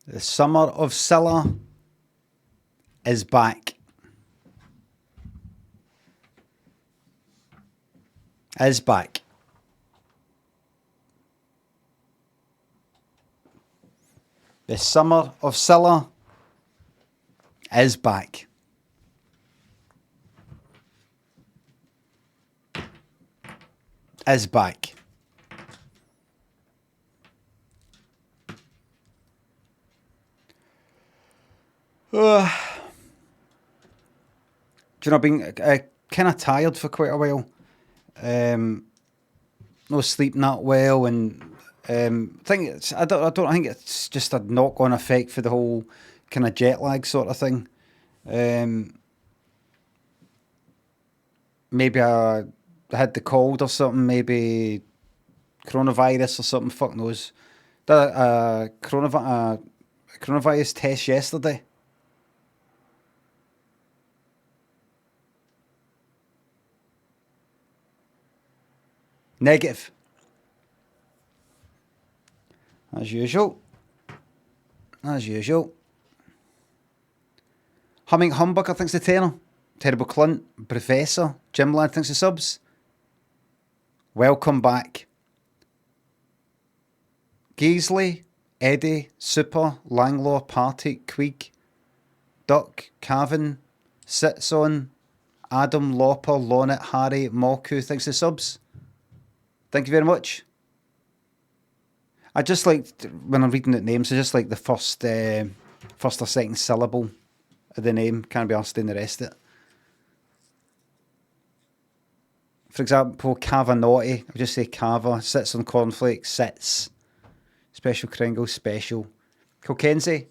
The summer of Cilla is back. Is back. The summer of Cilla is back. Is back. Do you know, I've been kind of tired for quite a while. No sleeping that well, and I don't think it's just a knock-on effect for the whole kind of jet lag sort of thing. Maybe I had the cold or something. Maybe coronavirus or something. Fuck knows. Did a coronavirus test yesterday. Negative. As usual. As usual. Humming Humbucker thinks the tenor. Terrible Clunt. Professor. Jim Lad thinks the subs. Welcome back. Geesley. Eddie. Super. Langlaw. Party. Queeg. Duck. Cavan. Sits on. Adam. Lopper. Lonnet. Harry. Moku thinks the subs. Thank you very much. I just like, when I'm reading the names, I just like the first or second syllable of the name. Can't be asked in the rest of it. For example, Cavanotti. I'll just say Cava. Sits on cornflakes. Sits. Special Kringle. Special. Kilkenzie.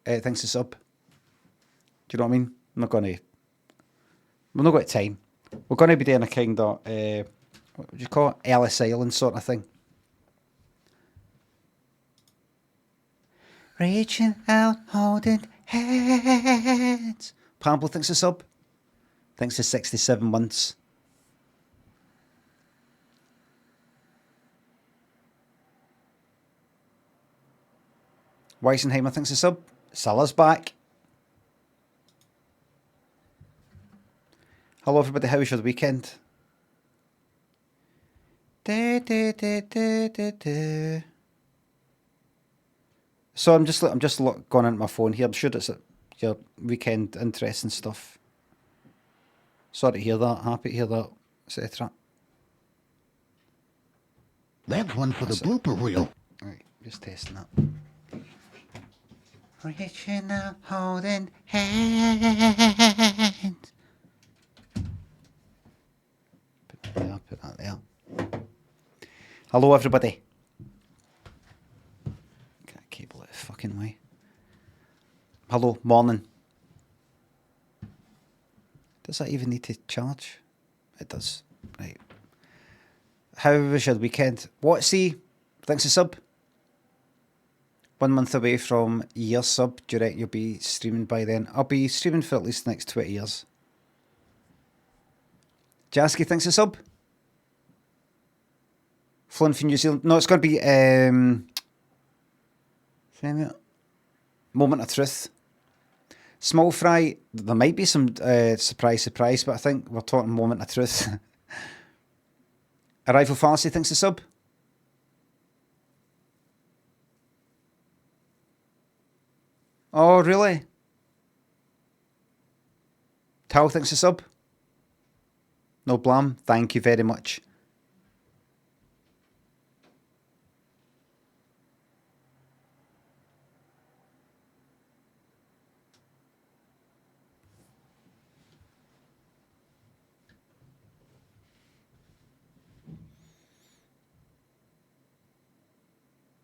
Thinks it's up. Do you know what I mean? We're not got time. We're going to be doing a kind of, what would you call it? Ellis Island sort of thing. Reaching out, holding hands. Pablo thinks it's up. Thinks it's 67 months. Weisenheimer thinks it's up. Cilla's back. Hello everybody, how was your weekend? So I'm just going into my phone here. I'm sure it's your weekend interesting stuff. Sorry to hear that. Happy to hear that, etc. That's one for the blooper reel. Right, just testing that. Reaching out, holding hands. Put that there. Hello everybody. Can't cable it fucking way. Hello, morning. Does that even need to charge? It does. Right. How was your weekend? Watsy, thanks a sub. 1 month away from year sub. Do you reckon you'll be streaming by then? I'll be streaming for at least the next 20 years. Jasky thinks a sub. Flown from New Zealand. No, it's going to be Moment of Truth. Small Fry, there might be some surprise, but I think we're talking Moment of Truth. Arrival Fallacy thinks a sub. Oh, really? Tal thinks a sub. No blam. Thank you very much.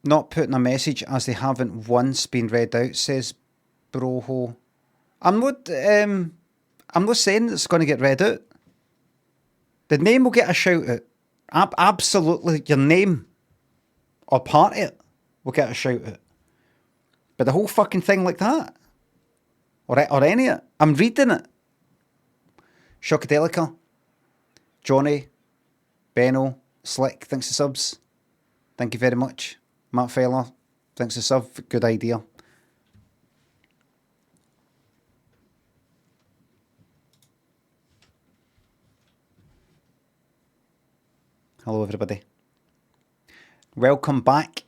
Not putting a message as they haven't once been read out, says Broho. I'm not saying it's going to get read out. The name will get a shout out. Absolutely, your name or part of it will get a shout out. But the whole fucking thing like that, or any of it, I'm reading it. Shockadelica, Johnny, Benno, Slick, thanks for subs. Thank you very much. Matt Feller, thanks for sub. Good idea. Hello, everybody. Welcome back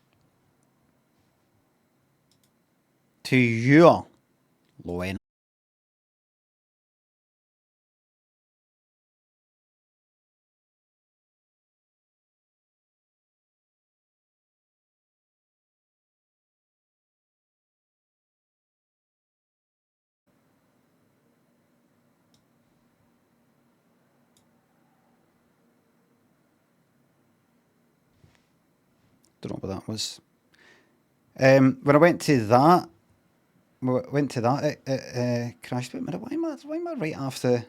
to your low end. Don't know what that was. When I went to that, it crashed. Wait a minute, why am I right after?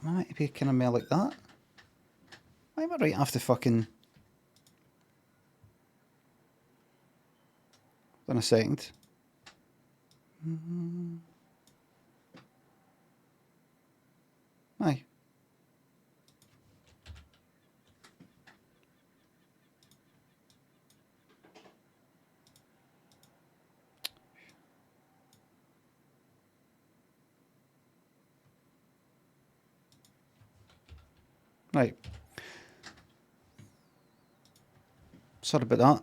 I might be kind of more like that. Why am I right after fucking? Hold on a second. Aye. Right. Sorry about that.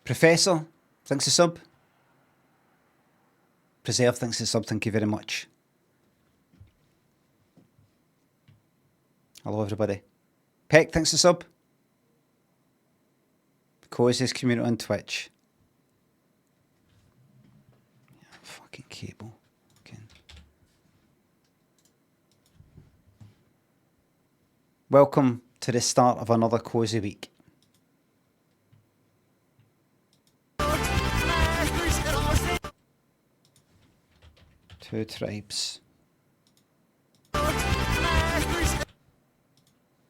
Professor, thanks a sub. Preserve, thanks a sub. Thank you very much. Hello, everybody. Peck, thanks a sub. Coziest community on Twitch. Yeah, fucking cable. Okay. Welcome to the start of another cozy week. Two tribes.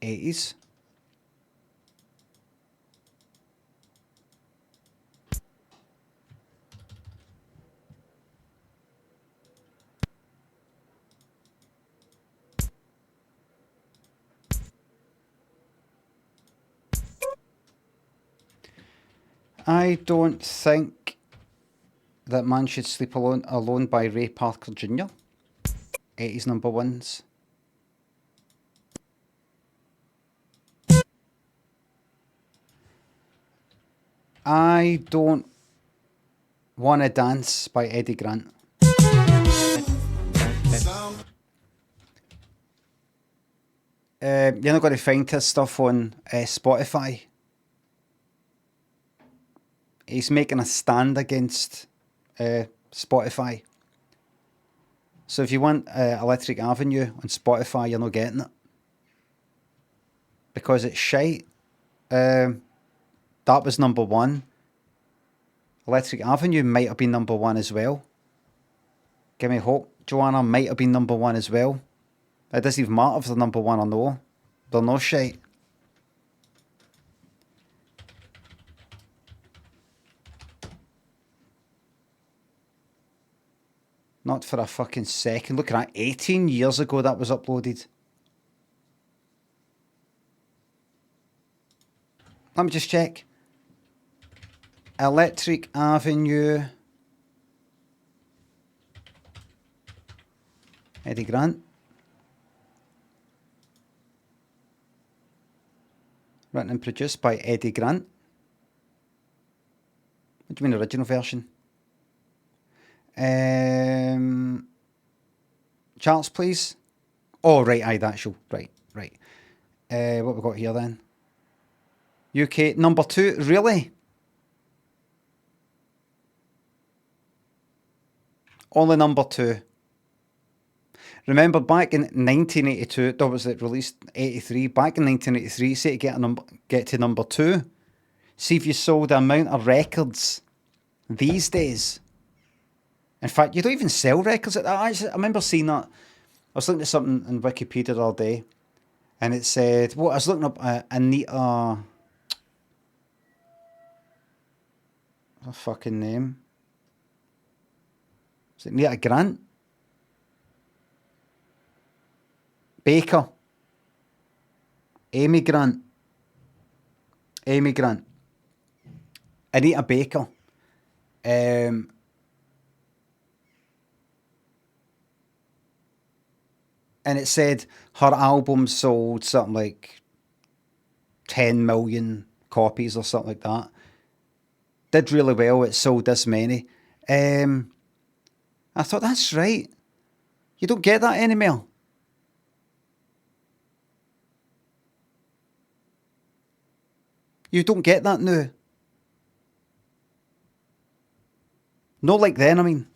80s. I don't think that Man Should Sleep Alone by Ray Parker Jr. 80s number ones. I Don't Wanna Dance by Eddie Grant. You're not going to find his stuff on Spotify. He's making a stand against Spotify. So if you want Electric Avenue on Spotify, you're not getting it. Because it's shite. That was number one. Electric Avenue might have been number one as well. Give me hope. Joanna might have been number one as well. It doesn't even matter if they're number one or no. They're no shite. Not for a fucking second. Look at that. 18 years ago that was uploaded. Let me just check. Electric Avenue. Eddie Grant. Written and produced by Eddie Grant. What do you mean original version? Charts, please. Oh, right, aye, that show. Right. What we got here then? UK number 2. Really? Only number 2. Remember back in 1982, that was it released 83. Back in 1983, say to get to number 2. See if you saw the amount of records these days. In fact, you don't even sell records. I remember seeing that. I was looking at something in Wikipedia the other day, and it said, well, I was looking up Anita. What's her fucking name? Is it Anita Grant? Baker. Amy Grant. Amy Grant. Anita Baker. And it said her album sold something like 10 million copies or something like that. Did really well. It sold this many. I thought, that's right. You don't get that anymore. You don't get that now. Not like then, I mean.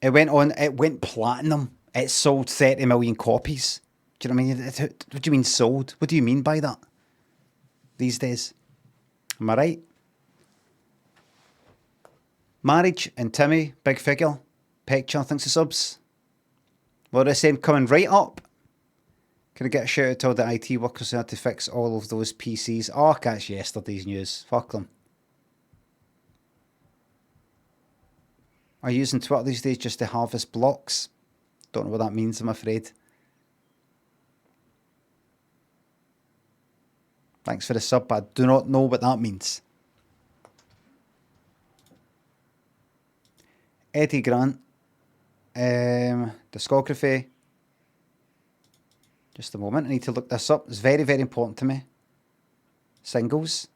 It went platinum. It sold 30 million copies. Do you know what I mean? What do you mean sold? What do you mean by that? These days. Am I right? Marriage and Timmy, big figure. Picture, thanks to subs. What are they saying? Coming right up. Can I get a shout out to all the IT workers who had to fix all of those PCs? Oh, that's yesterday's news. Fuck them. Are you using Twitter these days just to harvest blocks? Don't know what that means, I'm afraid. Thanks for the sub, but I do not know what that means. Eddie Grant. Discography. Just a moment, I need to look this up. It's very, very important to me. Singles.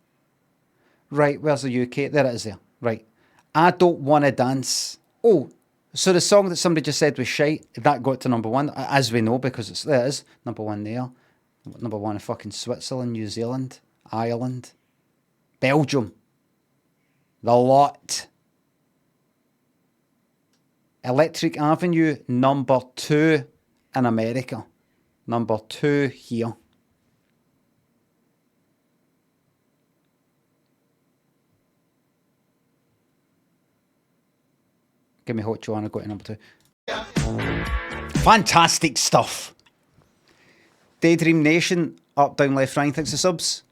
Right, where's the UK? There it is there. Right. I Don't Wanna Dance. Oh, so the song that somebody just said was shite, that got to number one, as we know, because there it is. Number one there. Number one in fucking Switzerland, New Zealand, Ireland, Belgium. The lot. Electric Avenue, number 2 in America. Number 2 here. Give me Hot Joanna, go to number 2. Fantastic stuff. Daydream Nation, up, down, left, right, thanks to subs.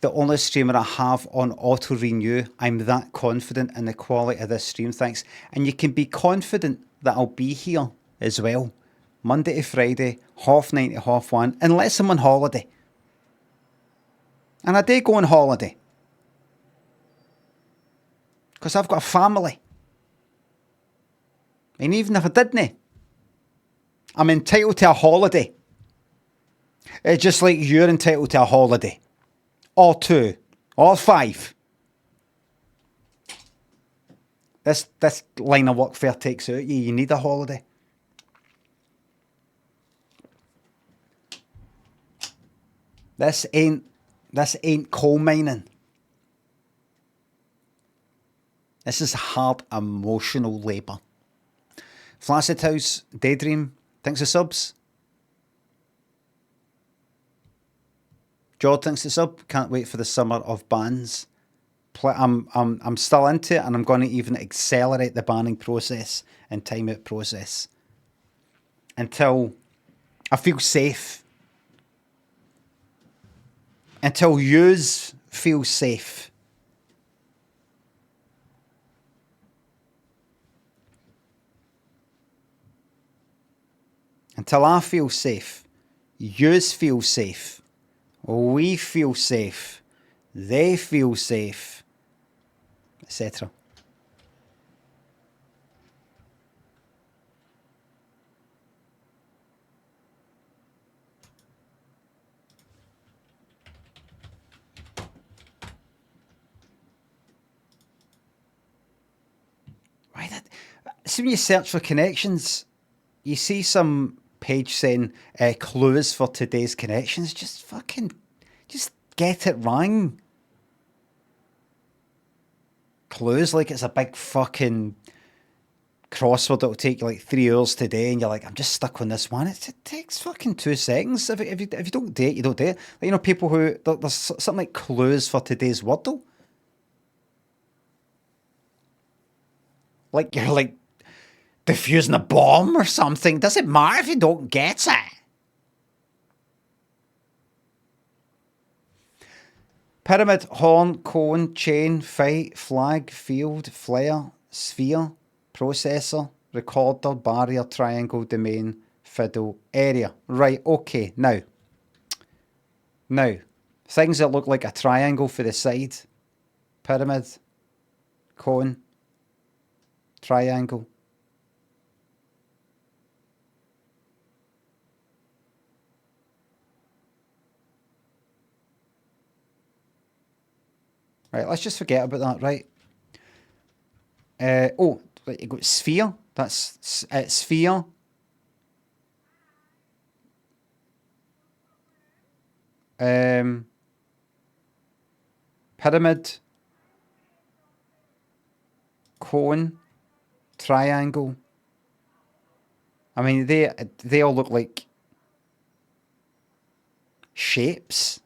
The only streamer I have on auto renew. I'm that confident in the quality of this stream, thanks. And you can be confident that I'll be here as well. Monday to Friday, 9:30 to 1:30, unless I'm on holiday. And I do go on holiday. Because I've got a family. And even if I didn't, I'm entitled to a holiday. It's just like you're entitled to a holiday. Or 2. Or 5. This line of work fair takes out you. You need a holiday. This ain't coal mining. This is hard emotional labour. Flaccid House, Daydream, thanks for subs. Jord, thanks for sub. Can't wait for the summer of bans. I'm still into it, and I'm going to even accelerate the banning process and timeout process until I feel safe. Until yous feel safe. Until I feel safe. Yous feel safe. We feel safe. They feel safe. Etc. Why that? See, when you search for connections, you see some page saying clues for today's connections. Just get it wrong. Clues like it's a big fucking crossword that'll take you like 3 hours today, and you're like, I'm just stuck on this one. It takes fucking 2 seconds. If you don't do it, you don't do it. Like, you know, people who there's something like clues for today's Wordle. Like you're like defusing a bomb or something. Doesn't matter if you don't get it. Pyramid, horn, cone, chain, fight, flag, field, flare, sphere, processor, recorder, barrier, triangle, domain, fiddle, area. Right, okay, now. Now, things that look like a triangle for the side. Pyramid, cone, triangle. Right, let's just forget about that, right? Oh, right, you got sphere. That's sphere. Pyramid, cone, triangle. I mean, they all look like shapes,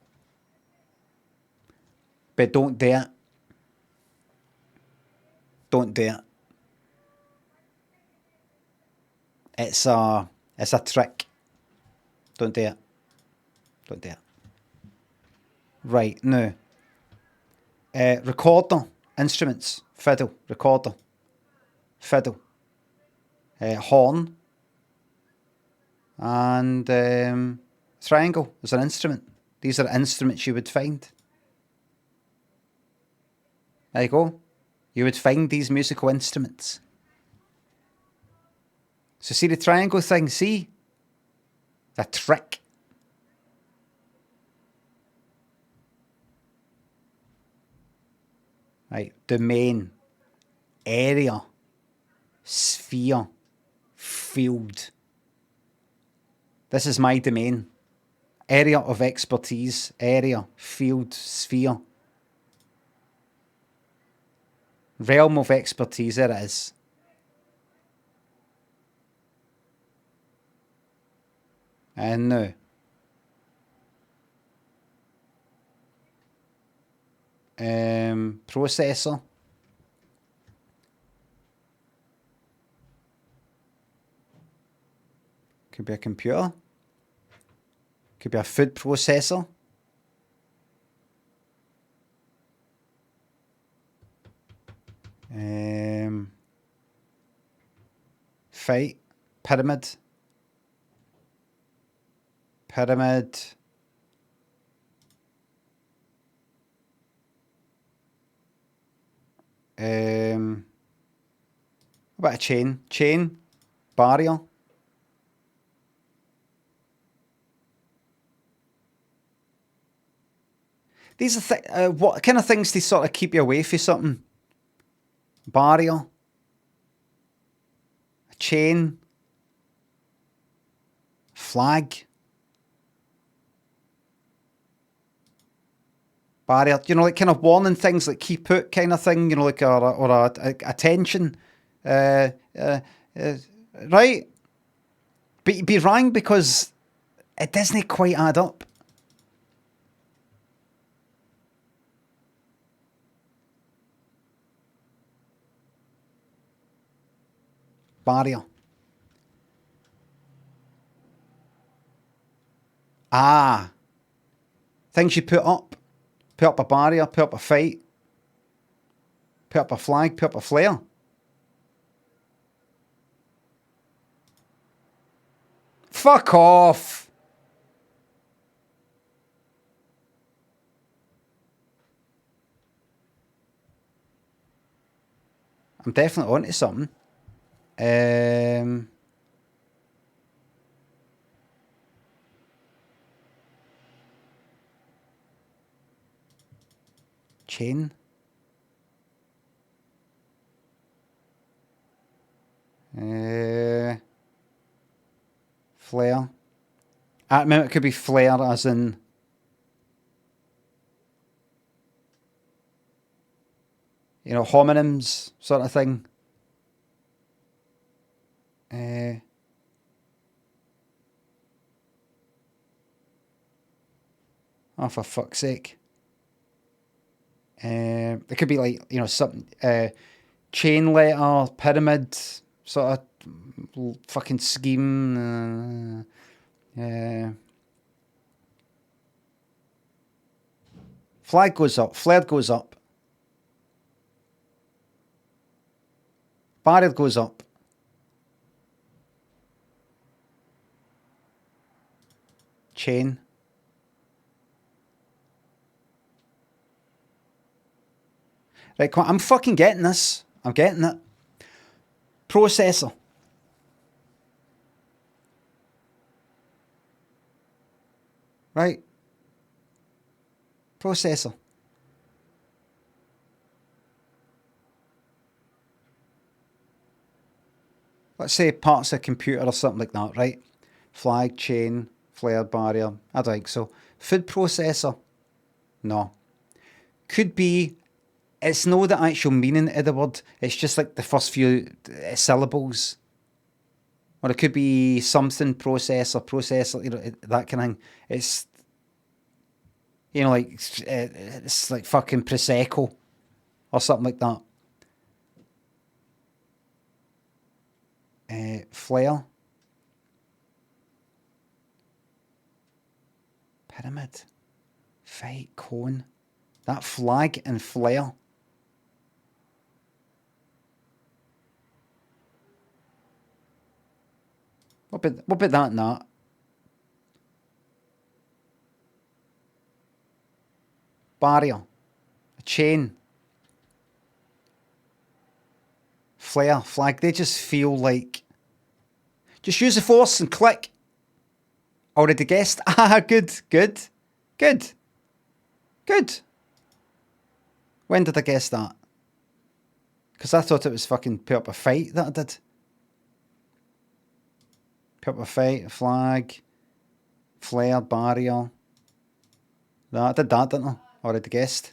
but don't do it. Don't do it. It's a trick. Don't do it. Don't do it. Right, now. Recorder, instruments, fiddle, recorder, fiddle, horn, and triangle is an instrument. These are instruments you would find. There you go. You would find these musical instruments. So see the triangle thing, see? The trick. Right, domain, area, sphere, field. This is my domain. Area of expertise, area, field, sphere. Realm of expertise, there it is. And now. Processor. Could be a computer. Could be a food processor. Fight. Pyramid. Pyramid. What about a chain? Chain. Barrier. These are what kind of things to sort of keep you away from something? Barrier. A chain. Flag. Barrier, you know, like kind of warning things, like keep out kind of thing, you know, like or a attention, right? But you'd be wrong because it doesn't quite add up. Barrier. Ah, things you put up. Put up a barrier, put up a fight, put up a flag, put up a flare. Fuck off. I'm definitely onto something. Chain. Flare. I mean, it could be flare as in you know, homonyms sort of thing. Oh, for fuck's sake. It could be like, you know, something, chain letter, pyramid, sort of fucking scheme. Flag goes up, flare goes up. Barrier goes up. chain. Right, come on, I'm fucking getting this. I'm getting it. Processor. Right. Processor. Let's say parts of a computer or something like that, right? Flag, chain, flare, barrier. I don't think so. Food processor. No. Could be, it's no the actual meaning of the word. It's just like the first few syllables. Or it could be something processor, you know, that kind of thing. It's, you know, like, it's like fucking Prosecco or something like that. Flare. Pyramid. Fight. Cone. That flag and flare. What about that and that? Barrier. A chain. Flare. Flag. They just feel like... Just use the force and click. Already guessed. Ah, good. Good. Good. Good. When did I guess that? Because I thought it was fucking put up a fight that I did. Put up a fight, flag, flare, barrier. No, I did that, didn't I? Already guessed.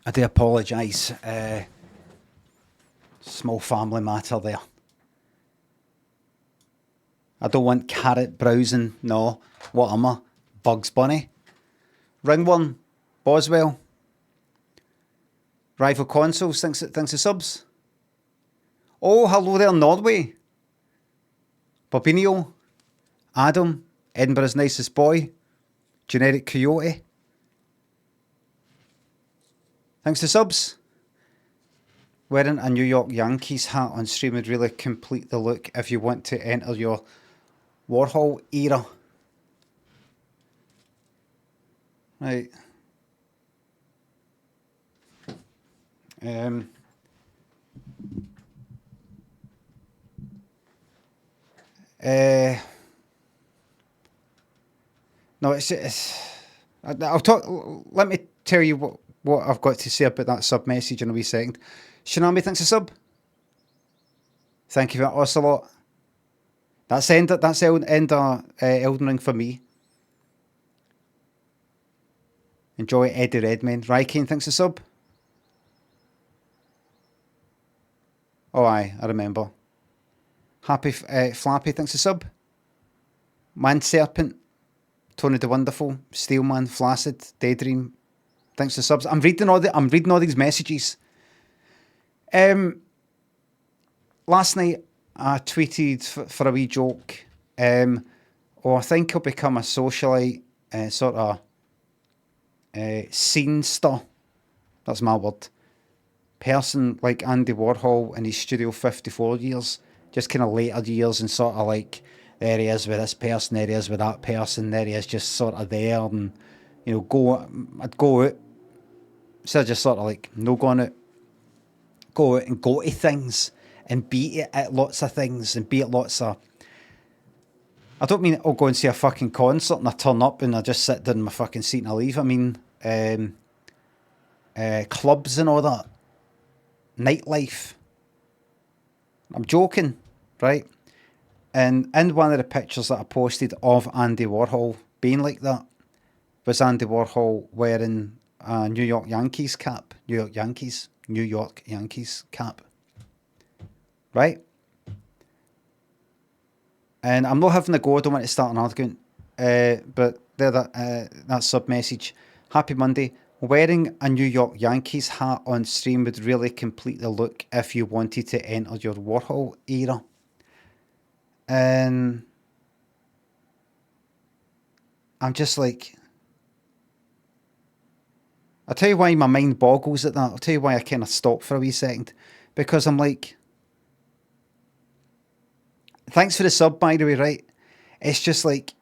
I do apologise. Small family matter there. I don't want carrot browsing. No. What am I? Bugs Bunny. Ringworm. Boswell. Rival Consoles. Thanks of subs. Oh, hello there, Norway. Bobinio. Adam. Edinburgh's nicest boy. Generic Coyote. Thanks to subs. Wearing a New York Yankees hat on stream would really complete the look if you want to enter your Warhol era. Right. No, I'll talk. Let me tell you what I've got to say about that sub message in a wee second. Shinami, thanks a sub. Thank you for that, Ocelot. That's end Elden Ring for me. Enjoy Eddie Redmayne. Rykane, thanks a sub. Oh, aye, I remember. Happy Flappy, thanks a sub. Man Serpent, Tony the Wonderful, Steelman, Flaccid, Daydream, thanks to subs. I'm reading all these messages. Last night I tweeted for a wee joke. I think I'll become a socialite, sort of scene star. That's my word. Person like Andy Warhol in his Studio 54 years, just kind of later years, and sort of like, there he is with this person, there he is with that person, there he is just sort of there, and you know, I'd go out, instead of just sort of like no going out, go out and go to things and be at lots of things and be at lots of, I don't mean I'll go and see a fucking concert and I turn up and I just sit down in my fucking seat and I leave. I mean clubs and all that, nightlife. I'm joking, right? And in one of the pictures that I posted of Andy Warhol being like that was Andy Warhol wearing a New York Yankees cap. New York Yankees cap. Right? And I'm not having a go, I don't want to start an argument. But there, that sub message. Happy Monday. Wearing a New York Yankees hat on stream would really complete the look if you wanted to enter your Warhol era. And I'm just like, I'll tell you why my mind boggles at that. I'll tell you why I kind of stop for a wee second. Because I'm like, thanks for the sub, by the way, right? It's just like,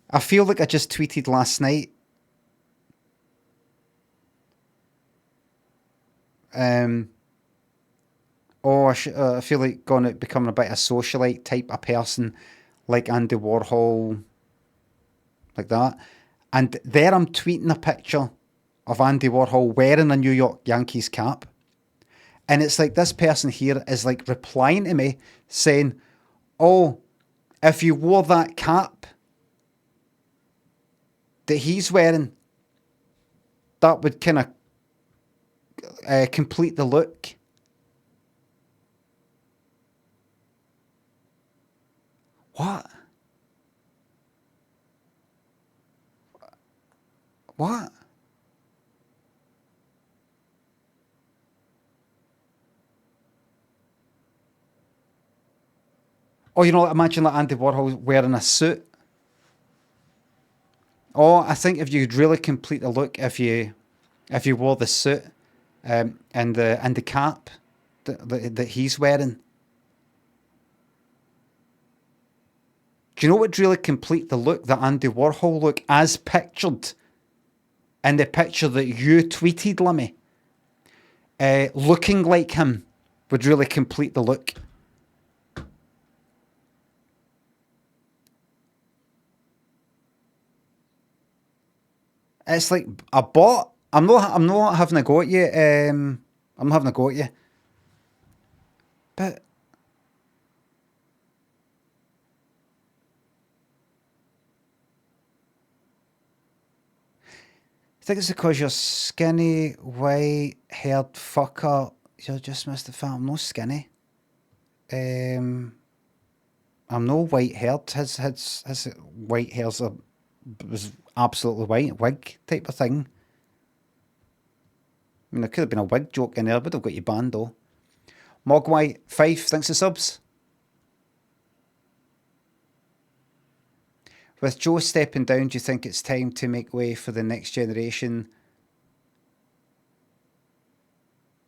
I feel like I just tweeted last night. I feel like going out becoming a bit of a socialite type of person, like Andy Warhol, like that. And there I'm tweeting a picture of Andy Warhol wearing a New York Yankees cap. And it's like this person here is like replying to me saying, oh, if you wore that cap that he's wearing, that would kind of complete the look. What? What? Oh, imagine like Andy Warhol wearing a suit. Oh, I think if you'd really complete the look if you wore the suit, and the cap that he's wearing. Do you know what would really complete the look, the Andy Warhol look, as pictured in the picture that you tweeted, Limmy? Looking like him would really complete the look. It's like a bot. I'm not having a go at you. I'm having a go at you. But I think it's because you're skinny, white-haired fucker. You're just Mr. Fat. I'm not skinny. I'm no white-haired. His white hair's was absolutely white, wig type of thing. I mean, there could have been a wig joke in there, but I've got you banned though. Mogwai, Fife, thanks for subs. With Joe stepping down, do you think it's time to make way for the next generation?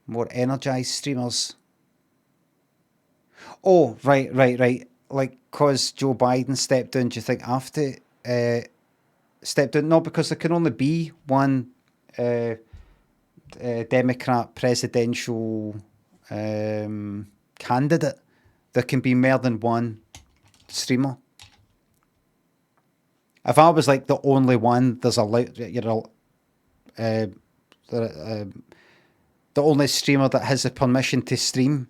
More energized streamers? Oh, right. Like, because Joe Biden stepped down, do you think I have to step down? No, because there can only be one Democrat presidential candidate. There can be more than one streamer. If I was like the only one, there's the only streamer that has the permission to stream,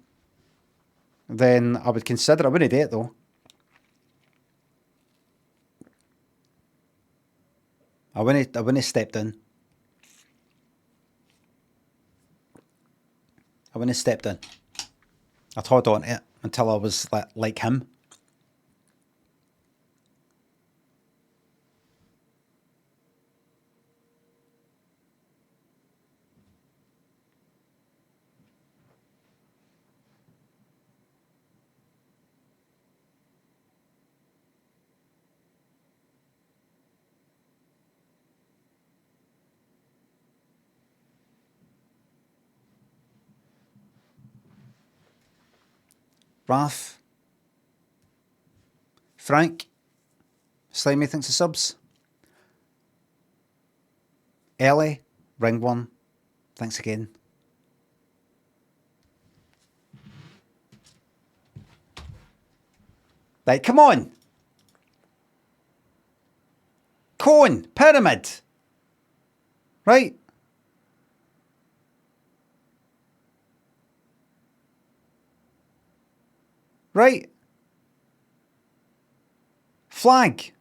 then I would consider. I wouldn't do it though. I wouldn't step in. I wouldn't have stepped in. I'd hold on to it until I was like him. Raph, Frank, Slimy thinks of subs. Ellie, Ringworm, thanks again. Right, come on. Cone, pyramid. Right. Right. Flag.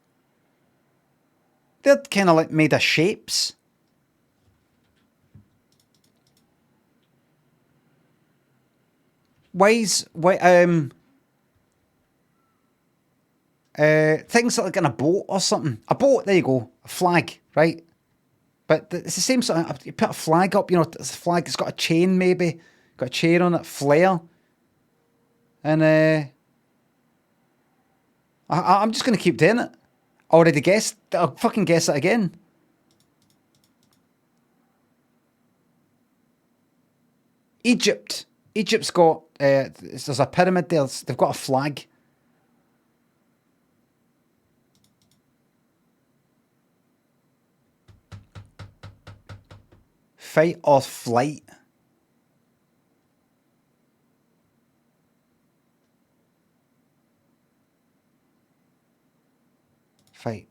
They're kind of like made of shapes. Things like in a boat or something. A boat, there you go. A flag, right? But it's the same sort of, you put a flag up, it's a flag, it's got a chain maybe. Got a chain on it, flare. And I'm just going to keep doing it. Already guessed. I'll fucking guess it again. Egypt. Egypt's got, there's a pyramid there. They've got a flag. Fight or flight. Fight.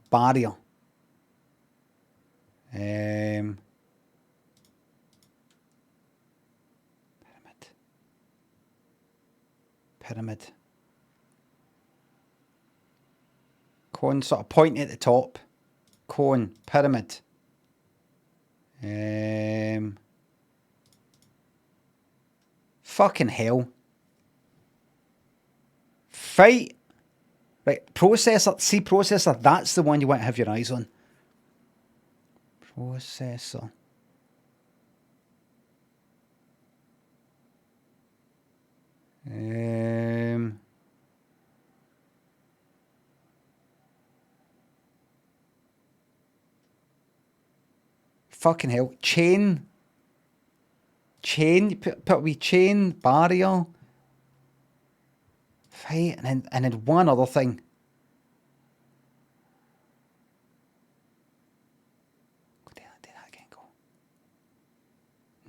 Barrier. Pyramid. Pyramid. Cone sort of pointing at the top. Cone. Pyramid. Fucking hell. Fight. Right, processor. See, processor, that's the one you want to have your eyes on. Processor. Fucking hell. Chain. Chain. You put a wee chain. Barrier. Fight. And then one other thing. Do that again. Go.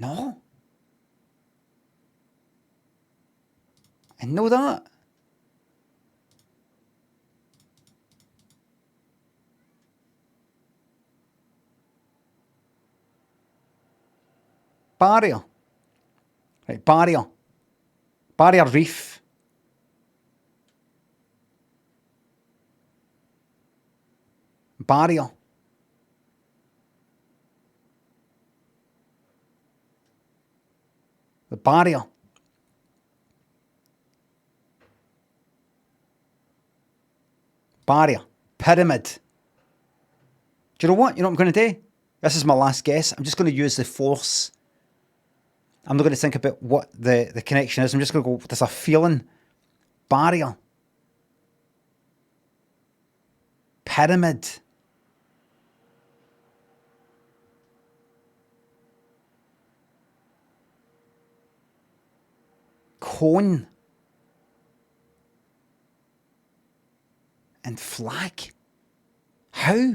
No. I know that. Barrier. Right, barrier. Barrier reef. Barrier. The barrier. Barrier. Pyramid. Do you know what? You know what I'm going to do? This is my last guess. I'm just going to use the force. I'm not going to think about what the connection is. I'm just going to go, there's a feeling. Barrier. Pyramid. Cone. And flag. How?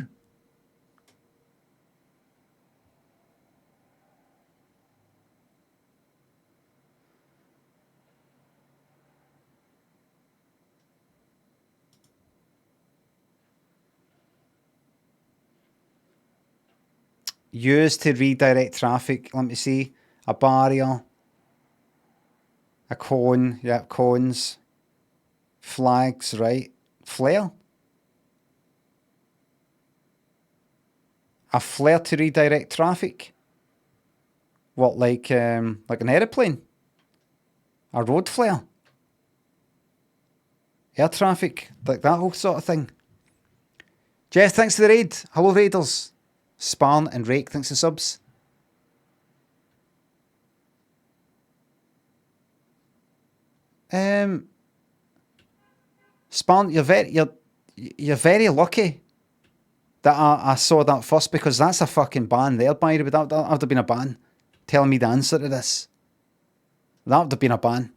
Used to redirect traffic. Let me see. A barrier. A cone. Yeah, cones. Flags, right. Flare. A flare to redirect traffic. What, like an aeroplane? A road flare? Air traffic? Like that whole sort of thing. Jeff, thanks for the raid. Hello, raiders. Sparn and Rake, thanks for subs. Sparn, you're very lucky that I saw that first, because that's a fucking ban there, by the way. That would have been a ban. Telling me the answer to this. That would have been a ban.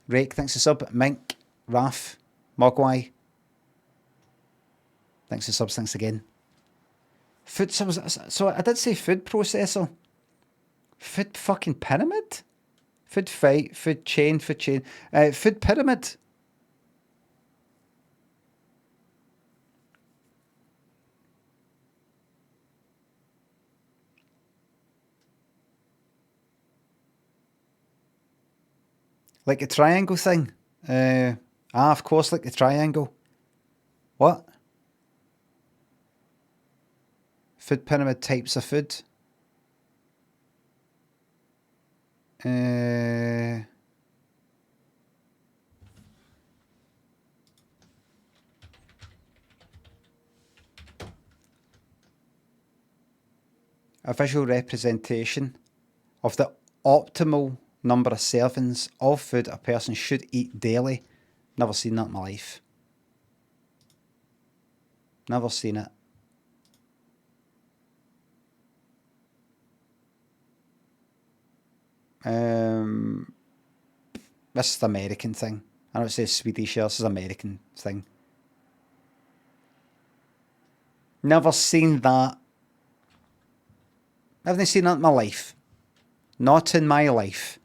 Rake, thanks for sub. Mink, Raf, Mogwai. Thanks for subs, thanks again. Food, so I did say food processor. Food fucking pyramid? Food fight, food chain, food chain. Food pyramid. Like a triangle thing. Of course, like the triangle. What? Food pyramid, types of food. A visual representation of the optimal number of servings of food a person should eat daily. Never seen that in my life. Never seen it. This is the American thing. I know it says Swedish here. This is American thing. Never seen that. Haven't seen that in my life. Not in my life.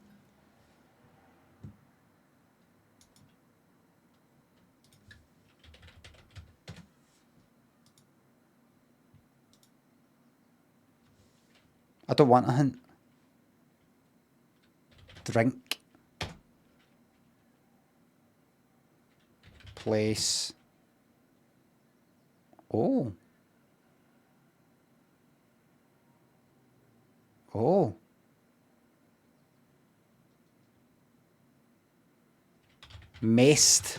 I don't want a hint. Drink. Place. Oh. Oh. Maced.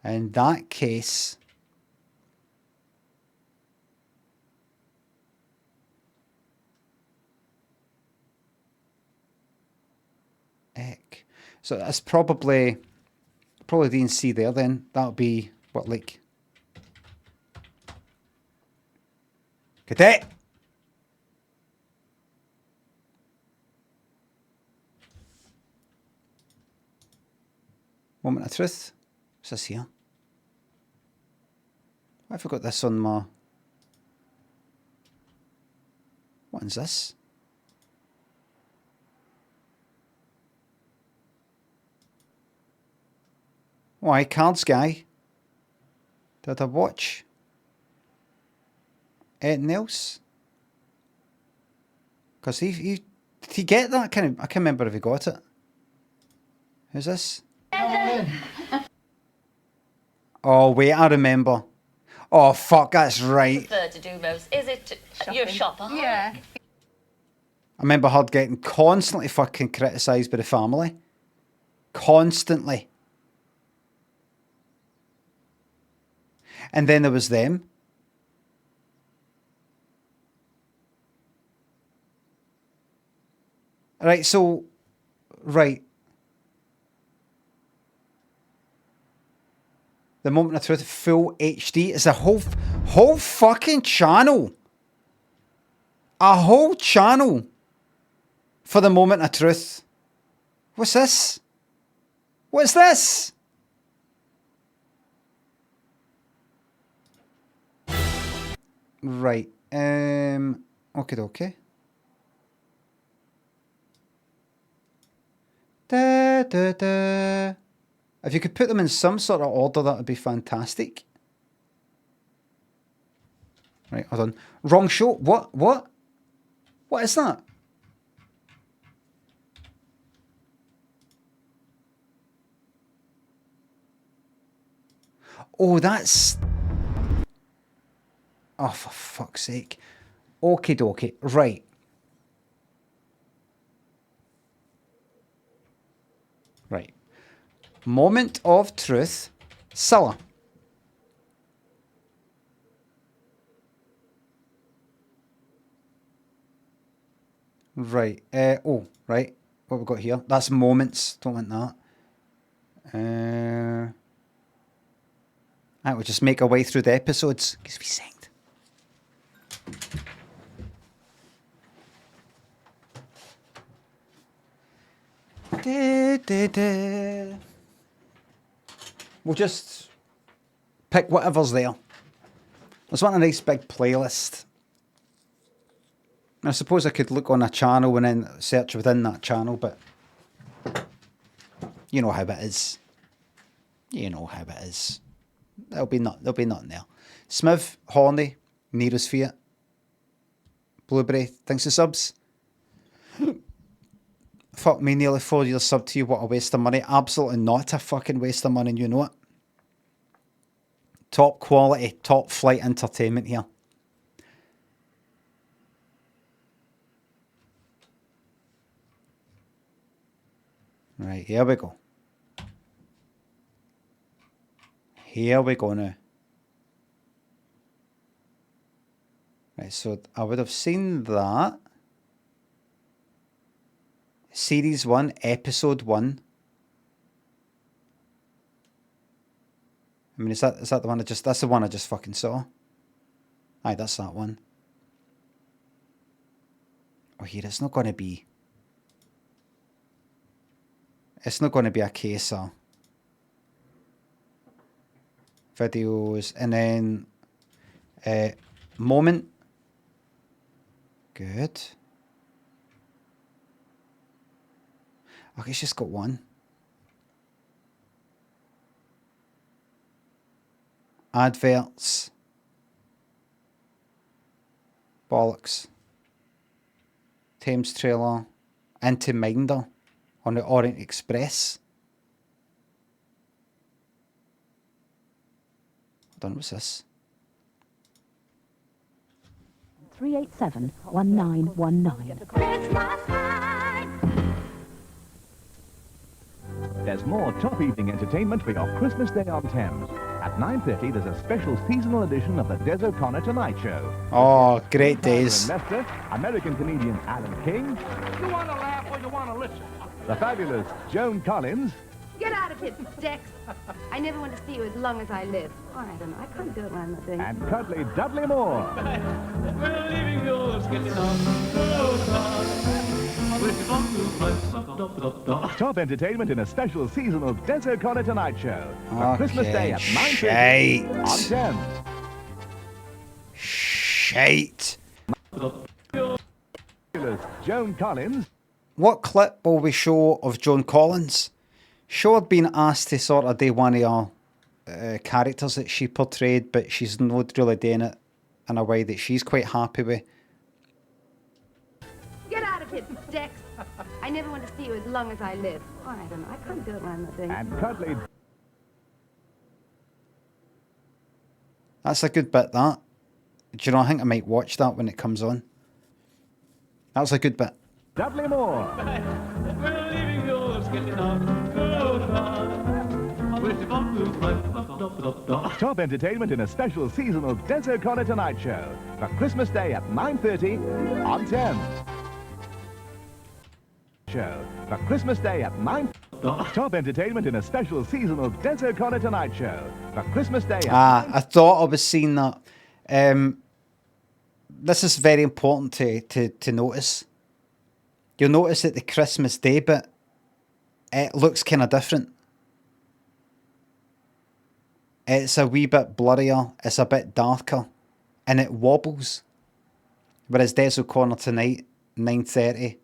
In that case, Eck. So that's probably D and C there then. That would be what, like, Cadet. Moment of truth. What's this here? I forgot this on my... What is this? Why, cards guy? Did I watch anything else? Because did he get that? I can't remember if he got it. Who's this? Oh wait, I remember. Oh fuck, that's right. Prefer to do most? Is it your shopper? Yeah. I remember her getting constantly fucking criticised by the family. Constantly. And then there was them. Right, so... Right. The Moment of Truth full HD is a whole fucking channel. A whole channel for the Moment of Truth. What's this? What's this? Right. Okay. If you could put them in some sort of order, that would be fantastic. Right, hold on. Wrong show. What? What is that? Oh, that's... Oh, for fuck's sake. Okie dokie. Right. Right. Moment of Truth. Cilla. Right. Oh, right. What we got here? That's moments. Don't want that. I will just make our way through the episodes. Because we singed. We'll just pick whatever's there. I just want a nice big playlist. I suppose I could look on a channel and then search within that channel, but you know how it is. You know how it is. There'll be nothing there. Smith, Horny, Nerosphere, Blueberry, thanks for subs. Fuck me, nearly 4 years sub to you. What a waste of money. Absolutely not a fucking waste of money, and you know it. Top quality, top flight entertainment here. Right, here we go. Here we go now. Right, so I would have seen that. Series 1, Episode 1. I mean, is that the one that's the one I just fucking saw? Aye, that's that one. Oh, here, it's not going to be a case of videos, and then moment. Good. Okay, it's just got one. Adverts. Bollocks. Thames trailer. Into Minder on the Orient Express. Hold on, what's this? 387-1919. There's more top evening entertainment for your Christmas Day on Thames. At 9:30, there's a special seasonal edition of the Des O'Connor Tonight Show. Oh, great days. Leicester, American comedian Alan King. You want to laugh or you want to listen? The fabulous Joan Collins. Get out of here, Dex. I never want to see you as long as I live. Oh, I don't know. I can't do it when I'm not doing it. And cuddly Dudley Moore. We're leaving yours, getting on. Top entertainment in a special seasonal Des O'Connor Tonight Show. For Okay, Christmas Day at 9:30 shite. on Thames. Shite. Fabulous Joan Collins. What clip will we show of Joan Collins? Sure, I'd been asked to sort of do one of her characters that she portrayed, but she's not really doing it in a way that she's quite happy with. Get out of here, Dex. I never want to see you as long as I live. Oh, I don't know. I can't do it when I'm not doing it. And cuddly That's a good bit, that. Do you know, I think I might watch that when it comes on. That was a good bit. Dudley Moore. We're leaving yours, getting on. Top entertainment in a special seasonal Des O'Connor Tonight Show. For Christmas Day at 9:30 on Thames. Show. For Christmas Day at 9. Top entertainment in a special seasonal Des O'Connor Tonight Show. For Christmas Day at I thought I was seeing that. This is very important to notice. You'll notice that the Christmas Day bit, it looks kind of different. It's a wee bit blurrier, it's a bit darker, and it wobbles. Whereas Des O'Connor Tonight, 9:30,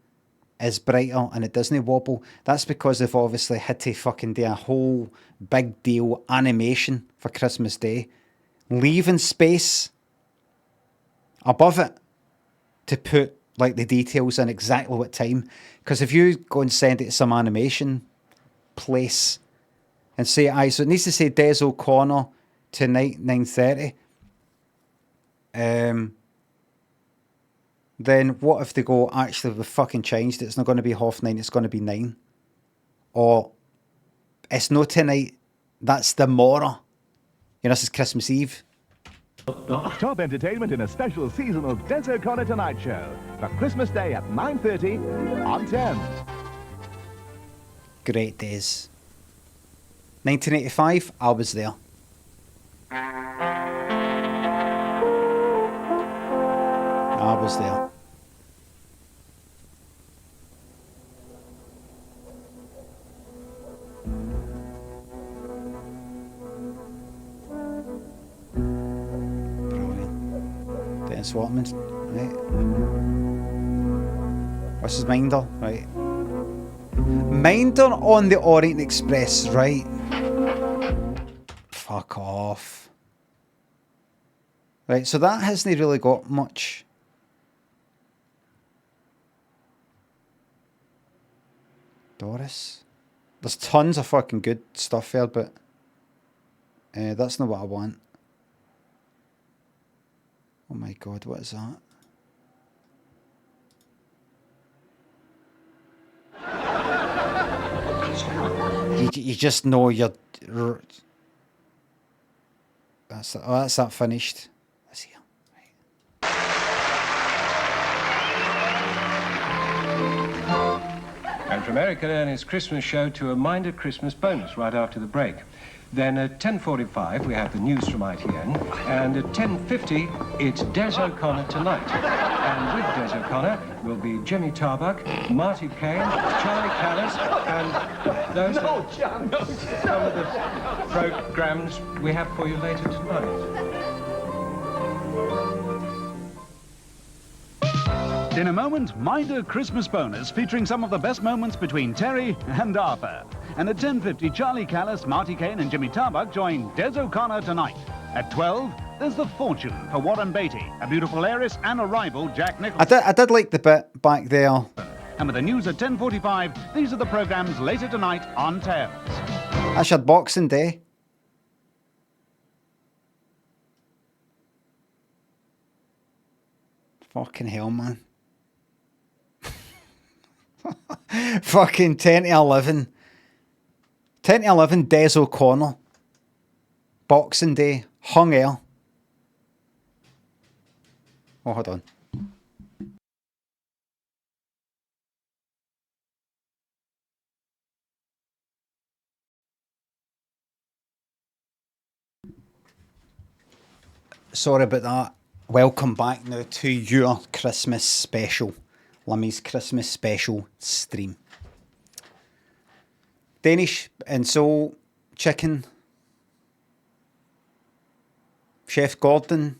is brighter and it doesn't wobble. That's because they've obviously had to fucking do a whole big deal animation for Christmas Day, leaving space above it to put like the details in exactly what time. Because if you go and send it to some animation place and say, aye, so it needs to say Des O'Connor Tonight, 9:30. Then what if they go, actually, we've fucking changed it. It's not going to be 9:30, it's going to be 9. Or, it's not tonight, that's tomorrow. You know, this is Christmas Eve. Top entertainment in a special seasonal Des O'Connor Tonight Show. For Christmas Day at 9:30 on Thames. Great days. 1985, I was there. I was there. Brilliant. Dennis Watman, right? What's his Minder, right? Minder on the Orient Express, right? Fuck off. Right, so that hasn't really got much. Doris. There's tons of fucking good stuff there, but that's not what I want. Oh my god, what is that? you just know you're. That's that finished. Let's see. And from Eric and his Christmas show to a minded Christmas bonus right after the break. Then at 10:45 we have the news from ITN, and at 10:50 it's Des O'Connor Tonight. And with Des O'Connor will be Jimmy Tarbuck, Marty Kane, Charlie Callis, and those are some of the programmes we have for you later tonight. In a moment, Minder Christmas bonus featuring some of the best moments between Terry and Arthur. And at 10:50, Charlie Callis, Marty Kane and Jimmy Tarbuck join Des O'Connor Tonight. At 12, there's The Fortune for Warren Beatty, a beautiful heiress and a rival, Jack Nicholson. I did like the bit back there. And with the news at 10:45, these are the programmes later tonight on Tales. That's your Boxing Day. Fucking hell, man. Fucking 10 to 11. 10 to 11, Des O'Connor. Boxing Day. Hung air. Oh, hold on. Sorry about that. Welcome back now to your Christmas special. Limmy's Christmas special stream. Danish and Soul Chicken. Chef Gordon.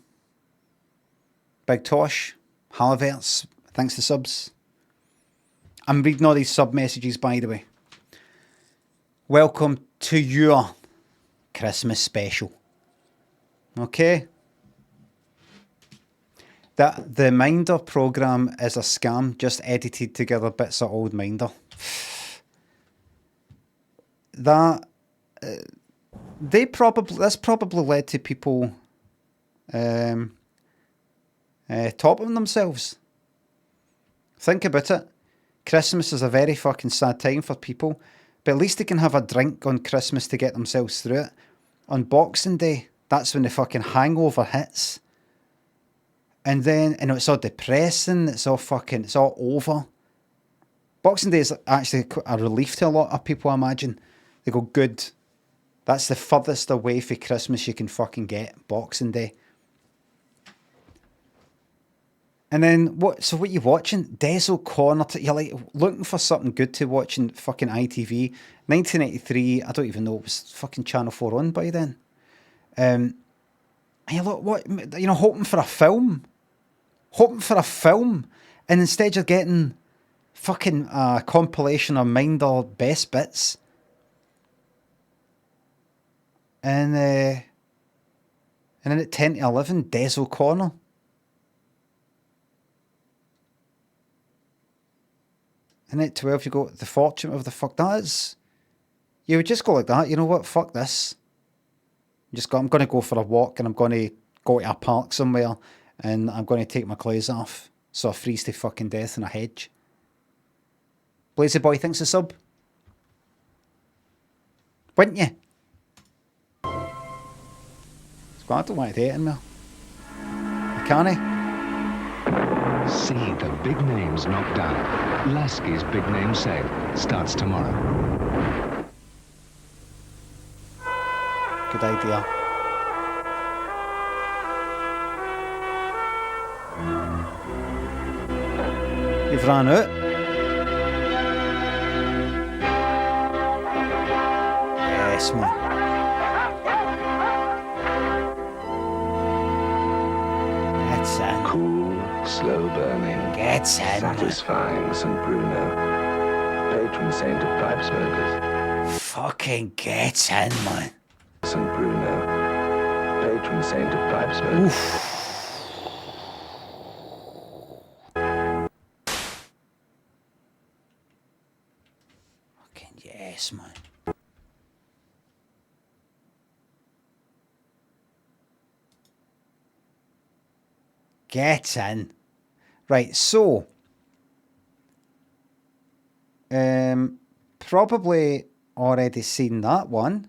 Big Tosh. Haliverts. Thanks to subs. I'm reading all these sub messages, by the way. Welcome to your Christmas special. Okay? That the Minder programme is a scam, just edited together bits of old Minder. That that's probably led to people topping themselves. Think about it. Christmas is a very fucking sad time for people, but at least they can have a drink on Christmas to get themselves through it. On Boxing Day, that's when the fucking hangover hits. And then, it's all depressing, it's all over. Boxing Day is actually a relief to a lot of people, I imagine. They go, good. That's the furthest away from Christmas you can fucking get, Boxing Day. And then, what are you watching? Des O'Connor, you're like looking for something good to watch in fucking ITV. 1983, I don't even know, it was fucking Channel 4 on by then. And you look, hoping for a film. And instead you're getting fucking a compilation of Minder best bits. And then at 10 to 11, Des O'Connor. And at 12 you go, The Fortune of the fuck that is. You would just go like that, you know what, fuck this. I'm going to go for a walk and I'm going to go to a park somewhere and I'm going to take my clothes off so I freeze to fucking death in a hedge. Blazy Boy thinks a sub. Wouldn't you? I don't want to date him now. Can I? See the big names knocked down. Lasky's big name sale starts tomorrow. Good idea. You've ran out. Yes, man. That's in. Cool, slow burning. Gets in. Satisfying St. Bruno. Patron saint of pipe smokers. Fucking gets in, man. St. Bruno. Patron saint of pipe smokers. Oof. Yes, man. Get in. Right, so probably already seen that one.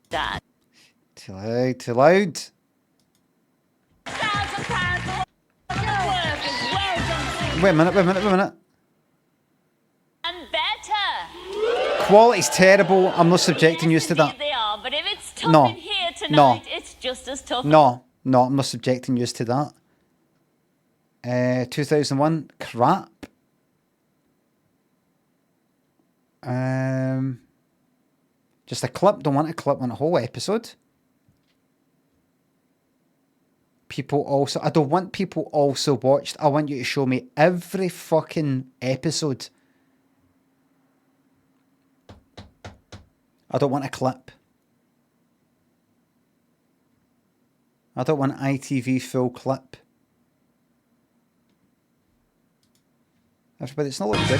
Dad. Too loud, too loud. Wait a minute, wait a minute, wait a minute. And better. Quality's terrible. I'm not subjecting you to that. They are, but if it's tough No. in here No. tonight, it's just as tough. No, I'm not subjecting you to that. 2001, crap. Just a clip. Don't want a clip on a whole episode. People also, I don't want people also watched. I want you to show me every fucking episode. I don't want a clip. I don't want ITV full clip. Everybody, it's not looking good.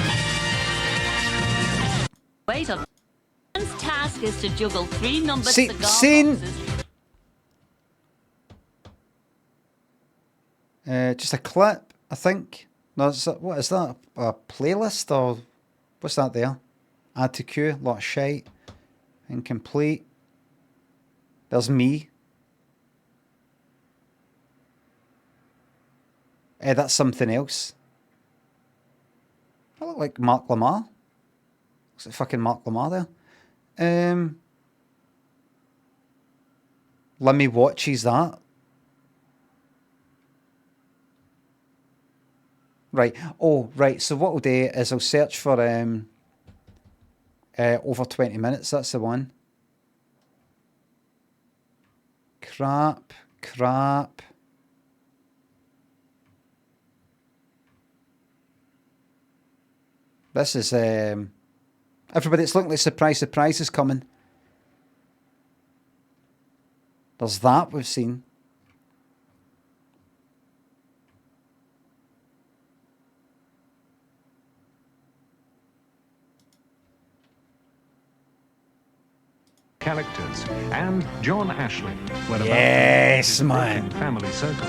Wait up. One's task is to juggle 3 numbered cigar Scene. boxes. Just a clip, I think. No, what is that? A playlist or what's that there? Add to queue, lot of shite. Incomplete. There's me. That's something else. I look like Mark Lamar. Looks like fucking Mark Lamar there. Limmy watches that. Right. Oh, right. So what we'll do is I'll search for over 20 minutes. That's the one. Crap. This is everybody. It's looking like surprise is coming. There's that we've seen. Characters and John Ashley were about Yes, to man. family circle.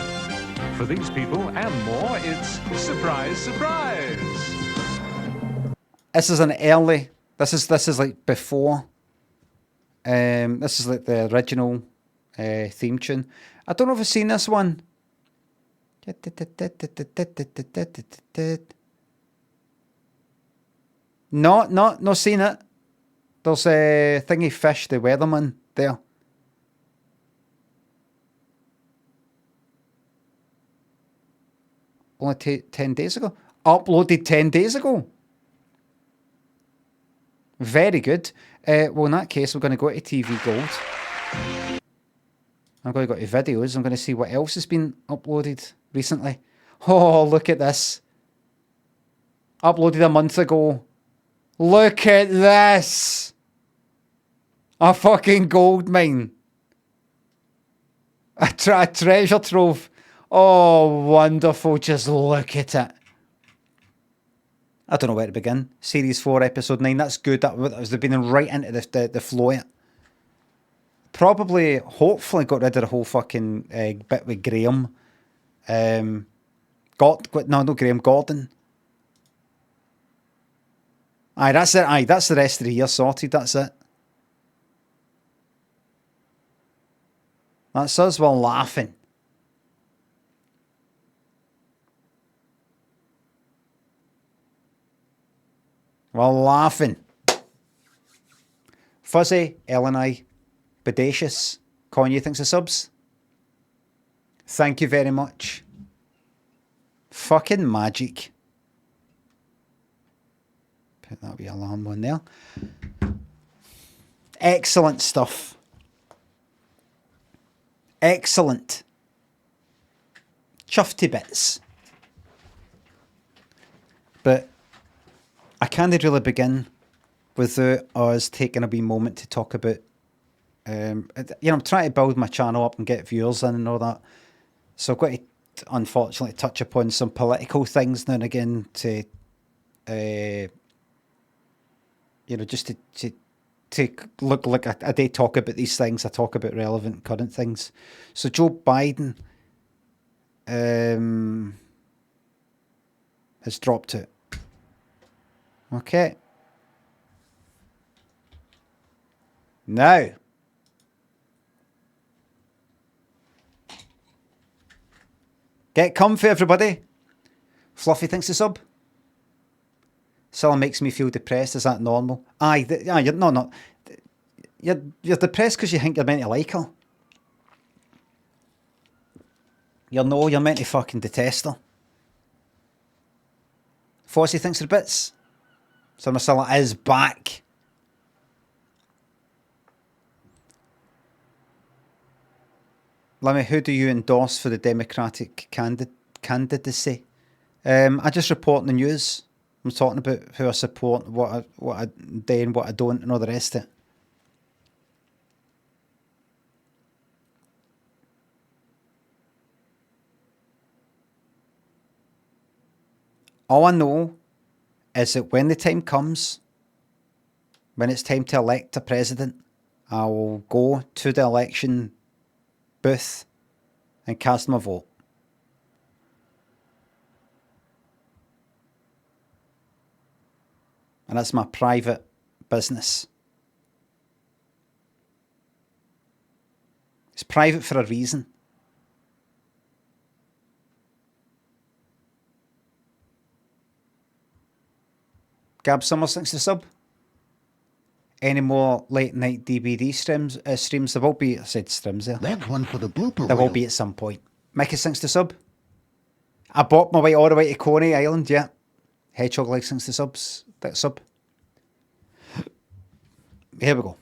For these people and more, it's surprise, surprise. This is an early. This is like before. This is like the original theme tune. I don't know if I've seen this one. No, seen it. There's a Thingy Fish, the Weatherman there. Only 10 days ago. Uploaded 10 days ago. Very good. Well, in that case, we're going to go to TV Gold. I'm going to go to videos. I'm going to see what else has been uploaded recently. Oh, look at this. Uploaded a month ago. Look at this. A fucking gold mine. A treasure trove. Oh, wonderful. Just look at it. I don't know where to begin. Series 4, Episode 9. That's good. That was the beginning right into the flow of it. Probably, hopefully, got rid of the whole fucking bit with Graham. No, Graham, Gordon. Aye, that's it. Aye, that's the rest of the year sorted. That's it. That's us. We're laughing. We're laughing. Fuzzy, Eleni, Bodacious, Kanye thinks of subs. Thank you very much. Fucking magic. Put that wee alarm on there. Excellent stuff. Excellent. Chuffed to bits. But I can't really begin without us taking a wee moment to talk about, I'm trying to build my channel up and get viewers in and all that. So I've got to, unfortunately, touch upon some political things now and again to, just to look like I do talk about these things. I talk about relevant current things. So Joe Biden, has dropped it. Okay. Now. Get comfy, everybody. Fluffy thinks the sub. Cilla makes me feel depressed. Is that normal? Aye, you're no. You're depressed because you think you're meant to like her. You're meant to fucking detest her. Fossey thinks her bits. So Cilla is back. Limmy, who do you endorse for the Democratic candidacy? I just report the news. I'm talking about who I support, what I do and what I don't, and all the rest of it. All I know is that when the time comes, when it's time to elect a president, I will go to the election booth and cast my vote. And that's my private business. It's private for a reason. Gab Summers thanks to sub. Any more late night DVD streams? There will be. I said streams there. That's one for the blooper There will reel. be at some point. Mickey thanks to sub. I bought my way all the way to Coney Island. Yeah. Hedgehog likes thanks to subs. That sub. Here we go.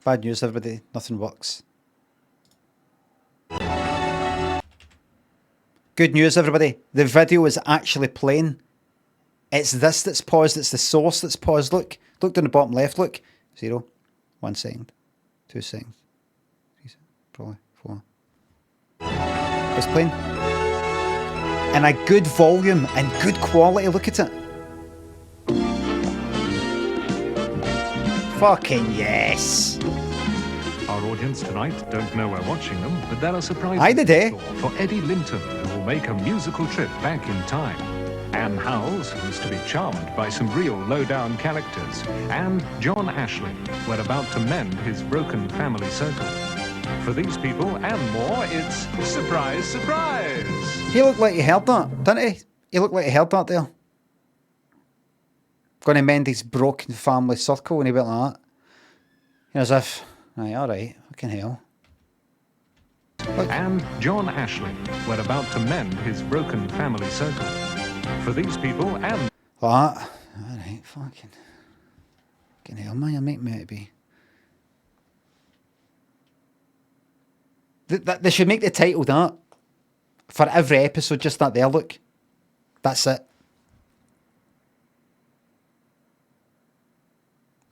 Bad news, everybody. Nothing works. Good news, everybody. The video is actually playing. It's this that's paused. It's the source that's paused. Look. Look down the bottom left. Look. 0. 1 second. 2 seconds. 3 seconds. Probably 4. It's playing. And a good volume and good quality. Look at it. Fucking yes. Our audience tonight don't know we're watching them, but there are surprises Hi, the day. for Eddie Linton, who will make a musical trip back in time. Anne Howells, who's to be charmed by some real low-down characters. And John Ashley, we're about to mend his broken family circle. For these people and more, it's surprise, surprise! He looked like he heard that, didn't he? He looked like he heard that there. Going to mend his broken family circle, and he went like that. You know, as if, aye, alright, fucking hell. Look. And John Ashley, we're about to mend his broken family circle. For these people and... Like that. Alright, fucking hell, man, you make me out to be. They should make the title that. For every episode, just that there, look. That's it.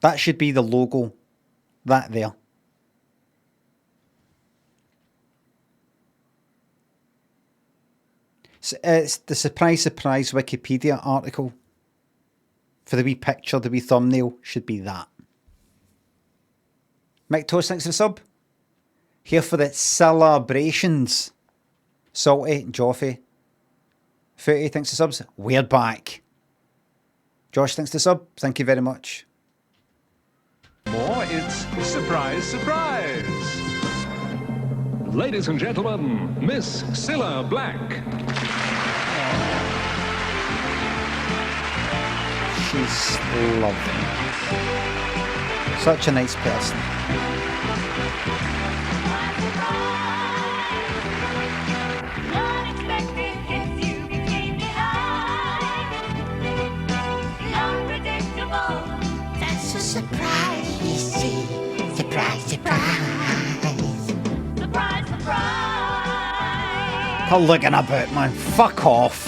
That should be the logo. That there. So, it's the surprise Wikipedia article. For the wee picture, the wee thumbnail should be that. Mick Toast, thanks for the sub. Here for the celebrations. Salty, Joffy. 30, thanks for subs. We're back. Josh, thanks for the sub. Thank you very much. more, it's surprise, surprise! Ladies and gentlemen, Miss Cilla Black. She's lovely. Such a nice person. That's a surprise, you see. Surprise, surprise. Surprise, surprise. Her looking about, man. Fuck off.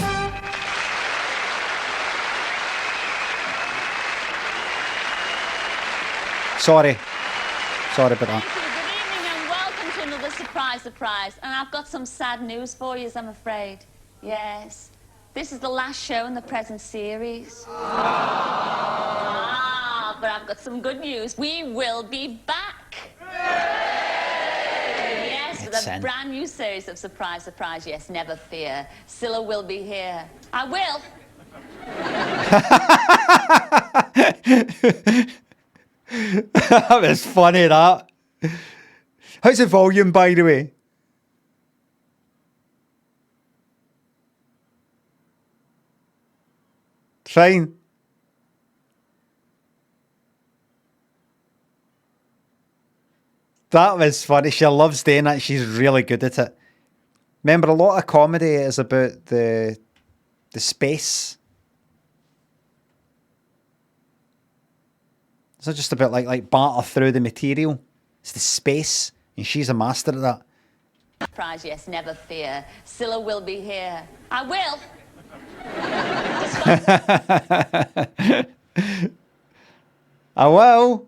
Sorry about that. Good evening and welcome to another surprise. And I've got some sad news for you, I'm afraid. Yes. This is the last show in the present series. Ah, but I've got some good news. We will be back. Yes, with a brand new series of Surprise, Surprise, Yes, Never Fear. Cilla will be here. I will. That was funny, that. How's the volume, by the way? Fine. That was funny. She loves doing that. She's really good at it. Remember, a lot of comedy is about the space. It's not just about like barter through the material. It's the space, and she's a master at that. Surprise, yes, never fear. Cilla will be here. I will. I will.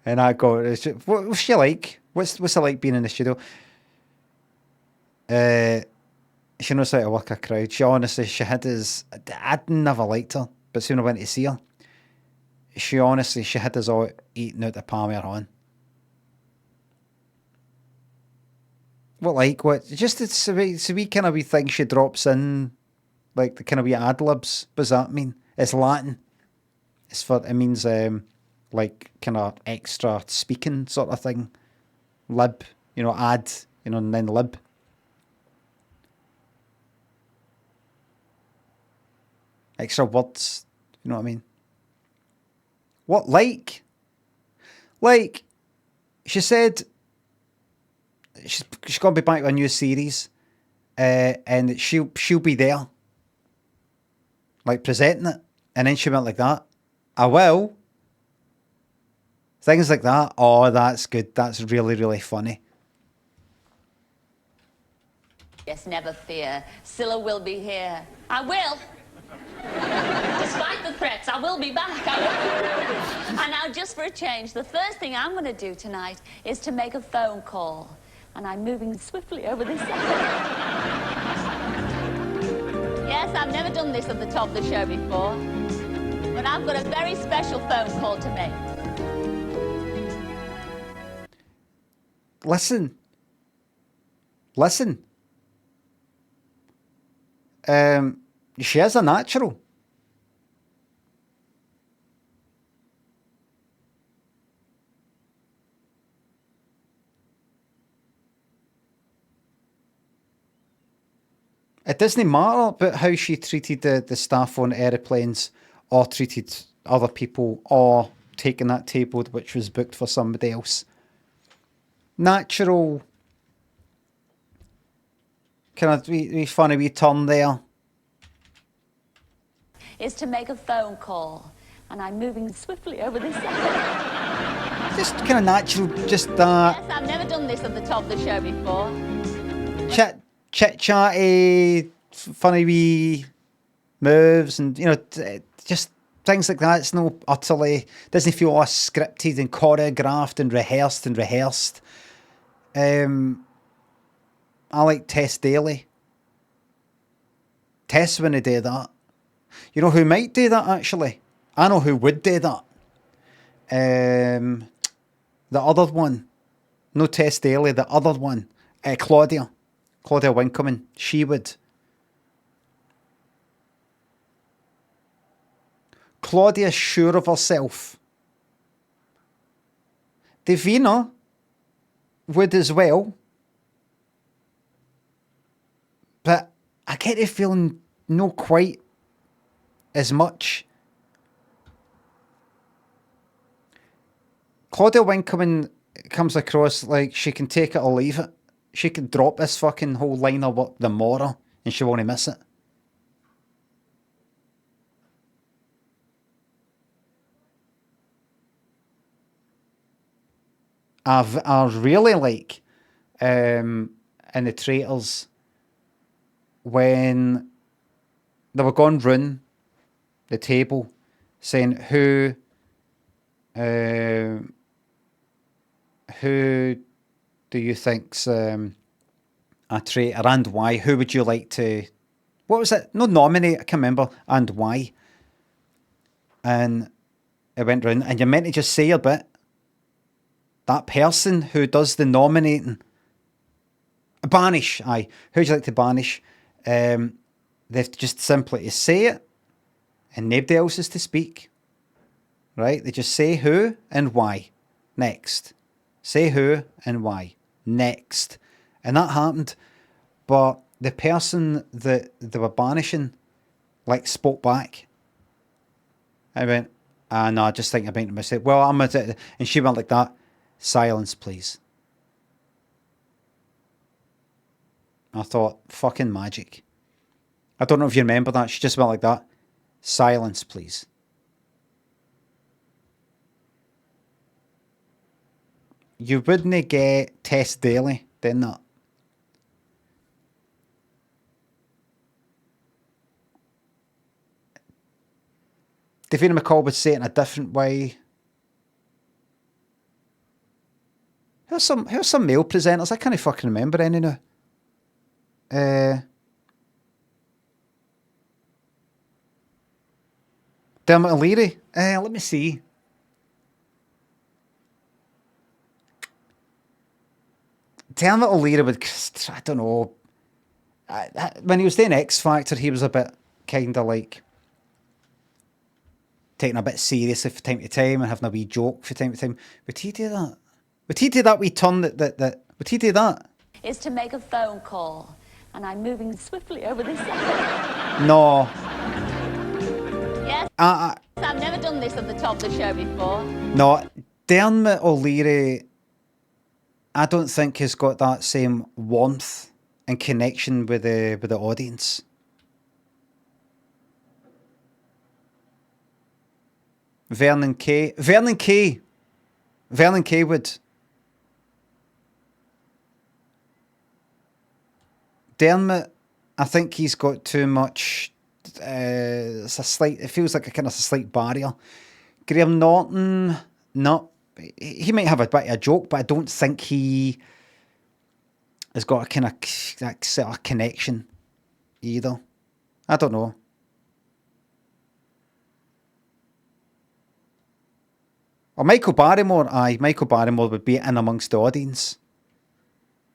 And I go, what's she like? What's it like being in the studio? She knows how to work a crowd. She honestly, I'd never liked her, but soon I went to see her. She had us all eating out the palm of her hand. Just it's a wee kind of wee thing she drops in, like the kind of wee ad-libs. What does that mean? It's Latin. It means like kind of extra speaking sort of thing. Lib, ad, and then lib. Extra words, you know what I mean? What, like? Like, she said she's going to be back with a new series, and she'll be there, like presenting it, and then she went like that. I will. Things like that. Oh, that's good. That's really, really funny. Yes, never fear. Cilla will be here. I will. Despite the threats, I will be back. And now, just for a change, the first thing I'm going to do tonight is to make a phone call. And I'm moving swiftly over this side. Yes, I've never done this at the top of the show before. But I've got a very special phone call to make. Listen. She is a natural. It doesn't matter about how she treated the staff on aeroplanes, or treated other people, or taken that table which was booked for somebody else. Natural, kind of wee funny wee turn there. Is to make a phone call. And I'm moving swiftly over this side. Just kind of natural, just that. Yes, I've never done this at the top of the show before. Chit-chatty, funny wee moves, and just things like that. It's no utterly, doesn't feel all scripted and choreographed and rehearsed. I like Tess Daly. Tess wouldn't do that. You know who might do that, actually? I know who would do that. The other one. No Tess Daly, the other one. Claudia Winkleman. She would. Claudia's sure of herself. Davina would as well. But I get the feeling no quite as much. Claudia Winkleman comes across like she can take it or leave it. She can drop this fucking whole line of work tomorrow and she won't miss it. I really like in the Traitors when they were going round the table saying who do you think's a traitor and why? Who would you like to what was it? No, nominate, I can't remember, and why. And it went round, and you're meant to just say a bit. That person who does the nominating, banish, aye. Who'd you like to banish? They've just simply to say it, and nobody else is to speak. Right? They just say who and why. Next. Say who and why. Next. And that happened, but the person that they were banishing, like, spoke back. I went, no, I just think I'm making a mistake. Well, and she went like that. Silence, please. I thought, fucking magic. I don't know if you remember that. She just went like that. Silence, please. You wouldn't get Tess Daly doing that. Davina McCall would say it in a different way. Who's some male presenters? I can't fucking remember any now. Dermot O'Leary. Let me see. Dermot O'Leary would, I don't know. When he was doing X Factor, he was a bit kind of like taking a bit seriously from time to time and having a wee joke from time to time. Would he do that? Would he do that wee turn that would he do that? Is to make a phone call. And I'm moving swiftly over this. No. Yes. I've never done this at the top of the show before. No. Dermot O'Leary, I don't think has got that same warmth and connection with the audience. Vernon Kay would. Dermot, I think he's got too much. It feels like a slight barrier. Graham Norton, no, he might have a bit of a joke, but I don't think he has got a kind of that sort of connection either. I don't know. Or Michael Barrymore, Michael Barrymore would be in amongst the audience.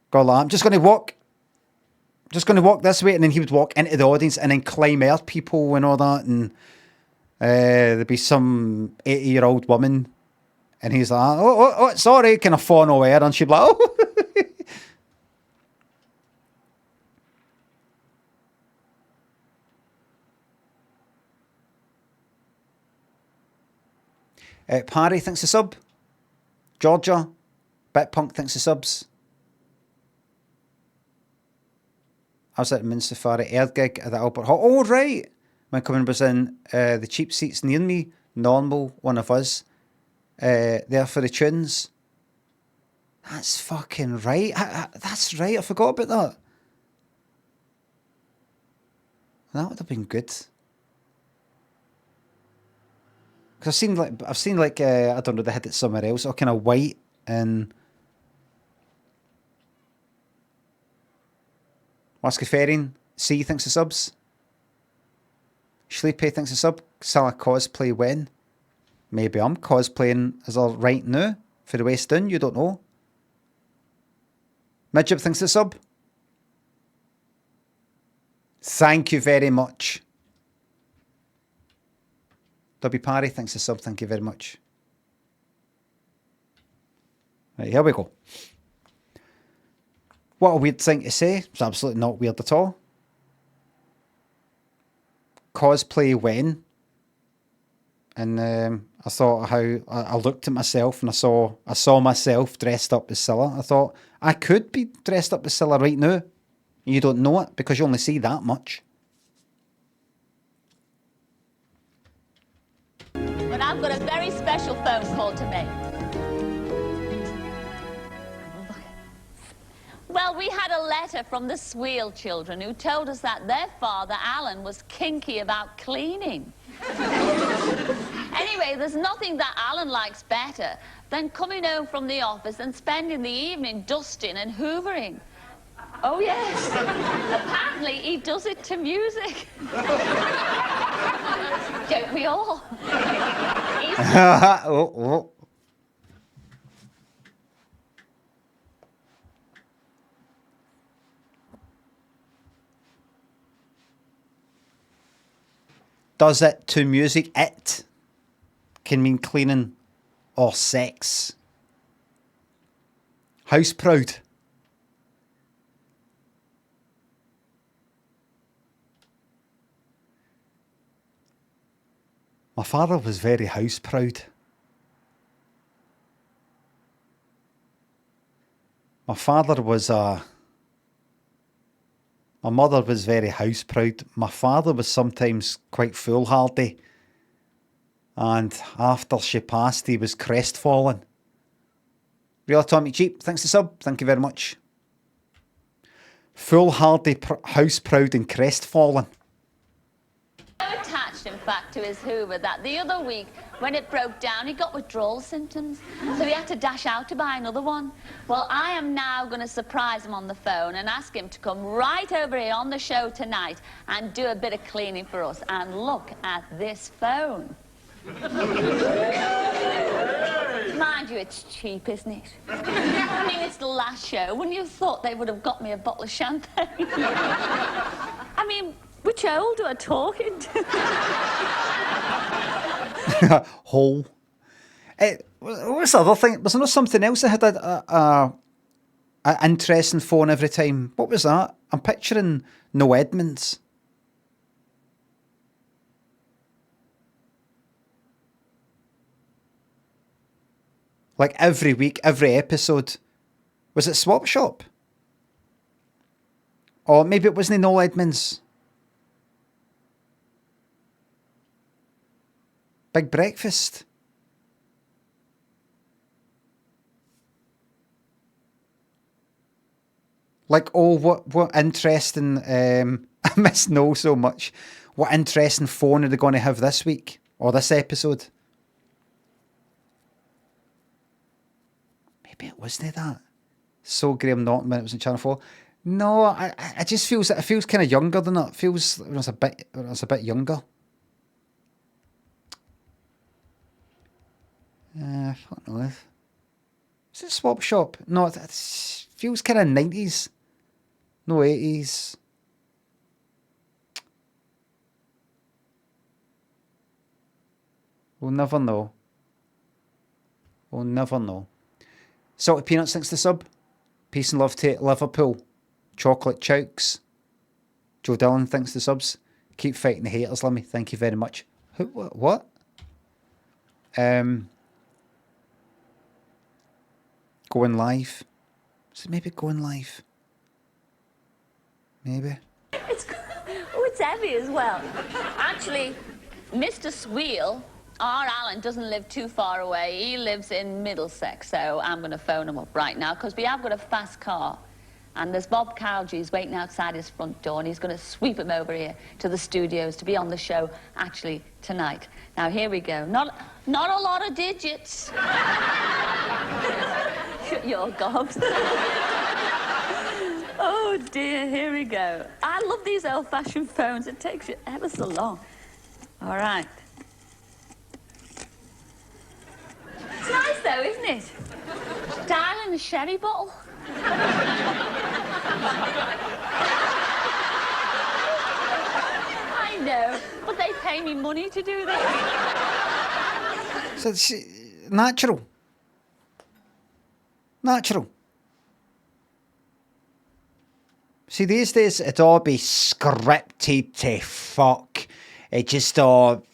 Go like, I'm just going to walk this way, and then he would walk into the audience and then climb out people and all that, and there'd be some 80-year-old woman, and he's like, oh, sorry, kind of fawn away, and she'd be like, oh. Parry thinks a sub. Georgia, Bitpunk thinks a subs. I was at Minstafari Air gig at the Albert Hall. Oh, right. My coming was in the cheap seats near me. Normal, one of us. There for the tunes. That's fucking right. That's right. I forgot about that. That would have been good. Because I've seen like I don't know, they had it somewhere else, all kind of white and Wascaferin C thinks a subs. Sleepy thinks a sub. Cilla cosplay when? Maybe I'm cosplaying as a right now for the West End, you don't know. Midgip thinks a sub. Thank you very much. W. Parry thinks a sub, thank you very much. Right, here we go. What a weird thing to say. It's absolutely not weird at all. Cosplay when? And I thought how I looked at myself and I saw myself dressed up as Cilla. I thought I could be dressed up as Cilla right now. You don't know it because you only see that much. But I've got a very special phone call to make. Well, we had a letter from the Sweel children who told us that their father, Alan, was kinky about cleaning. Anyway, there's nothing that Alan likes better than coming home from the office and spending the evening dusting and hoovering. Oh, yes. Apparently, he does it to music. Don't we all? Oh. Does it to music. It can mean cleaning or sex. House proud. My father was very house proud. My father was my mother was very house proud. My father was sometimes quite foolhardy. And after she passed, he was crestfallen. Real Atomic Jeep, thanks to sub. Thank you very much. Foolhardy, house proud and crestfallen. Attached, in fact, to his Hoover that the other week, when it broke down, he got withdrawal symptoms. So he had to dash out to buy another one. Well, I am now going to surprise him on the phone and ask him to come right over here on the show tonight and do a bit of cleaning for us. And look at this phone. Mind you, it's cheap, isn't it? I mean, it's the last show. Wouldn't you have thought they would have got me a bottle of champagne? I mean, which old are talking to? Hole. What's the other thing? Was there not something else that had an interesting phone every time? What was that? I'm picturing No Edmonds. Like every week, every episode. Was it Swap Shop? Or maybe it wasn't No Edmonds. Big Breakfast. Like, oh, what interesting, I miss No so much. What interesting phone are they going to have this week? Or this episode? Maybe it wasn't that. So Graham Norton when it was in Channel 4. No, I just feels that it feels kind of younger than that. It feels when I was a bit younger. I don't know. Is it Swap Shop? No, it feels kind of 90s. No 80s. We'll never know. We'll never know. Salty Peanuts thanks to sub. Peace and love to Liverpool. Chocolate Chokes. Joe Dillon thanks to subs. Keep fighting the haters, Limmy. Thank you very much. Who? What? Going live. Is it maybe going live? Maybe. It's heavy as well. Actually, Mr. Sweel, our Alan, doesn't live too far away. He lives in Middlesex, so I'm going to phone him up right now because we have got a fast car. And there's Bob Cowgreaves waiting outside his front door, and he's going to sweep him over here to the studios to be on the show, actually, tonight. Now, here we go. Not a lot of digits. Shut your gobs. Oh, dear, here we go. I love these old-fashioned phones. It takes you ever so long. All right. It's nice, though, isn't it? Dial in a sherry bottle. I know, but they pay me money to do that. So it's natural. Natural. See, these days it'd all be scripted to fuck. It's just all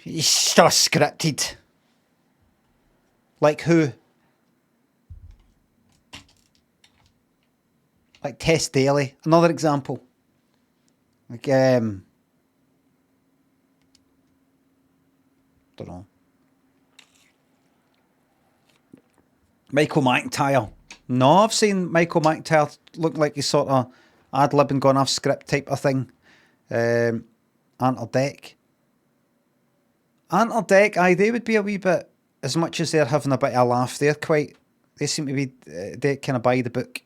scripted. Like who? Like Tess Daly, another example. Like don't know. Michael McIntyre. No, I've seen Michael McIntyre look like he's sort of ad-libbing, gone off script type of thing. Ant Deck. Ant Deck, aye, they would be a wee bit, as much as they're having a bit of a laugh, they're quite They seem to be they kind of by the book.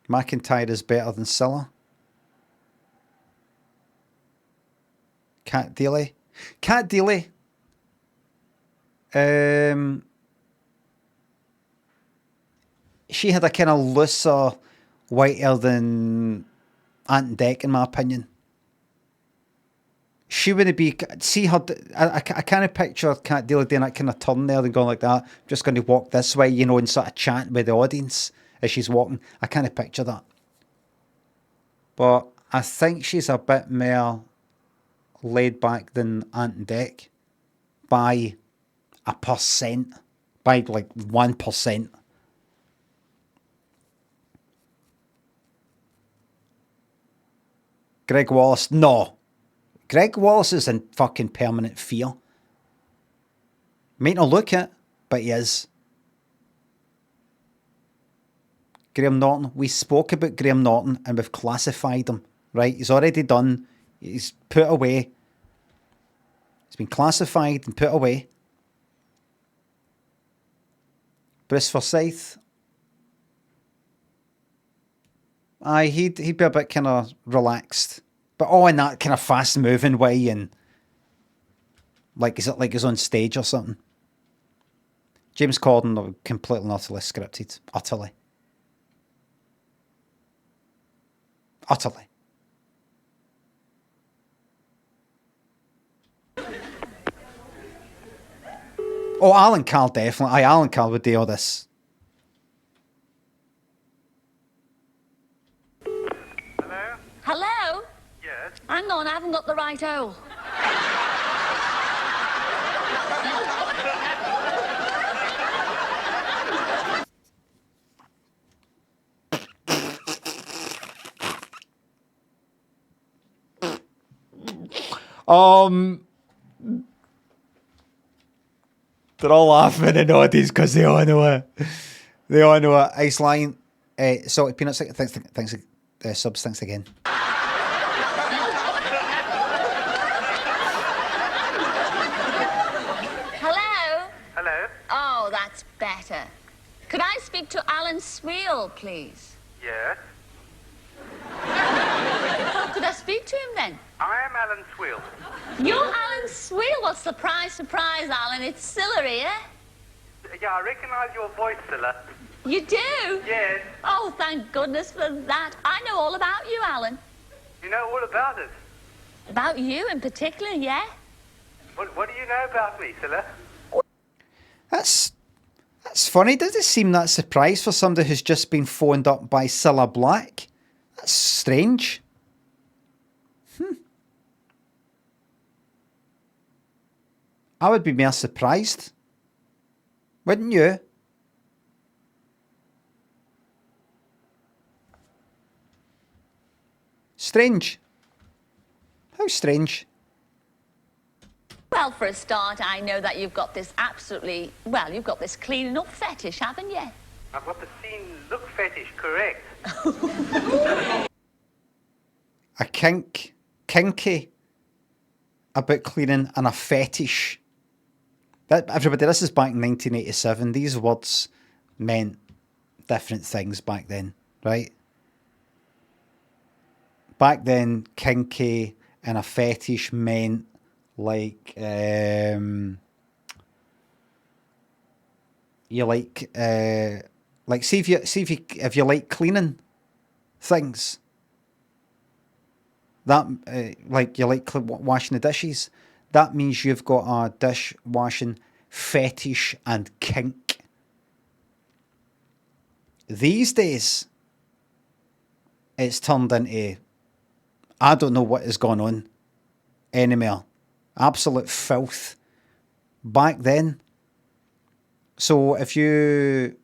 McIntyre is better than Cilla. Cat Daly. Cat Daly. She had a kind of looser, whiter than Ant Deck, in my opinion. She wouldn't be... See her... I kind of picture Cat Daly doing that kind of turn there and going like that. Just going to walk this way, you know, and sort of chat with the audience as she's walking. I kind of picture that. But I think she's a bit more laid back than Ant Deck by 1%. By like 1%. Greg Wallace, no. Greg Wallace is in fucking permanent fear. Might not look it, but he is. Graham Norton, we spoke about Graham Norton and we've classified him, right? He's already done, he's put away. He's been classified and put away. Bruce Forsyth, aye, he'd be a bit kind of relaxed, but all in that kind of fast moving way, and like is it like he's on stage or something? James Corden, completely and utterly scripted, utterly. Oh, Alan Carl, definitely. Aye, Alan Carl would do all this. Hello? Hello? Yes? Hang on, I haven't got the right hole. They're all laughing in the audience because they all know it. They all know it. Ice Lion, salty peanuts. Thanks, subs. Thanks again. Hello? Hello? Oh, that's better. Could I speak to Alan Sweel, please? Yes? Oh, could I speak to him then? I am Alan Sweel. You're Alan Sweel? Well, surprise, surprise, Alan. It's Cilla here. Yeah, I recognise your voice, Cilla. You do? Yes. Oh, thank goodness for that. I know all about you, Alan. You know all about it? About you in particular, yeah? What do you know about me, Cilla? That's funny. Does it seem that surprised for somebody who's just been phoned up by Cilla Black? That's strange. I would be more surprised. Wouldn't you? Strange. How strange. Well, for a start, I know that you've got this you've got this cleaning up fetish, haven't you? I've got the scene look fetish, correct. A kinky about cleaning and a fetish. Everybody, this is back in 1987. These words meant different things back then, right? Back then, kinky and a fetish meant like you like see if you like cleaning things, that like you like washing the dishes, that means you've got a dishwashing fetish and kink. These days, it's turned into, I don't know what is going on anymore. Absolute filth. Back then, so if you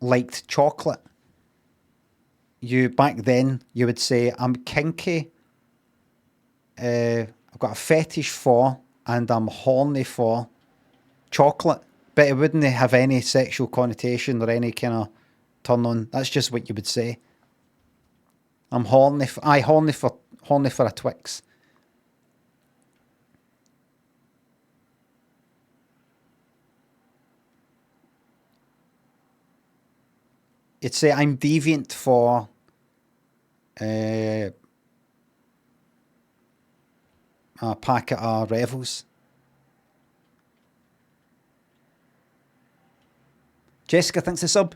liked chocolate, back then you would say, I'm kinky, I've got a fetish for, and I'm horny for chocolate, but it wouldn't have any sexual connotation or any kind of turn on. That's just what you would say. I'm horny for a Twix. You'd say I'm deviant for a packet of Revels. Jessica thinks a sub.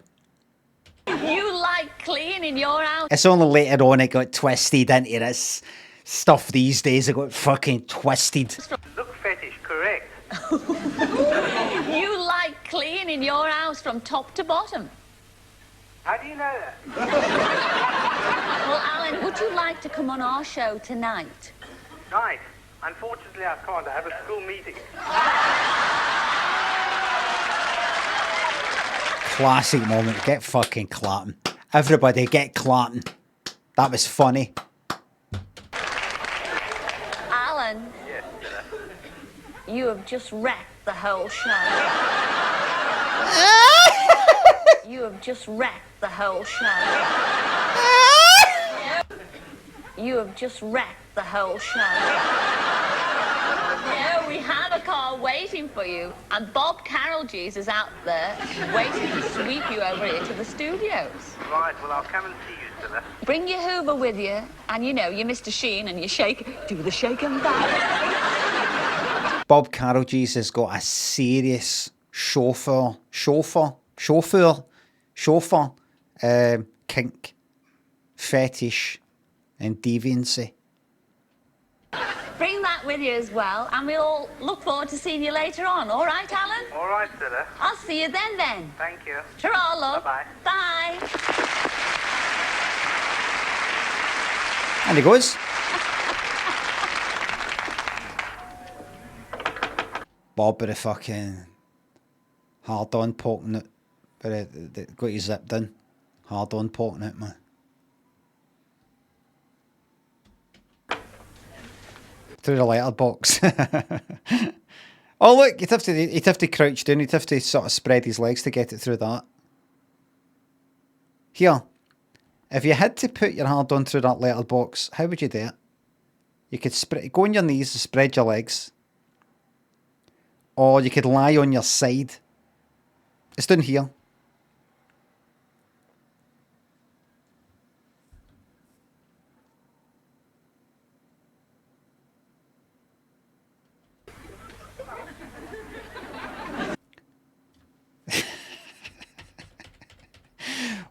You like cleaning your house. It's only later on it got twisted into this stuff these days. It got fucking twisted. Look fetish, correct. You like cleaning your house from top to bottom. How do you know that? Well, Alan, would you like to come on our show tonight? Nice. Unfortunately, I can't. I have a school meeting. Classic moment. Get fucking clapping. Everybody get clapping. That was funny. Alan. Yes, you have just wrecked the whole show. You have just wrecked the whole show. You have just wrecked the whole show. Yeah, we have a car waiting for you, and Bob Carrollgees is out there waiting to sweep you over here to the studios. Right, well, I'll come and see you, Cilla. Bring your Hoover with you, and you know, you're Mr. Sheen, and you shake, do the shake and back. Bob Carrollgees has got a serious chauffeur kink, fetish, and deviancy. Bring that with you as well, and we'll all look forward to seeing you later on. All right, Alan? All right, Cilla. I'll see you then. Thank you. Ta-ra, love. Bye-bye. Bye. And he goes. Bob with a fucking hard on poking it. But it got you zipped in. Hard on poking it, man. Through the letterbox. Oh look, you'd have to crouch down, you'd have to sort of spread his legs to get it through that. Here, if you had to put your hard on through that letterbox, how would you do it? You could go on your knees and spread your legs. Or you could lie on your side. It's down here.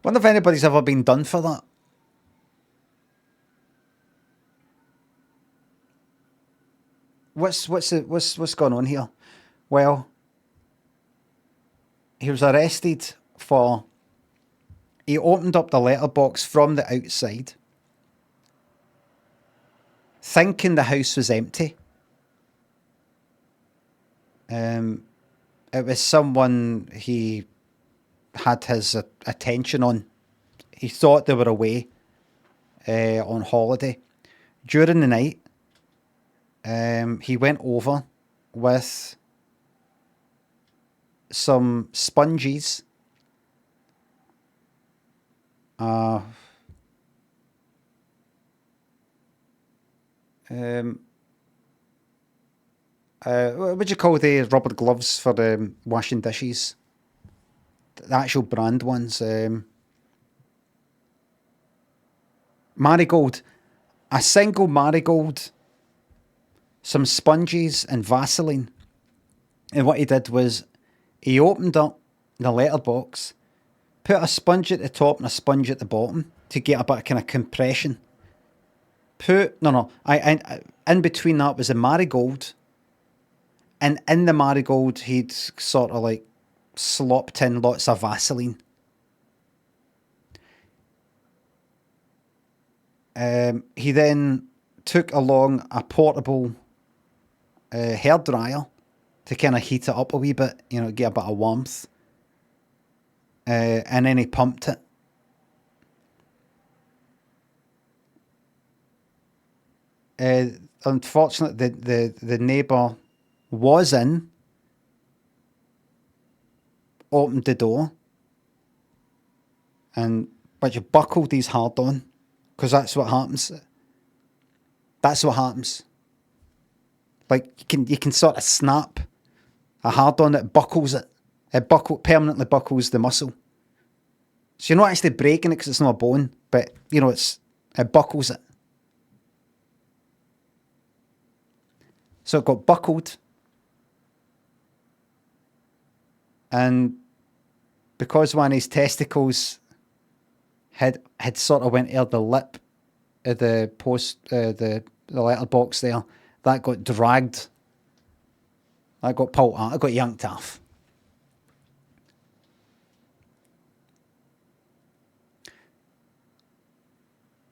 Wonder if anybody's ever been done for that. What's going on here? Well, he was arrested for... He opened up the letterbox from the outside, thinking the house was empty. It was someone he had his attention on. He thought they were away on holiday. During the night, he went over with some sponges, what do you call the rubber gloves for washing dishes? The actual brand ones. Marigold. A single marigold, some sponges and Vaseline. And what he did was he opened up the letterbox, put a sponge at the top and a sponge at the bottom to get a bit of kind of compression. In between that was a marigold, and in the marigold he'd sort of like slopped in lots of Vaseline. He then took along a portable hairdryer to kind of heat it up a wee bit, you know, get a bit of warmth. And then he pumped it. Unfortunately, the neighbour was in, opened the door, but you buckled these hard on, because that's what happens. That's what happens. Like you can sort of snap a hard on that buckles it. It permanently buckles the muscle. So you're not actually breaking it because it's not a bone, but, you know, it buckles it. So it got buckled. And because one of his testicles had sort of went out the lip of the the letterbox there, that got dragged. That got pulled out. It got yanked off.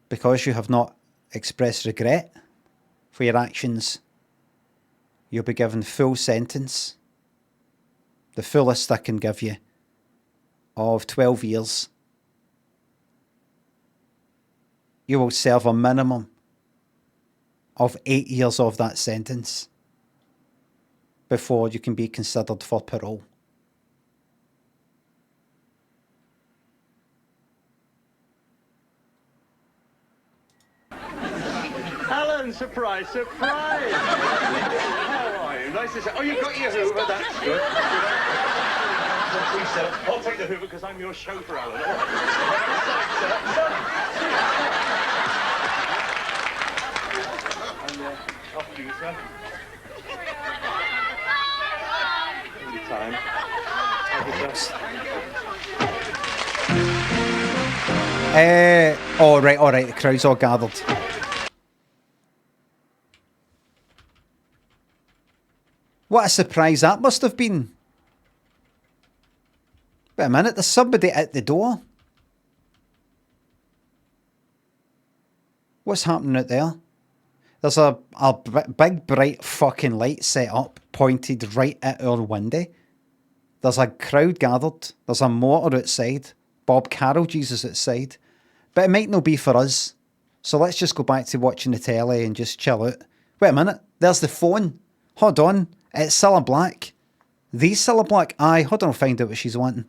Because you have not expressed regret for your actions, you'll be given full sentence, the fullest I can give you, of 12 years. You will serve a minimum of 8 years of that sentence before you can be considered for parole. Alan, surprise, surprise! How are you? Nice to see you. Oh, you've got your Hoover, that's good. I'll take the Hoover because I'm your chauffeur, Alan. And off to you, sir. Anytime. All right, the crowd's all gathered. What a surprise that must have been. Wait a minute, there's somebody at the door. What's happening out there? There's a big bright fucking light set up, pointed right at our window. There's a crowd gathered. There's a motor outside. Bob Carroll Jesus outside. But it might not be for us. So let's just go back to watching the telly and just chill out. Wait a minute, there's the phone. Hold on, it's Cilla Black. The Cilla Black? Aye, hold on, I'll find out what she's wanting.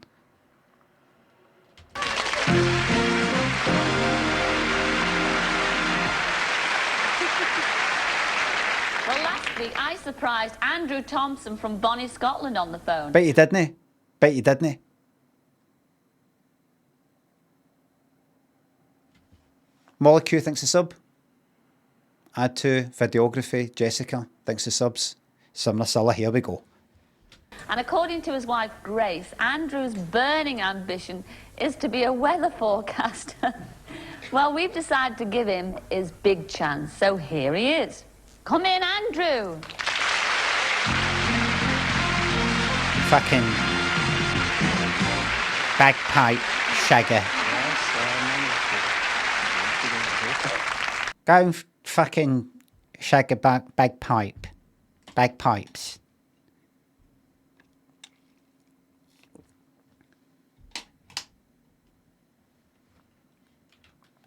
Well, last week I surprised Andrew Thompson from Bonnie, Scotland on the phone. Bet you didn't. Bet you didn't. Molecule thanks a sub. Add to videography. Jessica thanks a subs. Sumner Cilla, here we go. And according to his wife Grace, Andrew's burning ambition is to be a weather forecaster. Well, we've decided to give him his big chance, so here he is. Come in, Andrew. Fucking bagpipe shagger. Go and fucking shag a bagpipe. Bagpipes.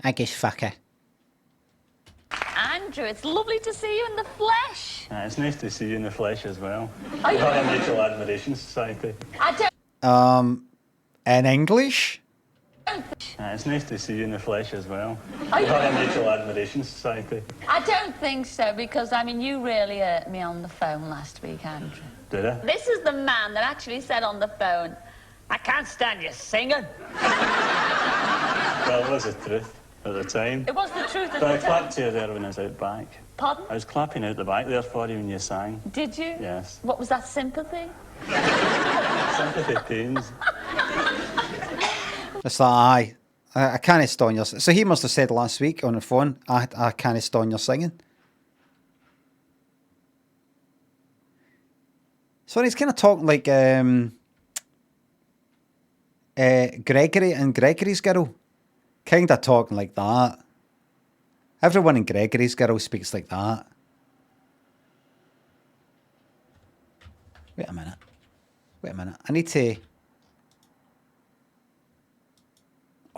I guess fucker. Andrew, it's lovely to see you in the flesh. It's nice to see you in the flesh as well. Are you- We're a Mutual Admiration Society. I don't... In English? It's nice to see you in the flesh as well. Are you- We're a Mutual Admiration Society. I don't think so, because, I mean, you really hurt me on the phone last week, Andrew. Did I? This is the man that actually said on the phone, I can't stand you singing. Well, it was the truth at the time. It was the truth at But I the time. clapped to you there when I was out back. Pardon? I was clapping out the back there for you when you sang. Did you? Yes. What was that, sympathy? Sympathy pains. It's like, I can't stand your... So he must have said last week on the phone, I can't stand your singing. So he's kind of talking like Gregory and Gregory's Girl. Kind of talking like that. Everyone in Gregory's Girl speaks like that. Wait a minute. I need to...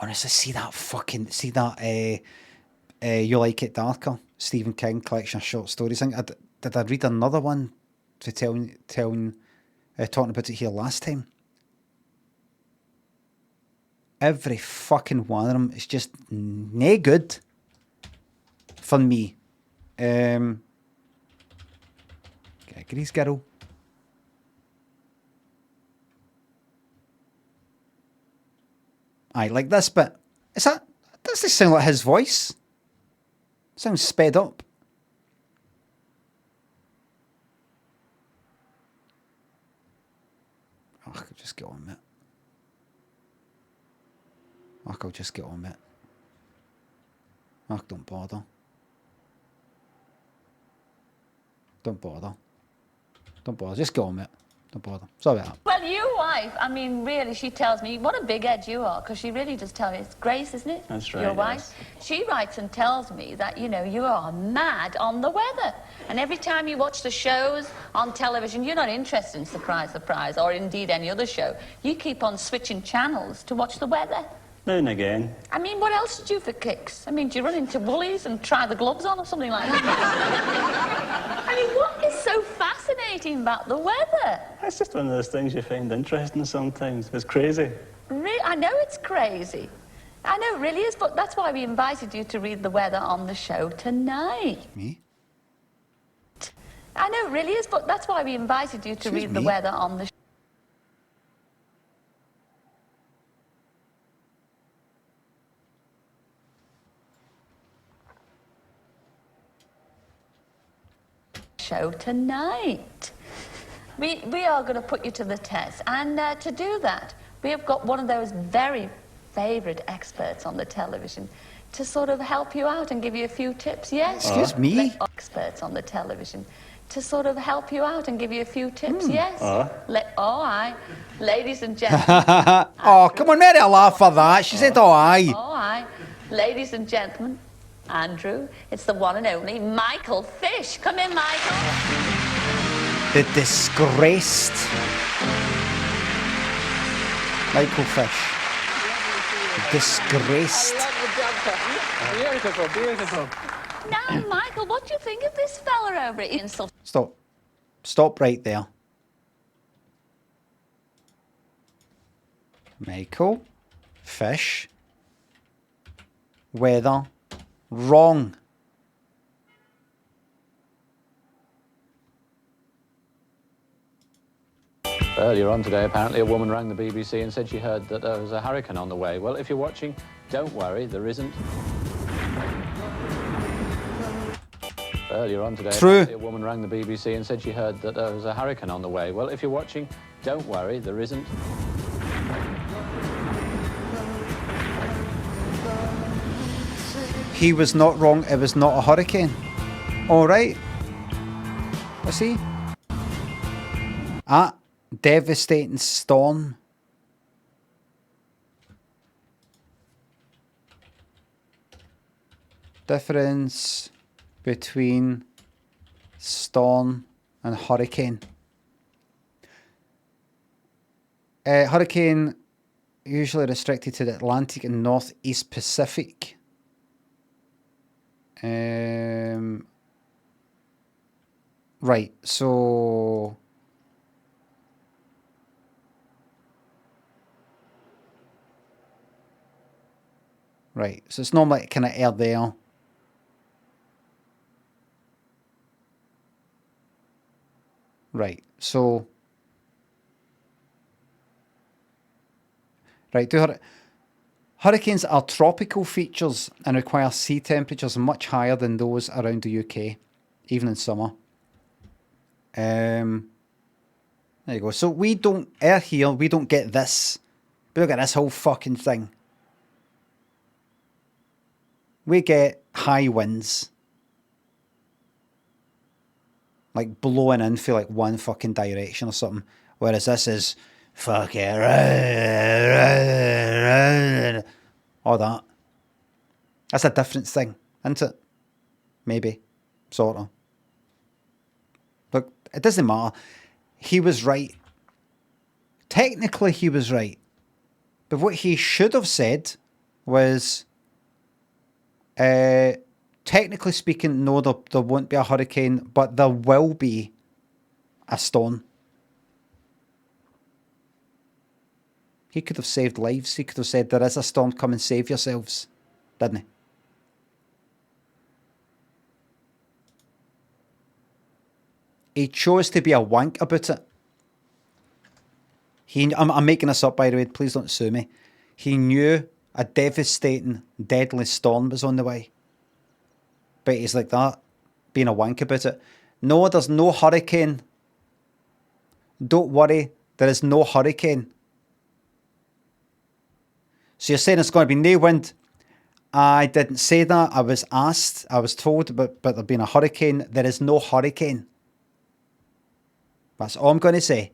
Honestly, see that You Like It Darker, Stephen King collection of short stories. Did I read another one to talking about it here last time? Every fucking one of them is just nae good for me. Gregory's Girl. Aye, like this bit. Is that... Does this sound like his voice? Sounds sped up. Oh, I could just get on with it. I'll just get on with it. Oh, don't bother. Don't bother. Don't bother. Just get on with it. Don't bother. Sorry about that. Well, your wife, I mean, really, she tells me, what a big edge you are, because she really does tell me. It's Grace, isn't it? That's right, Your wife. yes. She writes and tells me that, you know, you are mad on the weather. And every time you watch the shows on television, you're not interested in Surprise, Surprise, or indeed any other show. You keep on switching channels to watch the weather. Now and again. I mean, what else do you do for kicks? I mean, do you run into Woolies and try the gloves on or something like that? I mean, what is so fascinating about the weather? It's just one of those things you find interesting sometimes. It's crazy. I know it's crazy. I know it really is, but that's why we invited you to read the weather on the show tonight. Me? I know it really is, but that's why we invited you to read the weather on the show tonight. We are going to put you to the test, and to do that, we have got one of those very favourite experts on the television to sort of help you out and give you a few tips, yes? Excuse me? Experts on the television to sort of help you out and give you a few tips, yes? Aye. Ladies and gentlemen. Oh, come on, Mary, I'll laugh for that. She said, oh, aye. Oh, aye. Ladies and gentlemen, Andrew, it's the one and only Michael Fish. Come in, Michael. The disgraced Michael Fish. Disgraced. Beautiful, beautiful. Now, Michael, what do you think of this fella over at Insult? Stop. Stop right there. Michael Fish. Weather. Wrong. Earlier on today, apparently, a woman rang the BBC and said she heard that there was a hurricane on the way. Well, if you're watching, don't worry, there isn't. Earlier on today, True. a woman rang the BBC and said she heard that there was a hurricane on the way. Well, if you're watching, don't worry, there isn't. He was not wrong. It was not a hurricane. All right. I see. Ah, devastating storm. Difference between storm and hurricane. Hurricane usually restricted to the Atlantic and Northeast Pacific. Right, so it's normally kind of air there. Right, so hurricanes are tropical features and require sea temperatures much higher than those around the UK, even in summer. There you go. So we don't get this. We don't get this whole fucking thing. We get high winds. Like blowing in for like one fucking direction or something. Whereas this is fucking all that. That's a different thing, isn't it? Maybe. Sort of. Look, it doesn't matter. He was right. Technically, he was right. But what he should have said was, technically speaking, no, there won't be a hurricane, but there will be a storm. He could have saved lives. He could have said, there is a storm, come and save yourselves. Didn't he? He chose to be a wank about it. I'm making this up, by the way. Please don't sue me. he knew a devastating, deadly storm was on the way. But he's like that, being a wank about it. No, there's no hurricane. Don't worry, there is no hurricane. So you're saying it's going to be no wind? I didn't say that. I was asked, I was told about there being a hurricane. There is no hurricane. That's all I'm going to say.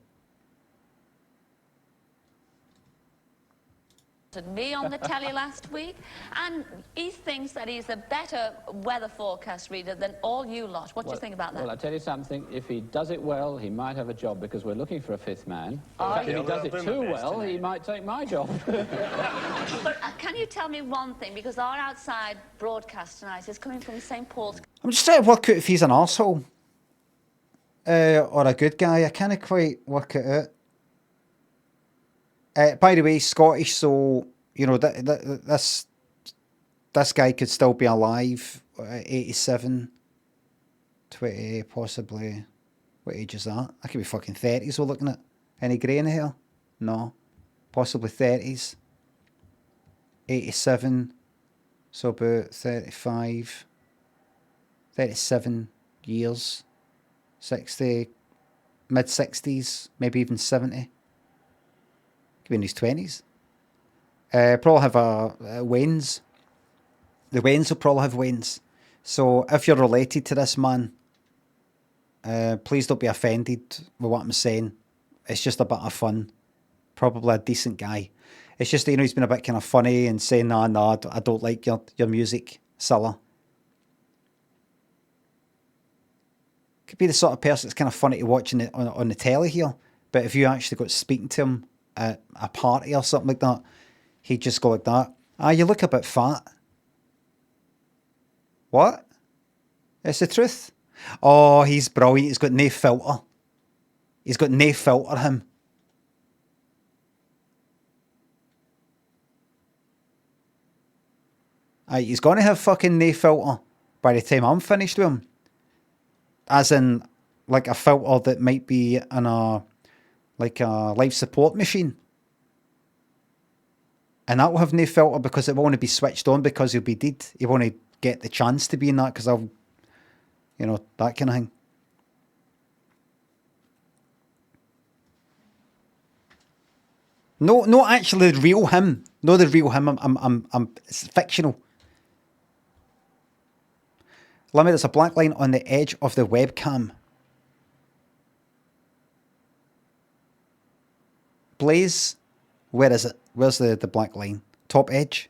Me on the telly last week, and he thinks that he's a better weather forecast reader than all you lot. What do you think about that? Well, I tell you something, if he does it well, he might have a job, because we're looking for a fifth man. Oh, In fact, if yeah. he does it too well, he might take my job. But can you tell me one thing, because our outside broadcast tonight is coming from St. Paul's. I'm just trying to work out if he's an arsehole. Or a good guy. I can't quite work it out. By the way, he's Scottish, so, you know, this guy could still be alive. 87, 20, possibly. What age is that? That could be fucking 30s we're looking at. Any grey in the hair? No. Possibly 30s. 87, so about 35, 37 years. 60, mid-60s, maybe even 70. Could be in his 20s. Probably have Wayne's. The Waynes will probably have Wayne's. So if you're related to this man, please don't be offended with what I'm saying. It's just a bit of fun. Probably a decent guy. It's just, you know, he's been a bit kind of funny and saying, nah, I don't like your music, Cilla. Could be the sort of person that's kind of funny to watch on the telly here. But if you actually got speaking to him at a party or something like that, he'd just go like that. You look a bit fat. What? It's the truth. Oh, he's brilliant. He's got no filter. He's got no filter, him. He's going to have fucking no filter by the time I'm finished with him. As in, like a filter that might be in a life support machine. And that will have no filter because it won't be switched on because he'll be dead. He won't get the chance to be in that because I'll, you know, that kind of thing. No, not actually the real him. No, the real him. It's fictional. Limmy, there's a black line on the edge of the webcam. Blaze, where is it? Where's the black line? Top edge?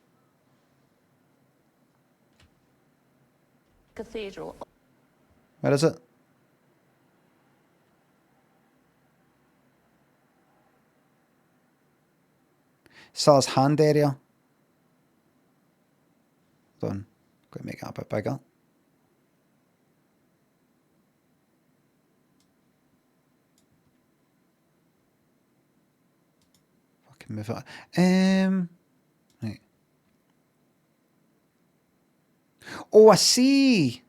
Cathedral. Where is it? Cilla's hand area. Hold on. Got to make it a bit bigger. Fucking move it. Right. Oh, I see.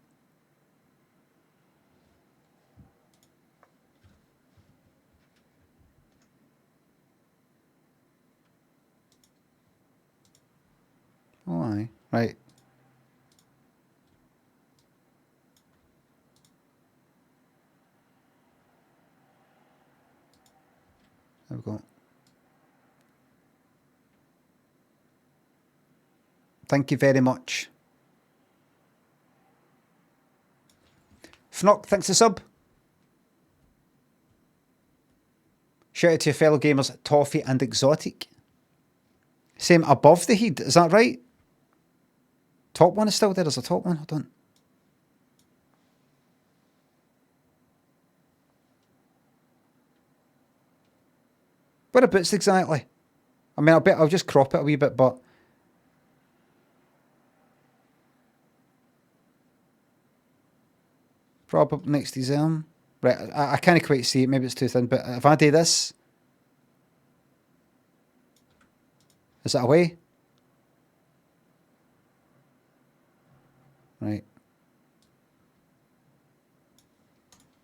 Oh, aye. Right. There we go. Thank you very much. Fnock, thanks for sub. Shout out to your fellow gamers, Toffee and Exotic. Same above the heat, is that right? Top one is still there, there's a top one, hold on. Whereabouts exactly? I mean, I'll just crop it a wee bit, but... Probably next to his arm. Right, I can't quite see it, maybe it's too thin, but if I do this... Is that away? Right.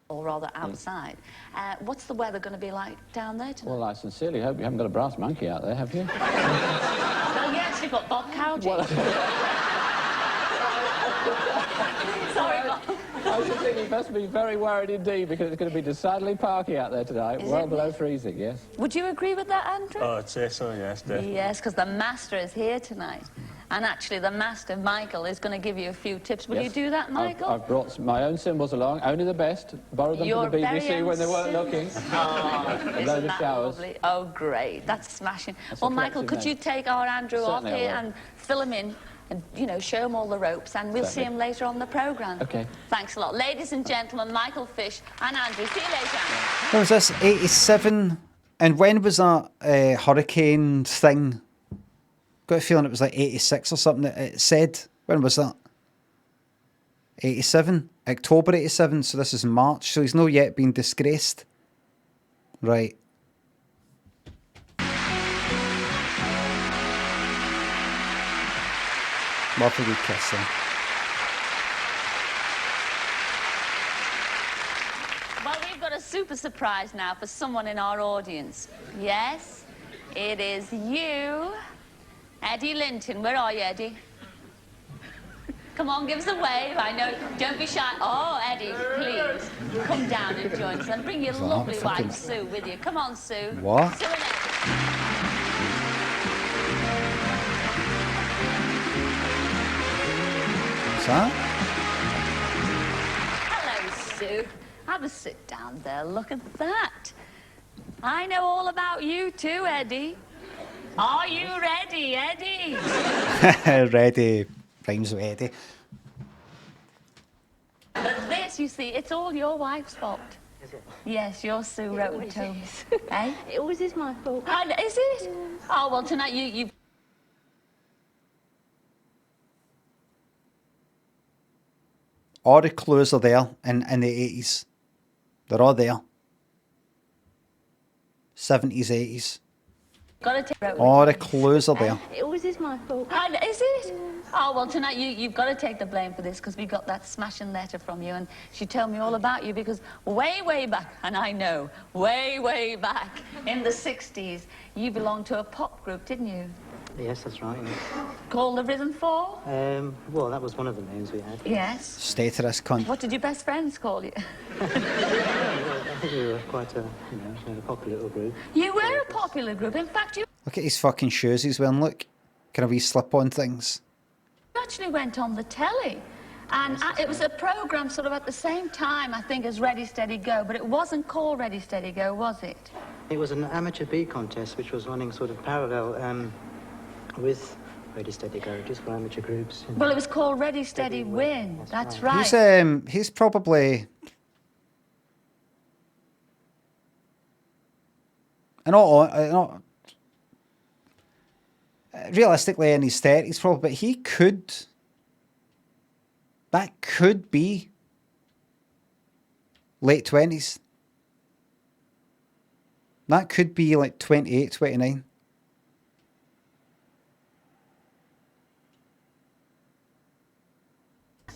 Or rather outside. What's the weather going to be like down there tonight? Well, I sincerely hope you haven't got a brass monkey out there, have you? actually got Bob Cowgie. Sorry, Bob. I should think you must be very worried indeed because it's going to be decidedly parky out there tonight. Is well it? Below freezing, yes. Would you agree with that, Andrew? Oh, I'd say so, yes, definitely. Yes, because the master is here tonight. And actually, the master, Michael, is going to give you a few tips. Will you do that, Michael? I've brought my own symbols along, only the best. Borrowed them from the BBC when they weren't looking. Oh, Below isn't the that showers. lovely? Oh, great. That's smashing. That's well, a Michael, collective could you name. take our Andrew off Certainly I here will. and fill him in and, you know, show him all the ropes, and we'll see Certainly. him later on the programme. Okay. Thanks a lot. Ladies and gentlemen, Michael Fish and Andrew. See you later. When was this? 87? And when was that hurricane thing? Got a feeling it was like 86 or something that it said. When was that? 87? October 87, so this is March, so he's not yet been disgraced. Right. Lovely wee kiss then. Well, we've got a super surprise now for someone in our audience. Yes, it is you, Eddie Linton. Where are you, Eddie? Come on, give us a wave. I know. Don't be shy. Oh, Eddie, please come down and join us, and bring your that lovely fucking- wife Sue with you. Come on, Sue. What? Sue and Eddie. What's that? Hello, Sue. Have a sit down there. Look at that. I know all about you too, Eddie. Are you ready, Eddie? Ready. Rhymes with Eddie. But this, you see, it's all your wife's fault. Is it? Yes, your Sue wrote the tones. Eh? It always is my fault. Is it? Oh, well, tonight you... All the clues are there in the 80s. They're all there. 70s, 80s. Got to take... All the clues are there. It always is my fault. Is it? Oh, well, tonight you've got to take the blame for this because we got that smashing letter from you, and she told me all about you because way back, and I know, way back in the 60s, you belonged to a pop group, didn't you? Yes, that's right. Called The Rhythm 4? Well, that was one of the names we had. Yes. Stay to this cunt. What did your best friends call you? I think we were quite a, a popular little group. You were a popular group. In fact, you Look at his fucking shoes he's wearing, look. Kind of wee slip-on things. actually went on the telly. And it was a programme sort of at the same time, I think, as Ready, Steady, Go, but it wasn't called Ready, Steady, Go, was it? It was an amateur bee contest, which was running sort of parallel with Ready, Steady, Go, just for amateur groups. Well, it was called Ready, Steady, Win. That's right. He's probably... realistically in his 30s probably, but he could... That could be late 20s. That could be like 28, 29.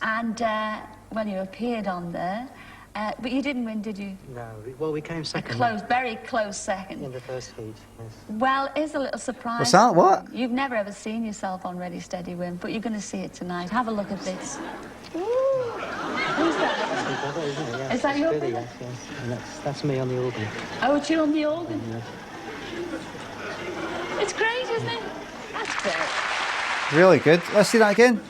And, well, you appeared on there, but you didn't win, did you? No, well, we came second. Very close second. In the first heat, yes. Well, it's a little surprise. What's that? What? You've never ever seen yourself on Ready, Steady, Win, but you're going to see it tonight. Have a look at this. Ooh. Who's that? That's my brother, isn't it? Yeah, Is that your Billy, brother? yes. And that's me on the organ. Oh, it's you on the organ? Yes. It's great, isn't it? That's great. Really good. Let's see that again.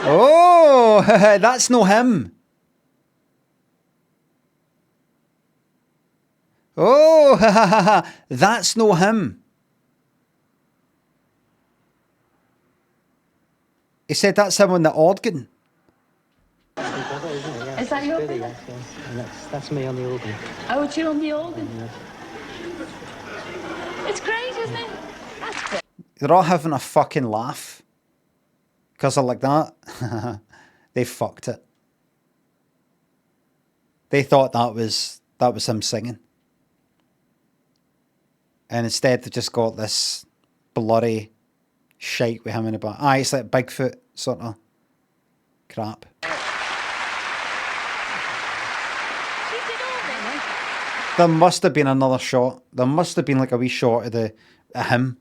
Oh, that's no him. Oh, that's no him. He said that's him on the organ. That's my brother, isn't it? Yeah, Is that your Billy, brother? yes. And that's me on the organ. Oh, it's you on the organ? Yes. It's great, isn't it? That's great. They're all having a fucking laugh. Because they're like that. They fucked it. They thought that was him singing. And instead they just got this blurry shite with him in the back. It's like Bigfoot sort of crap. There must have been another shot. There must have been like a wee shot of him.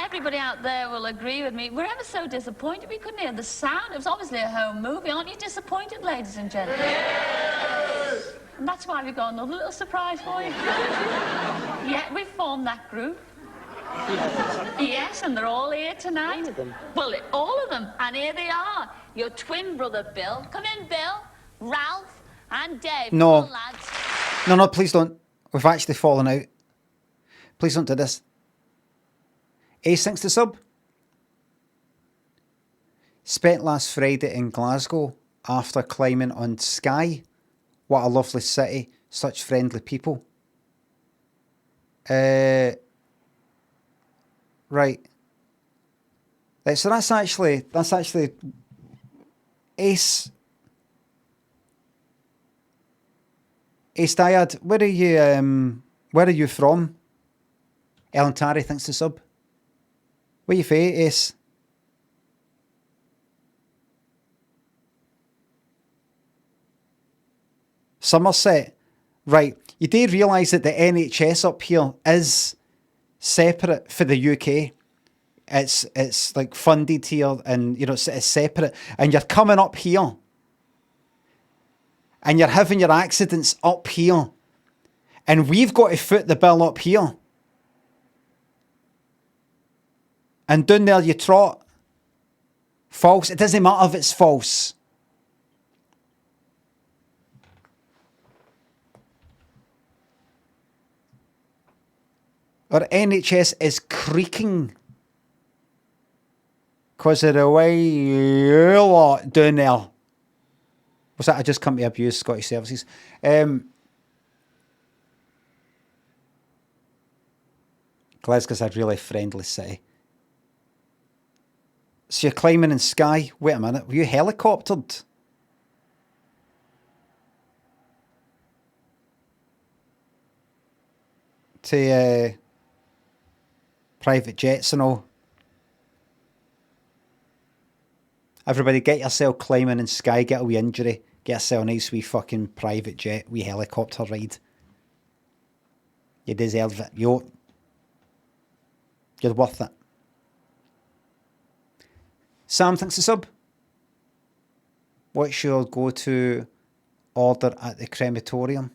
Everybody out there will agree with me. We're ever so disappointed we couldn't hear the sound. It was obviously a home movie. Aren't you disappointed, ladies and gentlemen? Yes! And that's why we've got another little surprise for you. Yeah, we formed that group. Yes, and they're all here tonight. All of them? Well, all of them. And here they are. Your twin brother, Bill. Come in, Bill. Ralph and Dave. No. Come on, lads. No, please don't. We've actually fallen out. Please don't do this. Ace, thanks to sub. Spent last Friday in Glasgow after climbing on Skye. What a lovely city. Such friendly people. Right. So that's actually Ace. Ace Dyad, where are you from? Ellen Tarry, thanks to sub. Where you from, Ace? Somerset. Right. You do realise that the NHS up here is separate for the UK. It's like funded here, and it's separate. And you're coming up here, and you're having your accidents up here, and we've got to foot the bill up here. And down there you trot. False. It doesn't matter if it's false. Our NHS is creaking because of the way lot down there. Was that I just come to abuse Scottish Services? Glasgow's a really friendly city. So you're climbing in Skye. Wait a minute. Were you helicoptered? To private jets and all. Everybody get yourself climbing in Skye. Get a wee injury. Get yourself a nice wee fucking private jet. Wee helicopter ride. You deserve it. You're worth it. Sam, thanks to sub. What's your go-to order at the crematorium?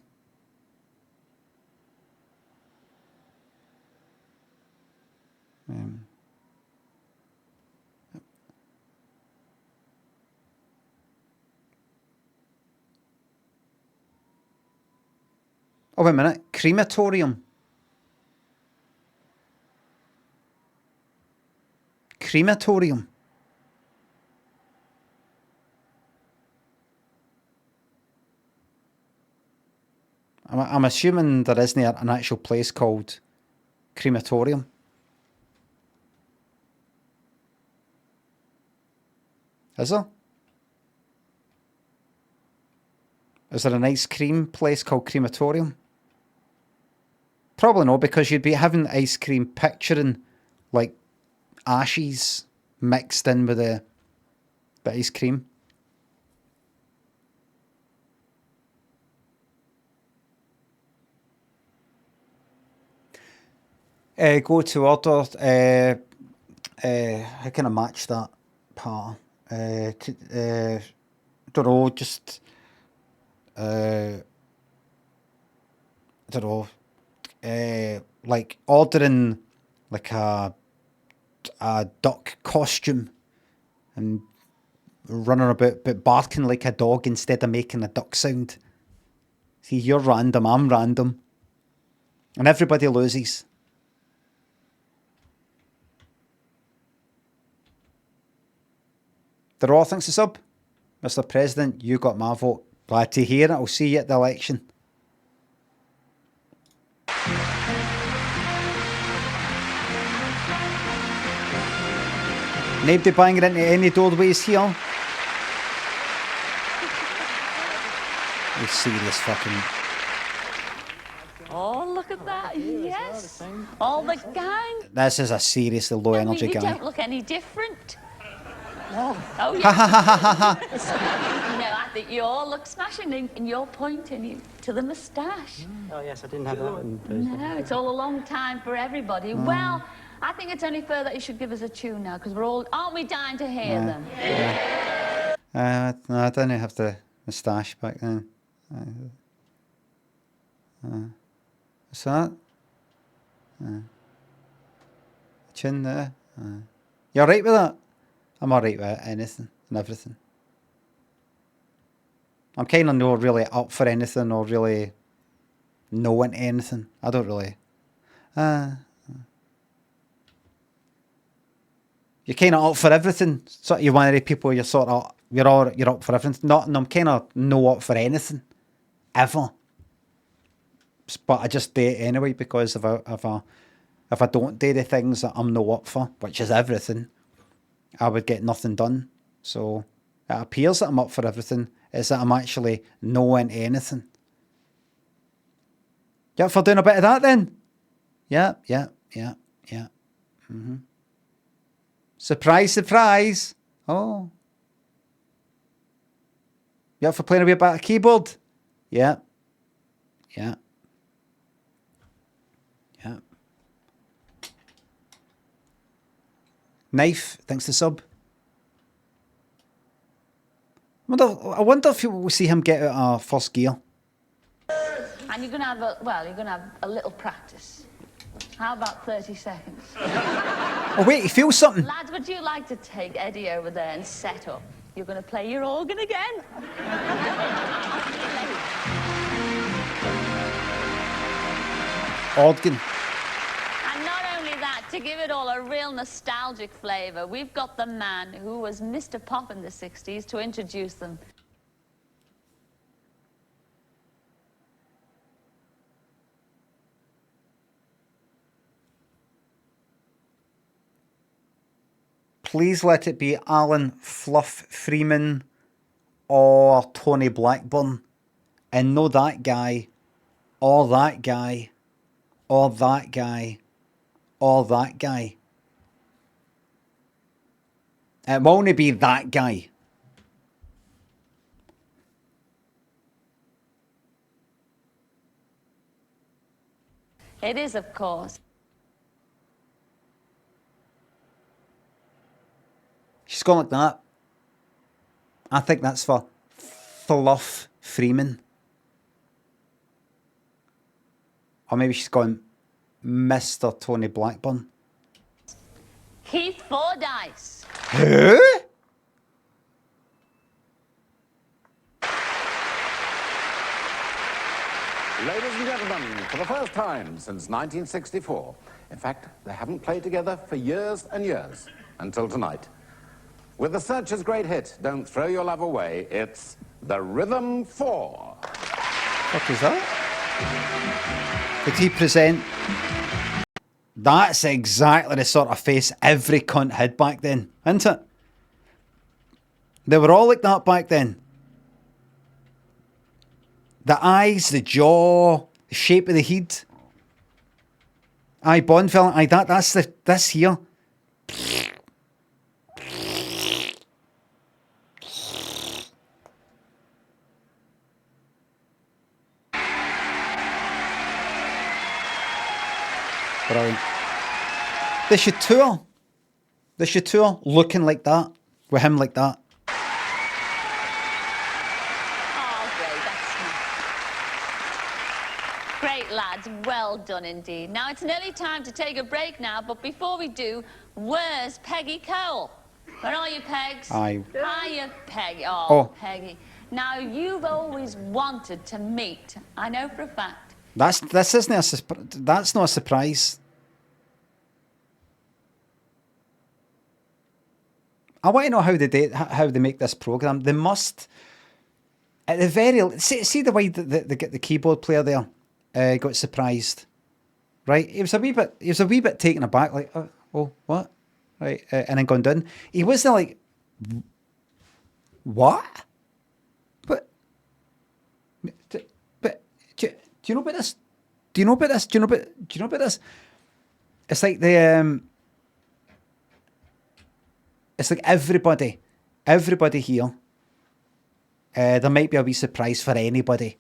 Oh, wait a minute. Crematorium. Crematorium. I'm assuming there isn't an actual place called crematorium. Is there? Is there an ice cream place called crematorium? Probably not, because you'd be having ice cream picturing like ashes mixed in with the ice cream. Go to order. How can I match that part? Don't know. Just I don't know. Like ordering like a duck costume and running about but barking like a dog instead of making a duck sound. See, you're random. I'm random, and everybody loses. They're all thanks to sub. Mr. President, you got my vote. Glad to hear it. I'll see you at the election. Nobody banging into any doorways here. You serious fucking... Oh, look at that. Yes. All the gang. This is a seriously low energy You guy. don't look any different. Oh, Ha ha ha ha ha ha. No, I think you all look smashing, and you're pointing you to the moustache. Oh, yes, I didn't have that one. No, it's all a long time for everybody. Well, I think it's only fair that you should give us a tune now, because we're all, aren't we dying to hear them? No, I didn't have the moustache back then. What's that? Chin there. You alright with that? I'm alright with anything and everything. I'm kind of not really up for anything or really knowing anything. I don't really. You're kind of up for everything. So you're one of the people you're sort of you're up for everything. And I'm kind of no up for anything ever. But I just do it anyway because if I don't do the things that I'm no up for, which is everything, I would get nothing done. So it appears that I'm up for everything. Is that I'm actually knowing anything. You up for doing a bit of that then? Yeah. Mm-hmm. Surprise, surprise. Oh. You up for playing a bit about a keyboard? Yeah. Knife, thanks to sub. I wonder if we'll see him get out of first gear. And you're going to have a little practice. How about 30 seconds? Oh wait, he feels something. Lads, would you like to take Eddie over there and set up? You're going to play your organ again? Organ. And not only that, to give it all a real nostalgic flavour, we've got the man who was Mr. Pop in the 60s to introduce them. Please let it be Alan Fluff Freeman or Tony Blackburn. And no that guy, or that guy, or that guy, or that guy. It will only be that guy. It is, of course. She's gone like that. I think that's for Fluff Freeman. Or maybe she's gone Mr. Tony Blackburn. Keith Fordyce. Who? Ladies and gentlemen, for the first time since 1964, in fact, they haven't played together for years and years, until tonight. With the Searchers' great hit, Don't Throw Your Love Away, it's The Rhythm 4. What is that? Did he present? That's exactly the sort of face every cunt had back then, isn't it? They were all like that back then. The eyes, the jaw, the shape of the head. Aye, Bond film. Aye, that's this here. Brilliant. They should tour. They should tour looking like that, with him like that. Great, lads. Well done indeed. Now, it's nearly time to take a break now, but before we do, where's Peggy Cole? Where are you, Pegs? Aye. Hiya, Peggy. Oh, Oh. Peggy. Now, you've always wanted to meet, I know for a fact. That's not a surprise. I want to know how they make this program. They must, at the very see the way that they get the keyboard player there got surprised, right? He was a wee bit taken aback, like oh what, right, and then gone down. He wasn't like what, but do you know about this? Do you know about this? Do you know about this? It's like It's like everybody here. There might be a wee surprise for anybody.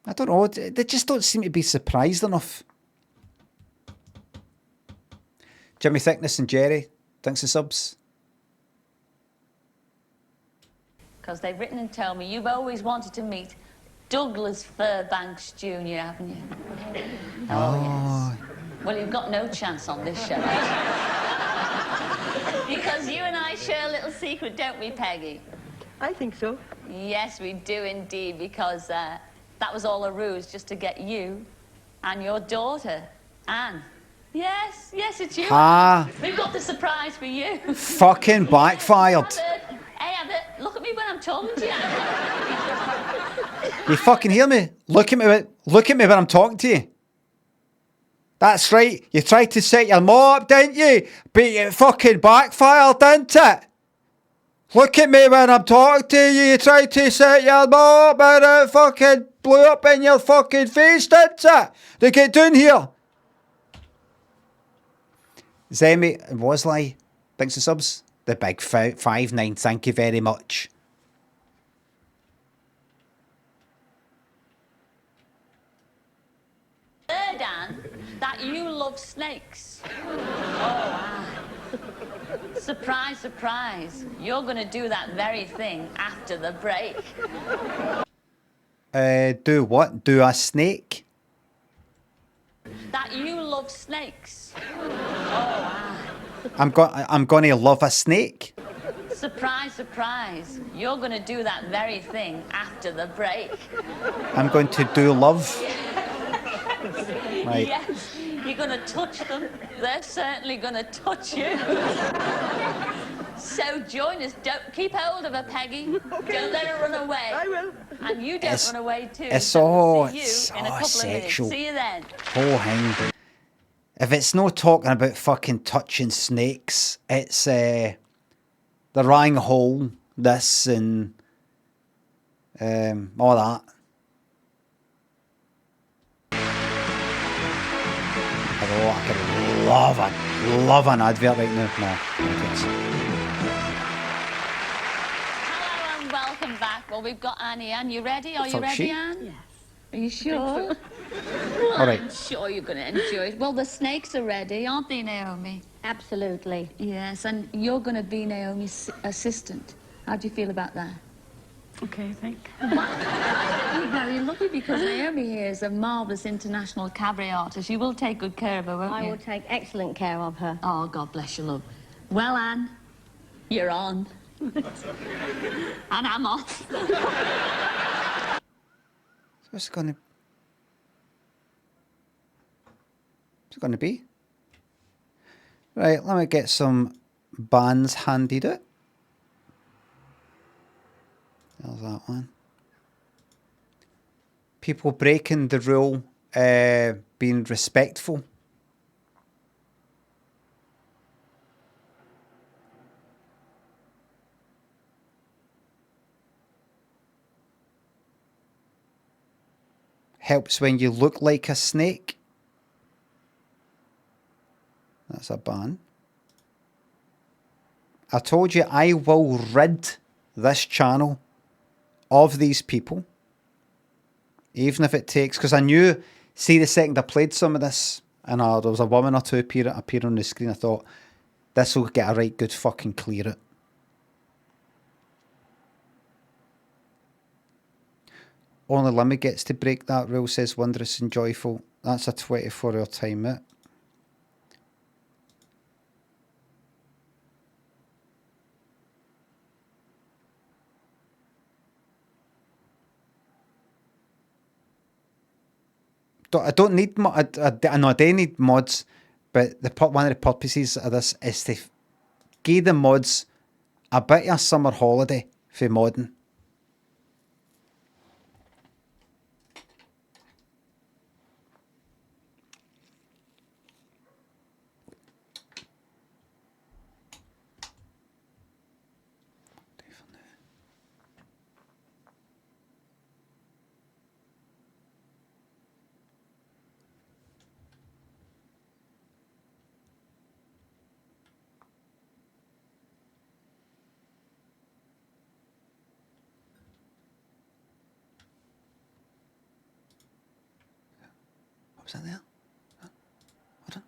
I don't know. They just don't seem to be surprised enough. Jimmy Thickness and Jerry, thanks for subs. Because they've written and told me you've always wanted to meet Douglas Fairbanks Jr., haven't you? Oh, yes. Well, you've got no chance on this show. Because you and I share a little secret, don't we, Peggy? I think so. Yes, we do indeed, because that was all a ruse just to get you and your daughter, Anne. Yes, it's you. We've got the surprise for you. Fucking backfired. Hey, Abbott, look at me when I'm talking to you. You fucking hear me? Look at me when I'm talking to you. That's right. You tried to set your mom up, didn't you? But it fucking backfired, didn't it? Look at me when I'm talking to you. You tried to set your mom up and it fucking blew up in your fucking face, didn't it? They get down here. Zemi and Wosley, thanks for subs. The big 5'9", thank you very much. Third, Anne, that you love snakes. Oh, wow. Surprise, surprise. You're going to do that very thing after the break. Do what? Do a snake? That you love snakes. Oh, wow. I'm gonna love a snake. Surprise, surprise. You're going to do that very thing after the break. I'm going to do love. Right. Yes, you're going to touch them. They're certainly going to touch you. So join us. Don't keep hold of her, Peggy. Okay. Don't let her run away. I will. And you don't run away too. It's so so see you in a couple sexual. Of minutes. See you then. Oh, hang. If it's no talking about fucking touching snakes, it's the Rang Hole, this and all that. Oh, I could love an advert right now. No, hello and welcome back. Well, we've got Annie. Anne, you ready? Are you ready, she? Anne? Yes. Are you sure? All right. I'm sure you're going to enjoy it. Well, the snakes are ready, aren't they, Naomi? Absolutely. Yes, and you're going to be Naomi's assistant. How do you feel about that? Okay, thank you. You're very lucky because Naomi here is a marvellous international cabaret artist. You will take good care of her, won't you? I will take excellent care of her. Oh, God bless you, love. Well, Anne, you're on. And I'm off. What's it gonna be? Right, let me get some bands handed out. There's that one. People breaking the rule, being respectful. Helps when you look like a snake. That's a ban. I told you I will rid this channel of these people. Even if it takes... Because I knew... See, the second I played some of this and there was a woman or two appear on the screen, I thought, this will get a right good fucking clear it. Only Limmy gets to break that rule, says Wondrous and Joyful. That's a 24-hour timeout. I don't need... I know I do need mods, but one of the purposes of this is to give the mods a bit of a summer holiday for modding. Was that there? Hold on.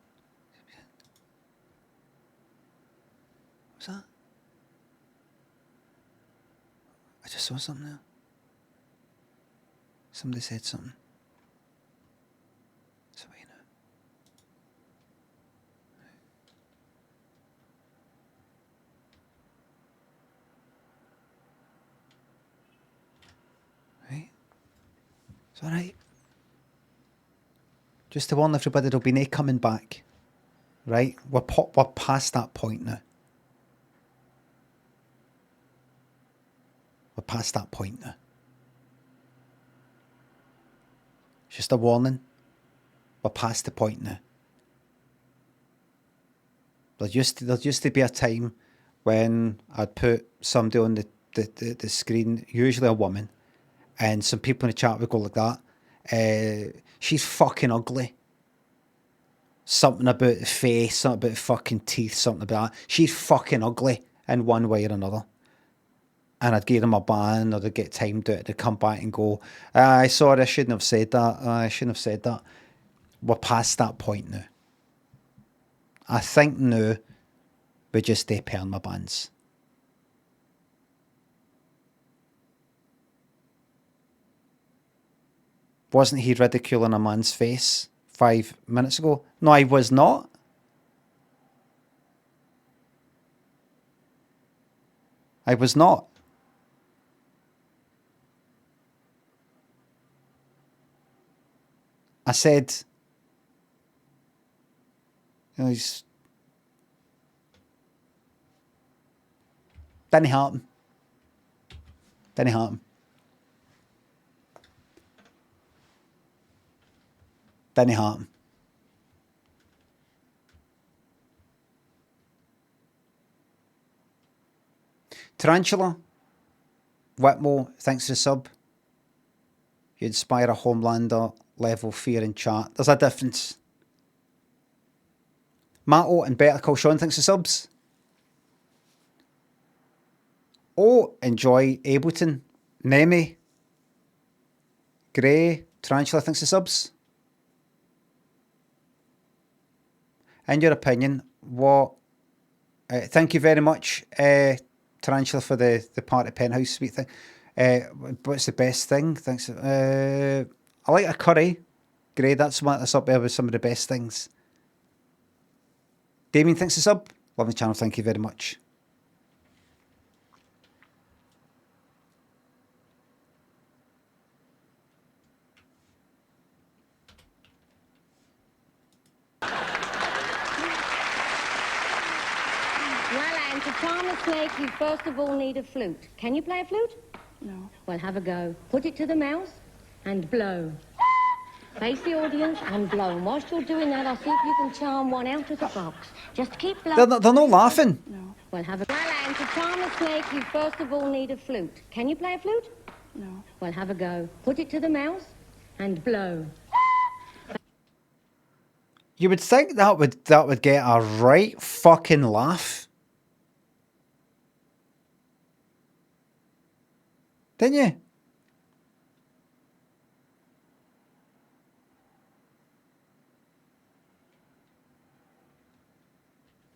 What's that? I just saw something there. Somebody said something. So you know. Right? It's alright. Just to warn everybody, there'll be no coming back. Right? We're past that point now. We're past that point now. It's just a warning. We're past the point now. There used to be a time when I'd put somebody on the screen, usually a woman, and some people in the chat would go like that. She's fucking ugly. Something about the face, something about the fucking teeth, something about that. She's fucking ugly in one way or another. And I'd give them a ban, or they'd get timed out, they'd come back and go, sorry, I shouldn't have said that. I shouldn't have said that. We're past that point now. I think now we just do perma bans. Wasn't he ridiculing a man's face 5 minutes ago? No, I was not. I was not. I said, you know, he's... Didn't happen. Didn't happen. Didn't happen. Tarantula. Whitmo, thanks for the sub. You inspire a Homelander level fear in chat. There's a difference. Matto and Better Call Sean, thanks for subs. Oh, enjoy Ableton. Nemi. Grey. Tarantula, thanks for subs. In your opinion, what... thank you very much, Tarantula, for the party penthouse sweet thing. What's the best thing? Thanks. I like a curry. Great, that's up there with some of the best things. Damien, thanks for sub. Love the channel, thank you very much. Well, and to charm a snake, you first of all need a flute. Can you play a flute? No. Well, have a go. Put it to the mouth and blow. Face the audience and blow. And whilst you're doing that, I'll see if you can charm one out of the box. Just keep blowing. They're not laughing. No. Well, have a... Well, and to charm a snake, you first of all need a flute. Can you play a flute? No. Well, have a go. Put it to the mouth and blow. You would think that would get a right fucking laugh. Didn't you?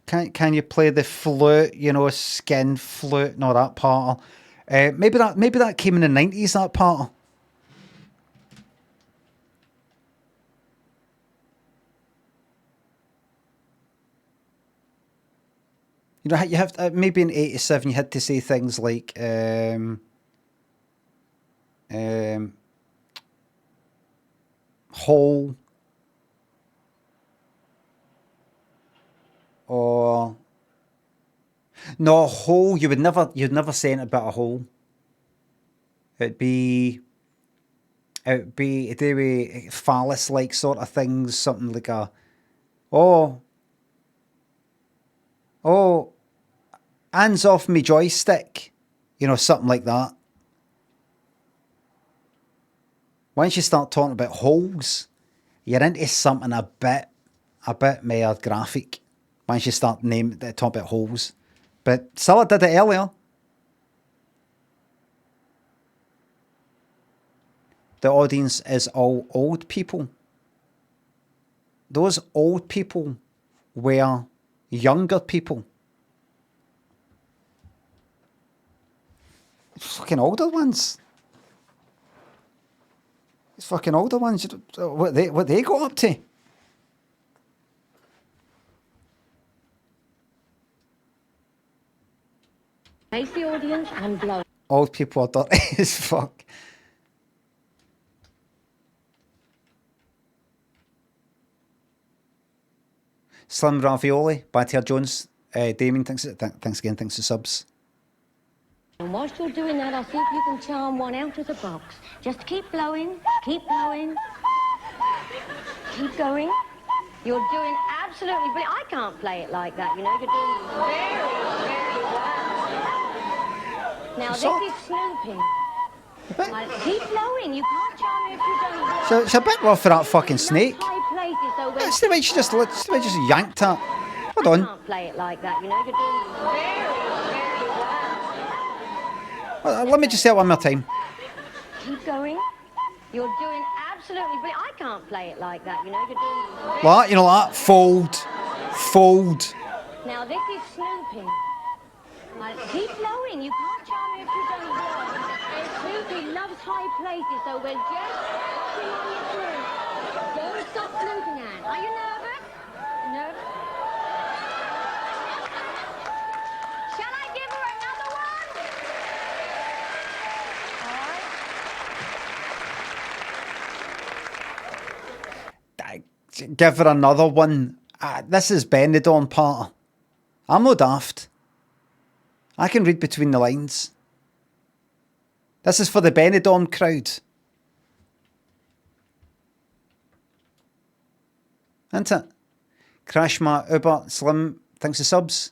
Can you play the flute, you know, skin flute, no, that part? Maybe that came in the 90s, that part. You know, you have maybe in 87 you had to say things like hole, or no, hole. You'd never say it about a hole. It'd be they phallus like sort of things, something like a oh, hands off me joystick, you know, something like that. Once you start talking about holes, you're into something a bit more graphic. Once you start talking about holes. But Cilla did it earlier. The audience is all old people. those old people were younger people. Fucking older ones. These fucking older ones. What they got up to? Face the audience and blow. Old people are dirty as fuck. Slim Ravioli, Battier Jones, Damien, thanks again, thanks for subs. And whilst you're doing that, I'll see if you can charm one out of the box. Just keep blowing, keep blowing. Keep going. You're doing absolutely brilliant. I can't play it like that, you know. You're doing very, very well. Now, this is snooping. Like, keep blowing. You can't charm me if you don't blow. So it's a bit rough for that fucking snake. High places, so when It's the way she just yanked her. Hold on. I can't play it like that, you know. You're doing very, very well. Let me just say it one more time. Keep going. You're doing absolutely brilliant. I can't play it like that, you know. You're doing very... Like, you know, like fold. Now, this is snooping. Like, keep blowing. You can't charm me if you don't blow. And Snoopy loves high places, so we're just stopping on your floor. Don't stop snooping, Anne. Are you nervous? Nervous? Shall I give her another one? All right. Give her another one. This is Benidorm part. I'm no daft. I can read between the lines. This is for the Benidorm crowd. Isn't it? Crashma, Uber, Slim, thanks for subs.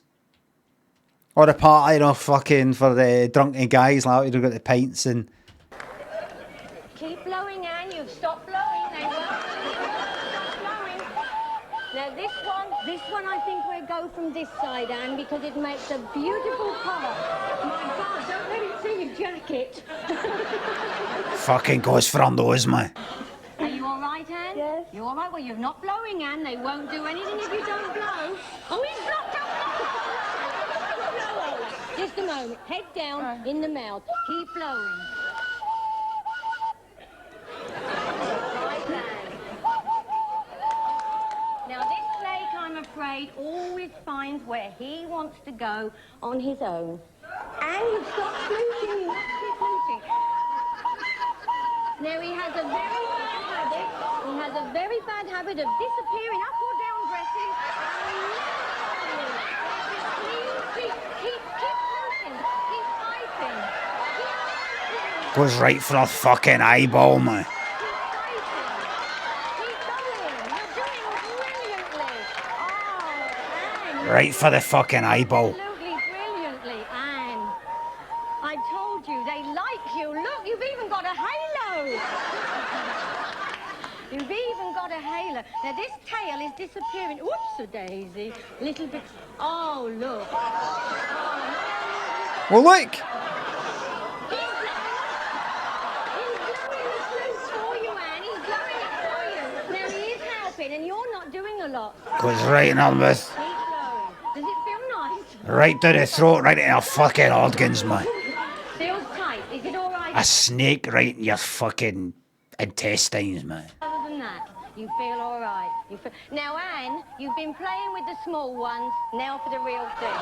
Or a party, you know, fucking for the drunken guys, like, you've got the pints and... Keep blowing, Anne. You've stopped blowing. They won't stop blowing. Now, this one I think we'll go from this side, Anne, because it makes a beautiful colour. My God, don't let it see your jacket. Fucking goes for our nose, man. Are you all right, Anne? Yes. You all right? Well, you're not blowing, Anne. They won't do anything if you don't blow. Oh, he's not. Don't blow. Just a moment. Head down, in the mouth. Keep blowing. Right, Anne. Now, this snake, I'm afraid, always finds where he wants to go on his own. And you've stopped fluting. You must keep fluting. Now, he has a very bad habit. He has a very bad habit of disappearing up or down dresses. Please keep fluting. Keep piping. Goes right for a fucking eyeball, man. Right for the fucking eyeball. Absolutely brilliantly, Anne. I told you, they like you. Look, you've even got a halo. You've even got a halo. Now, this tail is disappearing. Oops-a-daisy. Little bit. Oh, look. Well, look. He's blowing the flutes for you, Anne. He's blowing it for you. Now, he is helping, and you're not doing a lot. Goes right in her mouth. Keep blowing. Does it feel nice? Right down the throat, right in her fucking organs, man. Feels tight. Is it all right? A snake right in your fucking intestines, man. Other than that, you feel all right. Now, Anne, you've been playing with the small ones. Now for the real thing.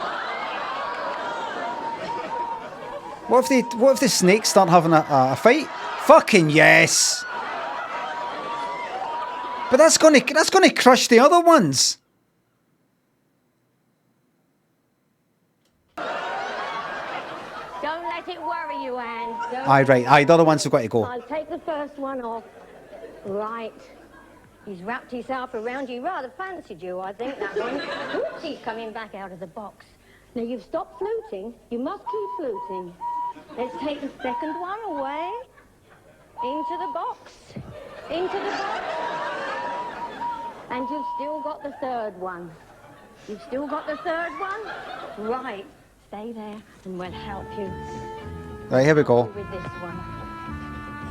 What if the snakes start having a fight? Fucking yes. But that's gonna crush the other ones. Don't let it worry you, Anne. Aye, right. Aye, the other ones have got to go. I'll take the first one off. Right. He's wrapped himself around you. Rather fancied you, I think, that one. Oops, he's coming back out of the box. Now, you've stopped fluting. You must keep fluting. Let's take the second one away. Into the box. Into the box. And you've still got the third one. You've still got the third one? Right. Stay there and we'll help you. Right, here we go. With this one.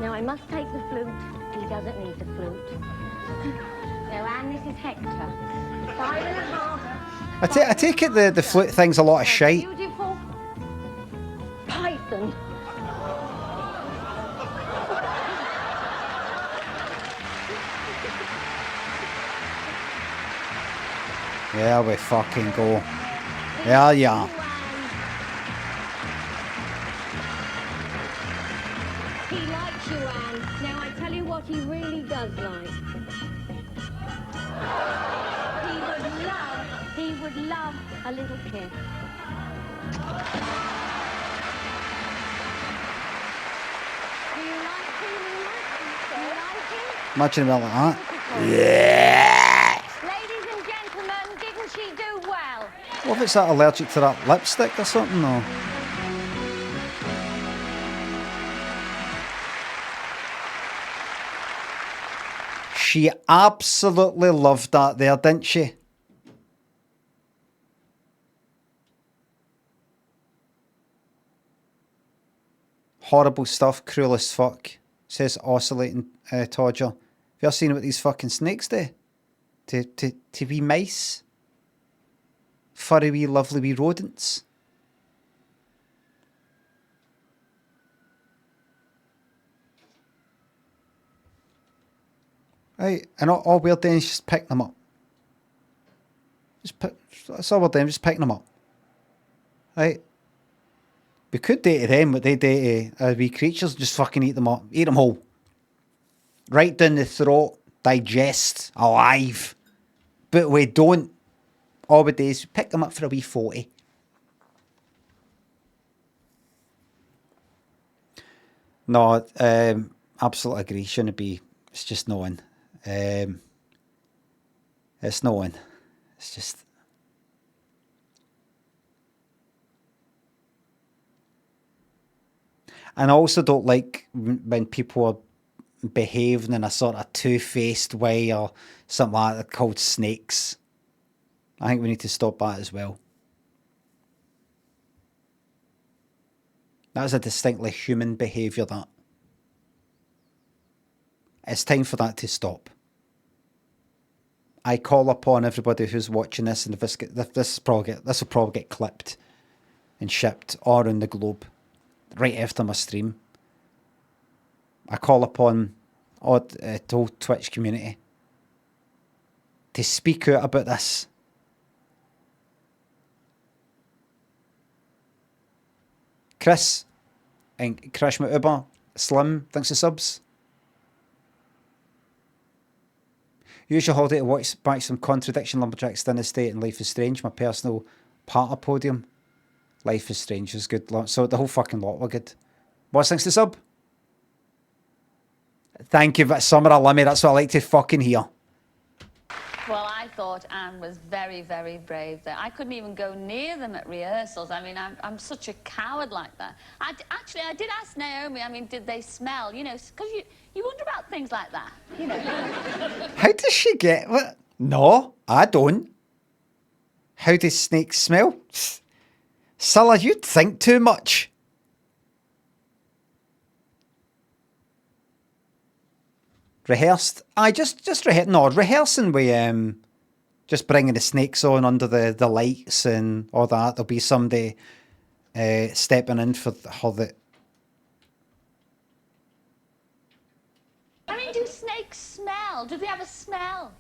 Now, I must take the flute. He doesn't need the flute. Now, Anne, this is Hector. 5.5. I take it the flute thing's a lot of shite. Beautiful python. There we fucking go. There you are. He likes you, Anne. Now, I tell you what he really does like. He would love a little kiss. Do you like him? Do you like him? Imagine about like that. Yeah. Ladies and gentlemen, didn't she do well? What if it's that allergic to that lipstick or something, though? She absolutely loved that there, didn't she? Horrible stuff, cruel as fuck, says Oscillating Todger. Have you ever seen what these fucking snakes do? To wee mice? Furry wee lovely wee rodents? Right, and all we're doing is just pick them up. That's all we're doing, just picking them up. Right? We could do to them what they do to wee creatures, just fucking eat them up, eat them whole. Right down the throat, digest, alive. But we don't. All we do is pick them up for a wee 40. No, absolutely agree. Shouldn't be. It's just no one. It's no one. It's just. And I also don't like when people are behaving in a sort of two-faced way or something like that called snakes. I think we need to stop that as well. That is a distinctly human behaviour, that. It's time for that to stop. I call upon everybody who's watching this, and this will probably get clipped and shipped all around the globe right after my stream. I call upon the whole Twitch community to speak out about this. Chris and Krishma Uber, Slim, thanks for subs. Use your holiday to watch back some Contradiction, Lumberjacks, Din Estate, and Life is Strange, my personal part of podium. Life is Strange is good. So the whole fucking lot were good. Boss, thanks to sub. Thank you, Summer Limmy. That's what I like to fucking hear. Well, I thought Anne was very, very brave there. I couldn't even go near them at rehearsals. I mean, I'm such a coward like that. I did ask Naomi, I mean, did they smell? You know, because you wonder about things like that, you know. How does she get what? No, I don't. How does snakes smell? Cilla, you'd think too much. Rehearsed? Rehearsing with just bringing the snakes on under the lights and all that. There'll be somebody stepping in for her that. I mean, do snakes smell? Do they have a smell?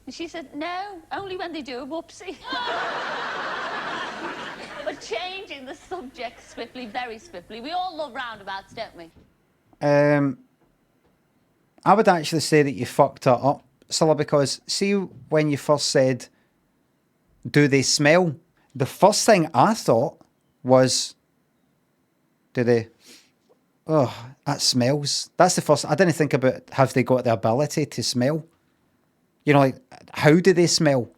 And she said, no, only when they do a whoopsie. But changing the subject swiftly, very swiftly. We all love roundabouts, don't we? I would actually say that you fucked her up, Cilla, because see when you first said, do they smell? The first thing I thought was, do they? Oh, that smells. That's the first. I didn't think about have they got the ability to smell. You know, like, how do they smell?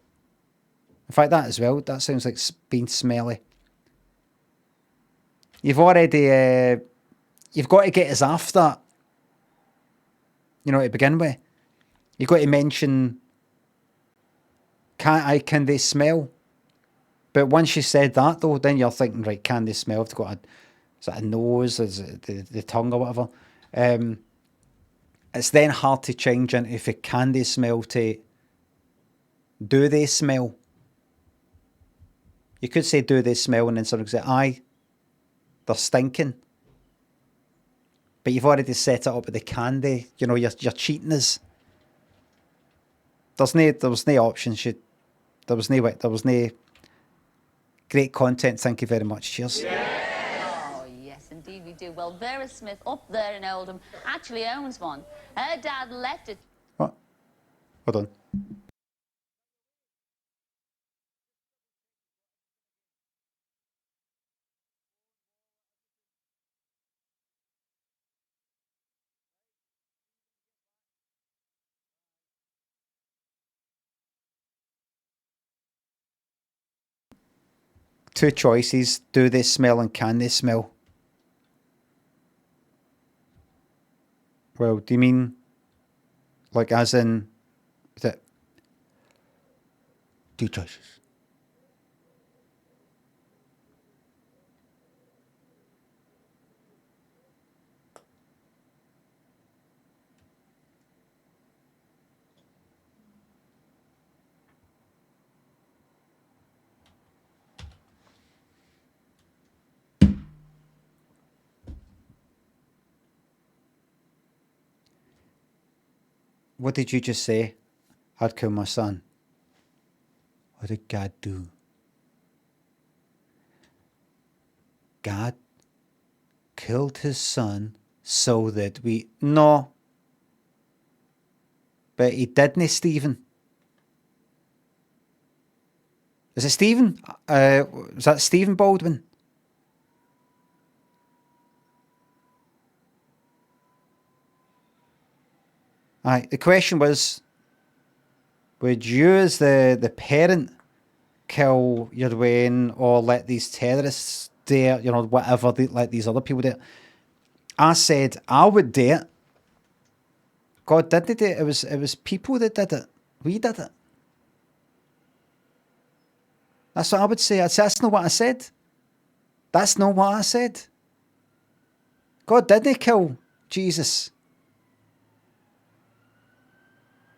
In fact, that as well, that sounds like being smelly. You've already, you've got to get us after, you know, to begin with. You've got to mention, can they smell? But once you said that, though, then you're thinking, right, can they smell? If they've got a nose, is it the tongue or whatever. It's then hard to change into if it can they smell to do they smell. You could say do they smell and then someone could say, aye, they're stinking. But you've already set it up with the can they. You know, you're cheating us. There was no options. There was no great content. Thank you very much. Cheers. Oh, yes, indeed we do. Well, Vera Smith up there in Oldham actually owns one. Her dad left it. What? Hold on. Two choices. Do they smell and can they smell? Well, do you mean like as in is it two choices? What did you just say? I'd kill my son. What did God do? God killed his son so that we... No. But he didn't, Stephen. Is it Stephen? Was that Stephen Baldwin? Aye, the question was, would you as the parent kill your Wayne or let these terrorists do it, you know, whatever, let these other people do it? I said I would do it. God didn't do it. It was people that did it. We did it. That's what I would say. That's not what I said. That's not what I said. God didn't kill Jesus.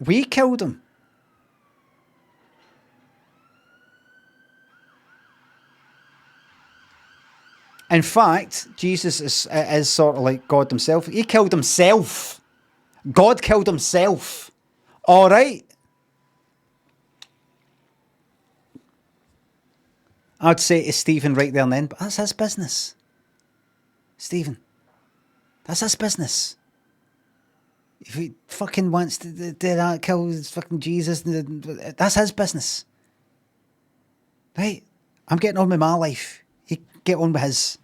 We killed him. In fact, Jesus is sort of like God himself. He killed himself. God killed himself. All right. I'd say to Stephen right there and then, but that's his business. Stephen, that's his business. If he fucking wants to do that, kill fucking Jesus, that's his business. Right? I'm getting on with my life. He get on with his.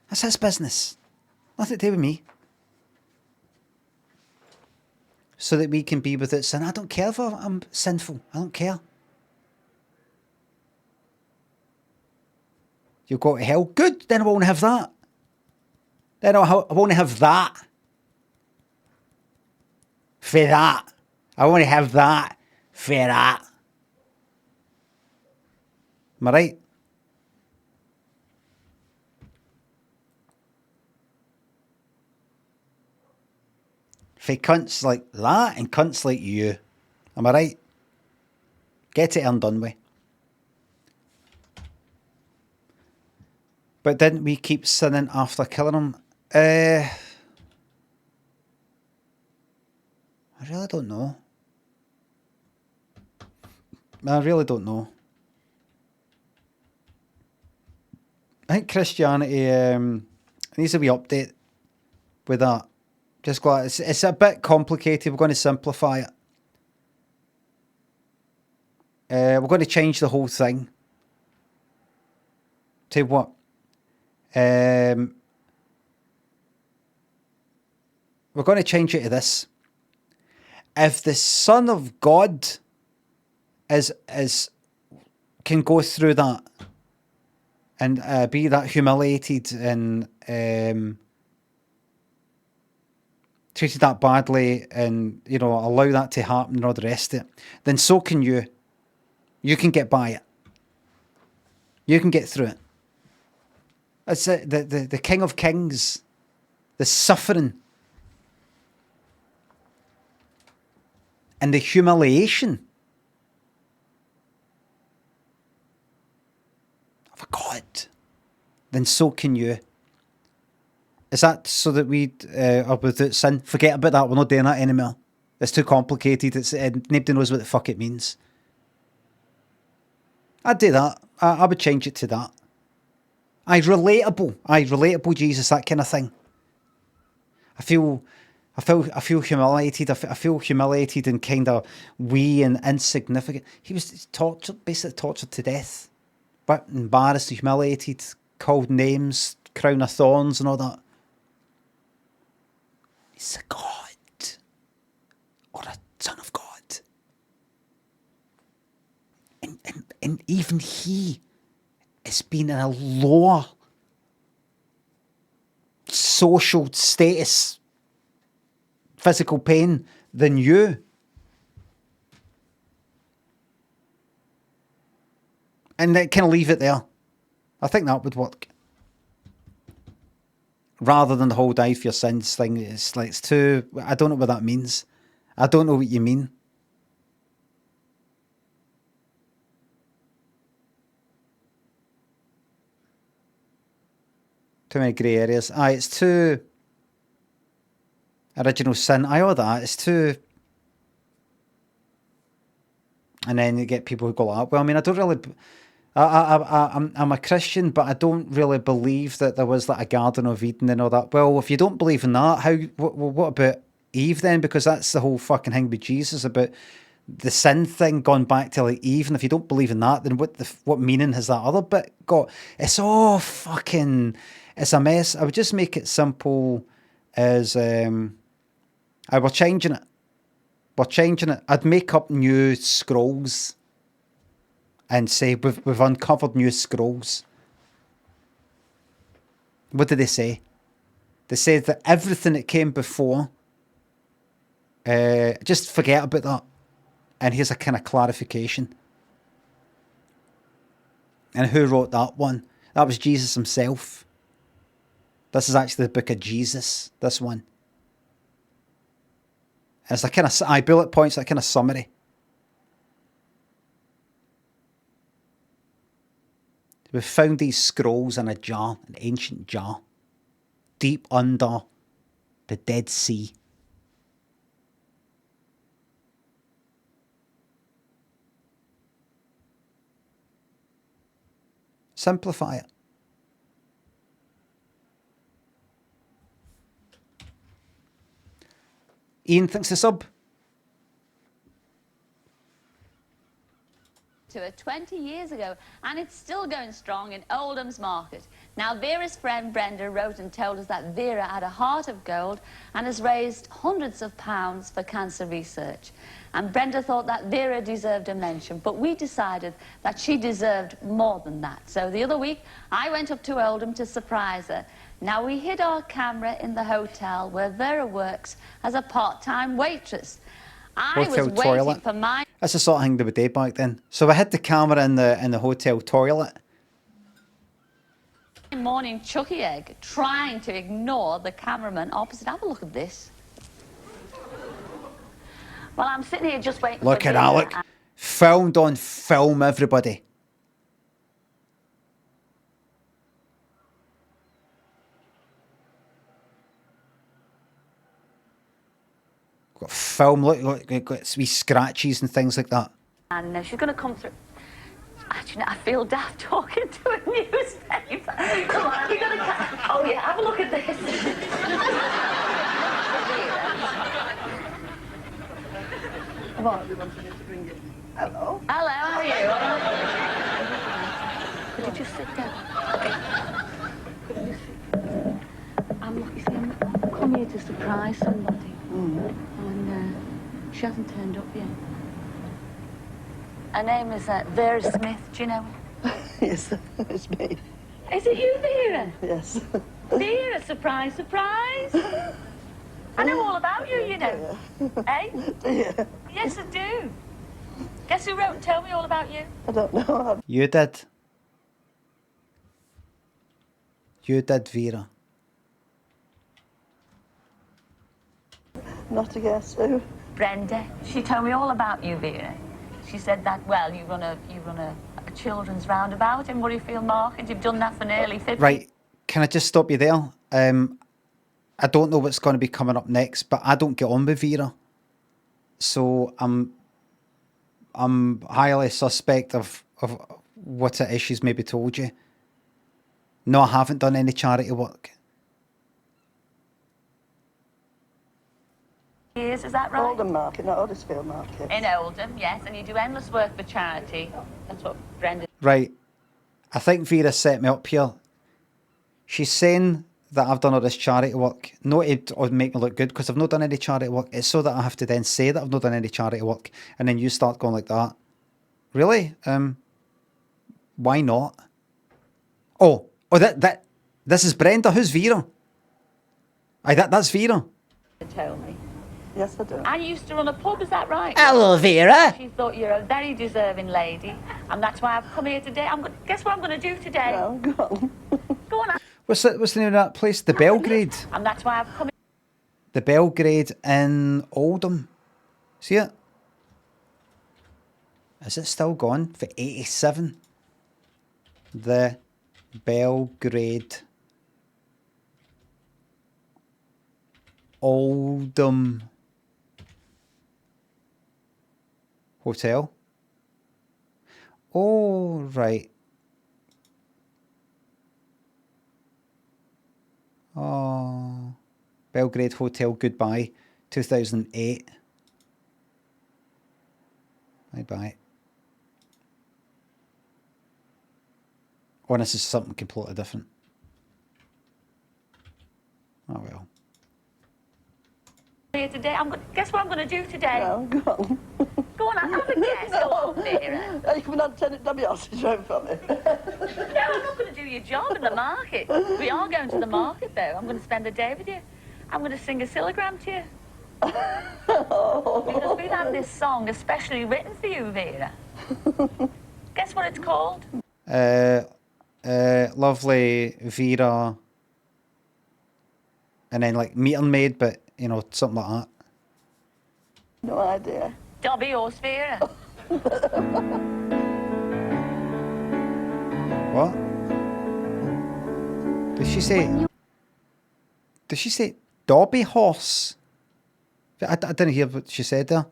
That's his business. Nothing to do with me. So that we can be without sin. I don't care if I'm sinful. I don't care. You'll go to hell. Good. Then I won't have that. Then I won't have that. For that. I want to have that. For that. Am I right? For cunts like that and cunts like you. Am I right? Get it and done with. But didn't we keep sinning after killing him? I really don't know. I really don't know. I think Christianity needs a wee update with that. Just glad it's a bit complicated. We're going to simplify it. We're going to change the whole thing. To what? We're going to change it to this. If the Son of God can go through that and be that humiliated and treated that badly and, you know, allow that to happen and all the rest of it, then so can you. You can get by it. You can get through it. It's the King of Kings, the suffering and the humiliation of a God. Then so can you. Is that so that we are without sin? Forget about that. We're not doing that anymore. It's too complicated. It's nobody knows what the fuck it means. I'd do that. I would change it to that. Relatable Jesus, that kind of thing. I feel humiliated. I feel humiliated and kind of wee and insignificant. He was tortured, basically tortured to death, but embarrassed, humiliated, called names, crown of thorns, and all that. He's a God, or a son of God, and even he has been in a lower social status, physical pain than you. And they kind of leave it there. I think that would work. Rather than the whole die for your sins thing, it's like, it's too, I don't know what that means. I don't know what you mean. Too many grey areas. It's too original sin. All that. It's too. And then you get people who go like, well, I mean, I don't really. I'm a Christian, but I don't really believe that there was like a Garden of Eden and all that. Well, if you don't believe in that, what about Eve then? Because that's the whole fucking thing with Jesus about the sin thing gone back to like Eve. And if you don't believe in that, then what meaning has that other bit got? It's all fucking. It's a mess. I would just make it simple as we're changing it. We're changing it. I'd make up new scrolls and say we've uncovered new scrolls. What did they say? They said that everything that came before, just forget about that. And here's a kind of clarification. And who wrote that one? That was Jesus himself. This is actually the book of Jesus, this one. And it's a kind of bullet points, that kind of summary. We found these scrolls in a jar, an ancient jar, deep under the Dead Sea. Simplify it. Ian thinks the sub. To it 20 years ago, and it's still going strong in Oldham's Market. Now, Vera's friend Brenda wrote and told us that Vera had a heart of gold and has raised hundreds of pounds for cancer research. And Brenda thought that Vera deserved a mention, but we decided that she deserved more than that. So the other week, I went up to Oldham to surprise her. Now, we hid our camera in the hotel where Vera works as a part-time waitress. I was waiting for my... That's the sort of thing they would do back then. So I hid the camera in the hotel toilet. morning chucky egg, trying to ignore the cameraman opposite. Have a look at this. Well, I'm sitting here just waiting Look for at Alec. Filmed on film, everybody. Got film, look, got wee scratches and things like that. And she's going to come through. Actually, I feel daft talking to a newspaper. Come on, you're going to... Oh, yeah, have a look at this. What? Hello. Hello, how are you? Could you just sit down? Could you sit? I'm come here to surprise somebody. And she hasn't turned up yet. Her name is Vera Smith, do you know? Yes, it's me. Is it you, Vera? Yes. Vera, surprise, surprise. I know all about you, you know. Eh? Yeah. Yes, I do. Guess who wrote and told me all about you? I don't know. You did. You did, Vera. Not a guess who. Brenda. She told me all about you, Vera. She said that, well, you run a children's roundabout in Murrayfield Market. You've done that for nearly 50. Right, can I just stop you there? I don't know what's going to be coming up next, but I don't get on with Vera. So I'm highly suspect of what it is she's maybe told you. No, I haven't done any charity work. Years, is that right? Oldham Market, not Huddersfield Market. In Oldham, yes, and you do endless work for charity. That's what Brenda... Right. I think Vera set me up here. She's saying that I've done all this charity work. Not to make me look good, because I've not done any charity work. It's so that I have to then say that I've not done any charity work. And then you start going like that. Really? Why not? Oh, this is Brenda. Who's Vera? Aye, that's Vera. Tell me. Yes, I do. I used to run a pub, is that right? Hello, Vera. She thought you're a very deserving lady, and that's why I've come here today. Guess what I'm going to do today? Well, go on. Go on. What's the name of that place? The Belgrade. And that's why I've come The Belgrade in Oldham. See it? Is it still gone for 87? The Belgrade Oldham Hotel. Oh, right. Oh, Belgrade Hotel, goodbye. 2008. Bye-bye. Oh, this is something completely different. Oh, well. here today. Guess what I'm going to do today? Well, go on. Go on, have a guess. Go on, Vera. You come and turn it down my sausage round for me. No, I'm not going to do your job in the market. We are going to the market, though. I'm going to spend the day with you. I'm going to sing a Cillagram to you. Because we've had this song especially written for you, Vera. Guess what it's called? Lovely Vera. And then like Meat and Maid, but you know, something like that. No idea. Dobby Horse Vera. What? Did she say? Did she say Dobby Horse? I didn't hear what she said there.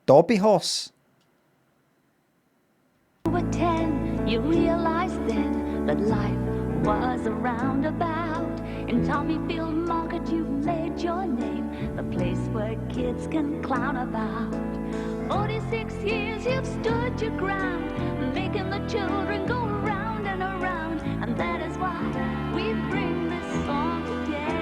Dobby Horse. You were 10, you realized then that life was a roundabout. In Tommyfield Market you made your name, the place where kids can clown about. 46 years you've stood your ground, making the children go round and around. And that is why we bring this song today.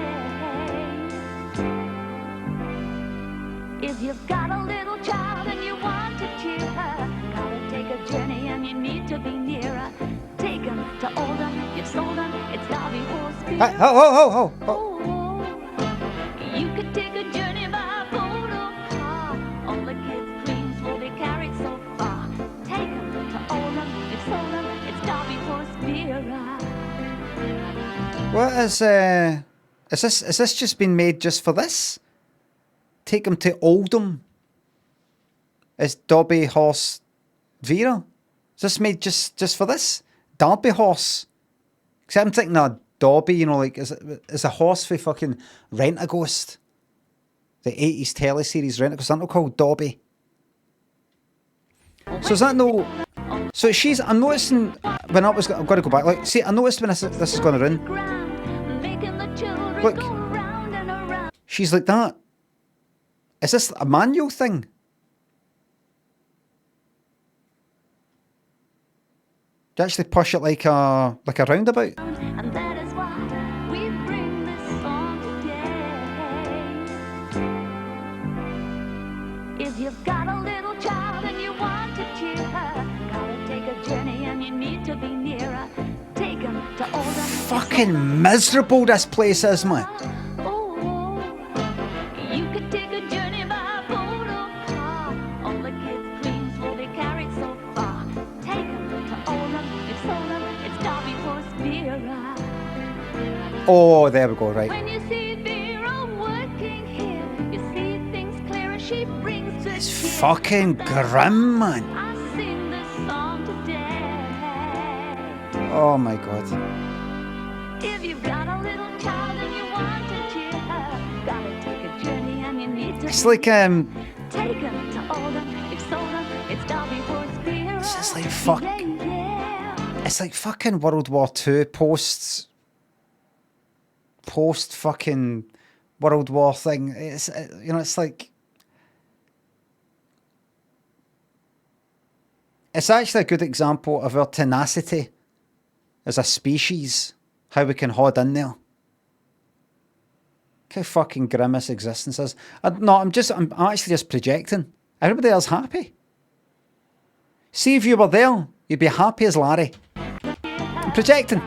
If you've got a little child and you want to cheer her, gotta take a journey and you need to be nearer. Take him to Oldham, you've sold him, it's Harvey Horse. Oh. You could take a journey by boat or car. All the kids' dreams will be carried so far. Take him to Oldham, you've sold him, it's Harvey Horse Vera. What is this just been made just for this? Take him to Oldham. It's Dobby Horse Vera. Is this made just for this? Derby Horse. Except I'm thinking of Dobby, you know, like is a horse for fucking Rent-A-Ghost. The 80s teleseries Rent-A-Ghost, aren't they called Dobby? So is that no? So I'm noticing when I've got to go back. Like, see, I noticed when this is going to run. Look, she's like that. Is this a manual thing? Do you actually push it like a roundabout? And that is why we bring this song today. If you've got a little child and you want to cheer her, gotta take a journey and you need to be nearer. Take him to Oldham. Fucking miserable this place is, man. You could take a journey by boat or car. All the kids' dreams will be carried so far. Take him to Oldham, you've sold him, it's Derby Horse Beer. Vera. Oh, there we go, right. When you see Vera working here, you see things clearer. She brings good It's cheer. fucking grim, man. I sing this song today. Oh my god. If you've got a little child and you want to cheer her, gotta take a journey and you need to. It's like take her to Oldham, it's Oldham, it's Derby Horse Vera. It's just like fuck. Yeah, yeah. It's like fucking World War II post fucking World War thing. It's it's like it's actually a good example of our tenacity as a species, how we can hold in there. Look how fucking grim this existence is. I'm actually just projecting. Everybody else happy. See, if you were there, you'd be happy as Larry. I'm projecting.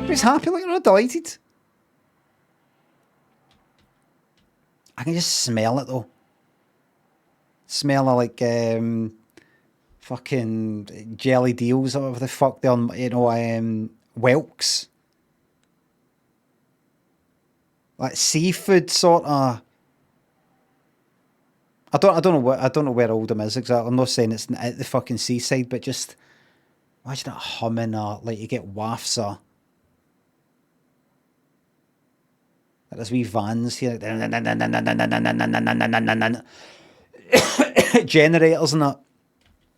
He's happy, like, you're delighted. I can just smell it though. Smell of like fucking jelly deals or whatever the fuck they're on, whelks. Like seafood sort of. I don't know where Oldham is exactly. I'm not saying it's at the fucking seaside, but just imagine it humming or like you get wafts or like there's wee vans here. Generators and that.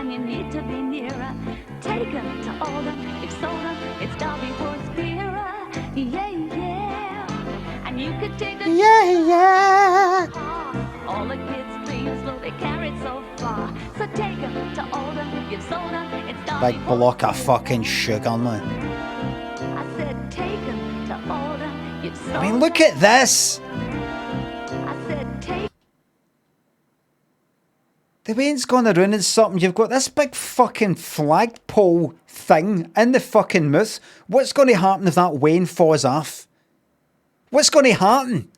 You need to be nearer. Take her to Oldham, it's Oldham, it's Derby Horse Vera. Yeah, yeah. And you could take a yeah. All the kids' dreams will be carried so far. So take her to Oldham, it's Oldham, it's Derby Big block of fucking sugar, man. I said take her to Oldham, it's Oldham. I mean, look at this. I said take. The way it's gone around and something, you've got this big fucking flagpole thing in the fucking mouth. What's going to happen if that Wayne falls off? What's going to happen?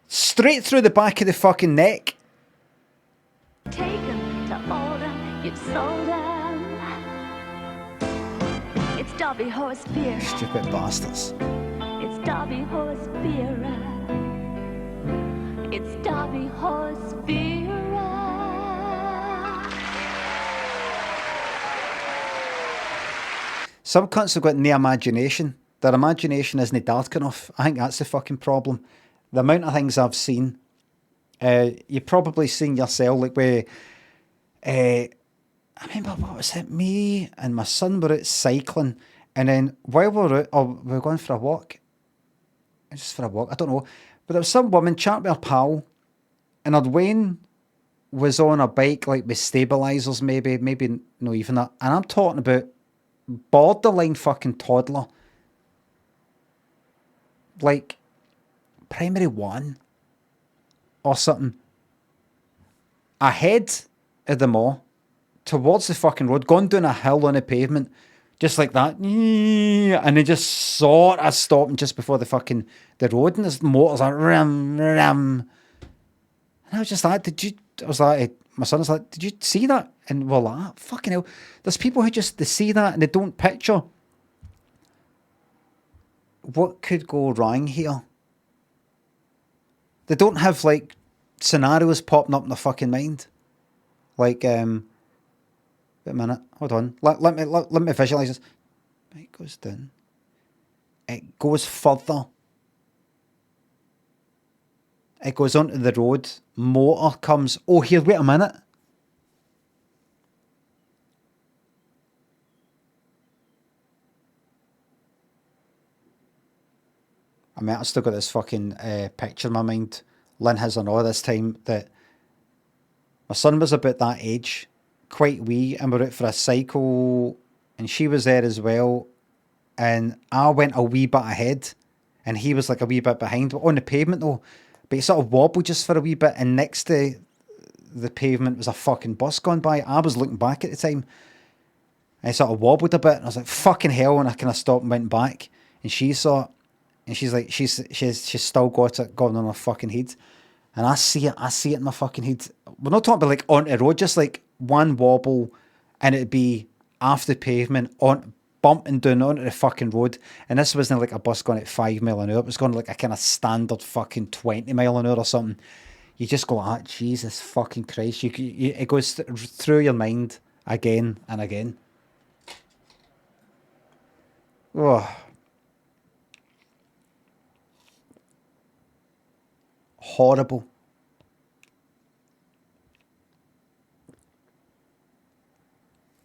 Straight through the back of the fucking neck. Take him to Oldham, it's Oldham. It's Derby Horse Beer. Stupid bastards. It's Derby Horse Beer. It's Derby Horse Beer. Some cunts have got no imagination. Their imagination isn't dark enough. I think that's the fucking problem. The amount of things I've seen, you've probably seen yourself, like where, I remember, what was it, me and my son were out cycling, and then while we were out, we were going for a walk, just for a walk, I don't know, but there was some woman chatting with her pal, and her Wayne was on a bike, like with stabilisers, maybe not even that, and I'm talking about borderline fucking toddler, like primary 1 or something, ahead of them all towards the fucking road, going down a hill on the pavement, just like that, and they just sort of stopping just before the road, and there's motors like ram, and I was just like, my son was like, did you see that? And we're like, fucking hell, there's people who just, they see that and they don't picture what could go wrong here. They don't have like scenarios popping up in their fucking mind. Like, wait a minute, hold on. Let me visualise this. It goes down. It goes further. It goes onto the road. Motor comes. Oh, here, wait a minute. I mean, I've still got this fucking picture in my mind. Lynn has an all this time that my son was about that age, quite wee, and we're out for a cycle, and she was there as well, and I went a wee bit ahead, and he was like a wee bit behind, but on the pavement though, but he sort of wobbled just for a wee bit, and next to the pavement was a fucking bus going by. I was looking back at the time, and he sort of wobbled a bit, and I was like, fucking hell, and I kind of stopped and went back, and she saw it. And she's like, she's still got it going on her fucking head. And I see it in my fucking head. We're not talking about like on the road, just like one wobble and it'd be off the pavement, on bumping down onto the fucking road, and this wasn't like a bus going at 5 mile an hour. It was going like a kind of standard fucking 20 mile an hour or something. You just go, ah, Jesus fucking Christ. It goes through your mind again and again. Oh. Horrible.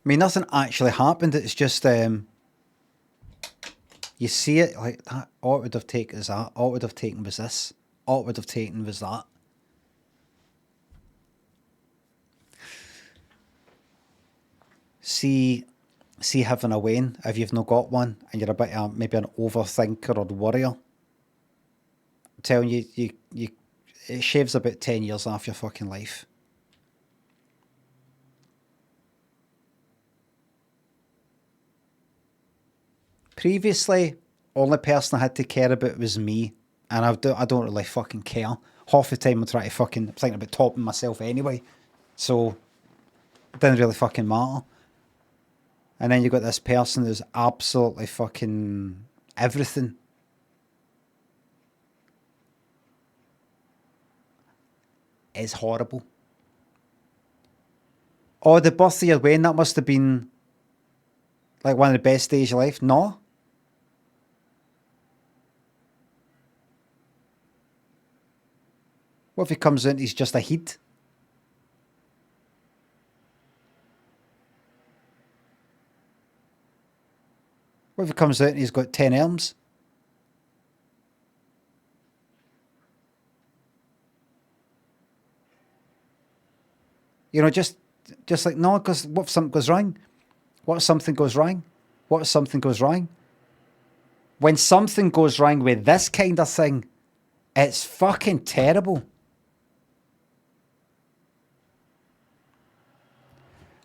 I mean, nothing actually happened. It's just, you see it like that. All it would have taken is that. All it would have taken was this. All it would have taken was that. See having a Wayne, if you've not got one, and you're a bit maybe an overthinker or worrier. I'm telling you, it shaves about 10 years off your fucking life. Previously, only person I had to care about was me, and I don't really fucking care. Half the time I'm thinking about topping myself anyway, so it didn't really fucking matter. And then you got this person who's absolutely fucking everything. It's horrible. Oh, the birthday of Wayne, that must have been like one of the best days of your life. No. What if he comes in, he's just a heat? What if he comes out and he's got 10 arms? You know, just like, no, because what if something goes wrong? What if something goes wrong? What if something goes wrong? When something goes wrong with this kind of thing, it's fucking terrible.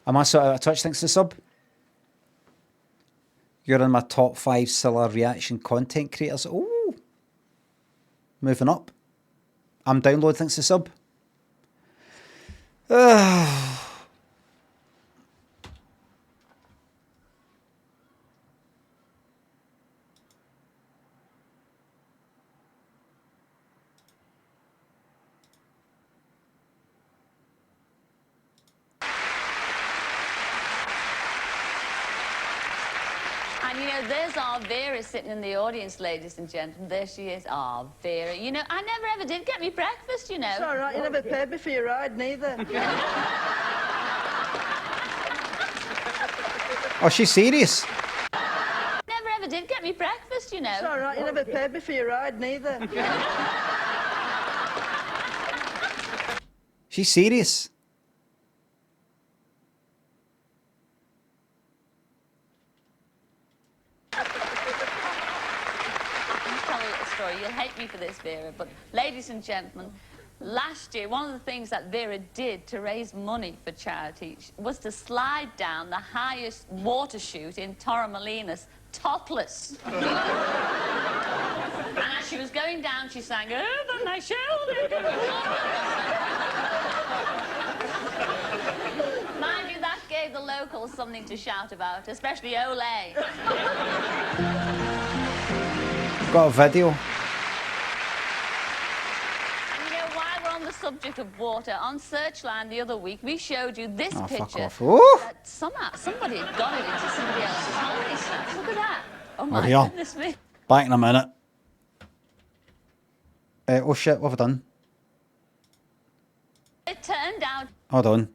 Am I sort of a touch? Thanks to sub. You're in my top 5 Cilla reaction content creators. Oh, moving up. I'm download. Thanks to sub. And you know, there's our Vera sitting in the audience, ladies and gentlemen. There she is. Ah, Vera. You know, I never ever did get me breakfast, you know. It's all right, you never paid me for your ride, neither. Oh, she's serious. Never ever did get me breakfast, you know. It's all right, you never paid me for your ride, neither. She's serious. You'll hate me for this, Vera, but ladies and gentlemen, last year, one of the things that Vera did to raise money for charity was to slide down the highest water chute in Torremolinos, topless. And as she was going down, she sang, over my shoulder. Mind you, that gave the locals something to shout about, especially Olay. Got a video. On the subject of water, on Searchline the other week, we showed you this picture that somebody had got it into somebody else's house. Look at that. Oh my goodness me. Back in a minute. Oh shit, what have I done? It turned out... Hold on.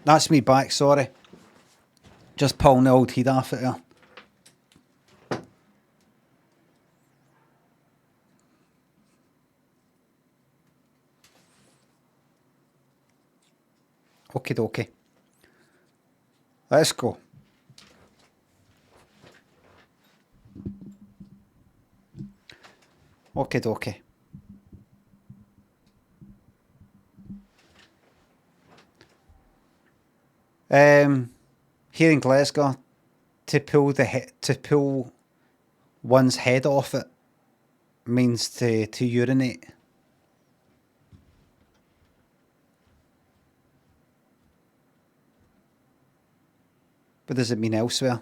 That's me back, sorry. Just pulling the old heat off it there. Okie dokie. Let's go. Okie dokie. Here in Glasgow, to pull one's head off it means to urinate. What does it mean elsewhere?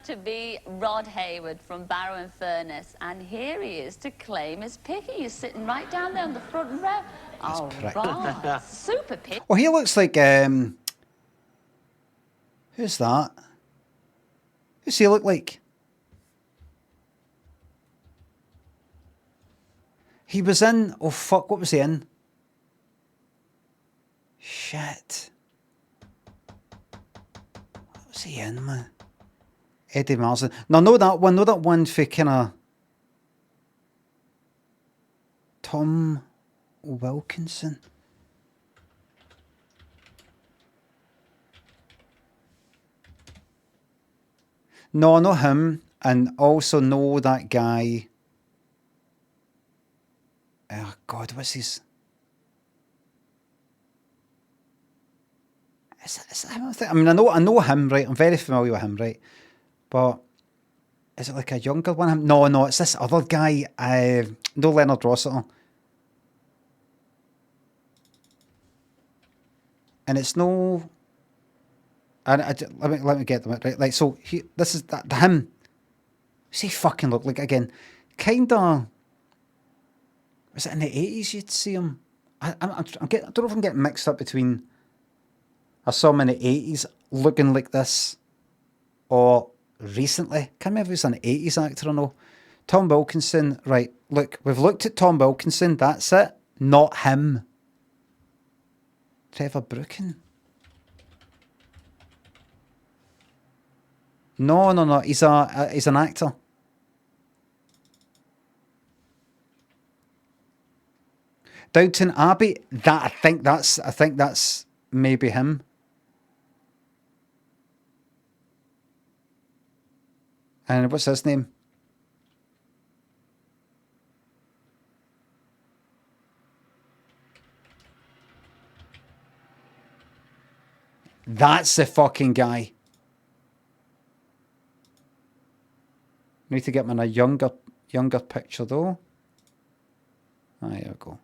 To be Rod Hayward from Barrow and Furness, and here he is to claim his picky. He's sitting right down there on the front row. Oh, right. Super picky. Oh, he looks like, who's that? Who's he look like? He was in, oh fuck, what was he in? Shit. What was he in, man? Eddie Marsden. No, know that one for kind of Tom Wilkinson. No, not him. And also know that guy. Oh God, what's his? Is that him? I mean, I know him, right? I'm very familiar with him, right? But is it like a younger one? No, it's this other guy. No, Leonard Rossiter. And it's no. Let me get them right. Like, so this is that him. What's he fucking look like again? Kinda. Was it in the 80s you'd see him? I don't know if I'm getting mixed up between. I saw him in the 80s looking like this, or recently. Can't remember if he's an 80s actor or no. Tom Wilkinson, right? Look, we've looked at Tom Wilkinson. That's it. Not him. Trevor Brookin. No. He's an actor. Downton Abbey. I think that's maybe him. And what's his name? That's the fucking guy. Need to get him in a younger picture though. There we go.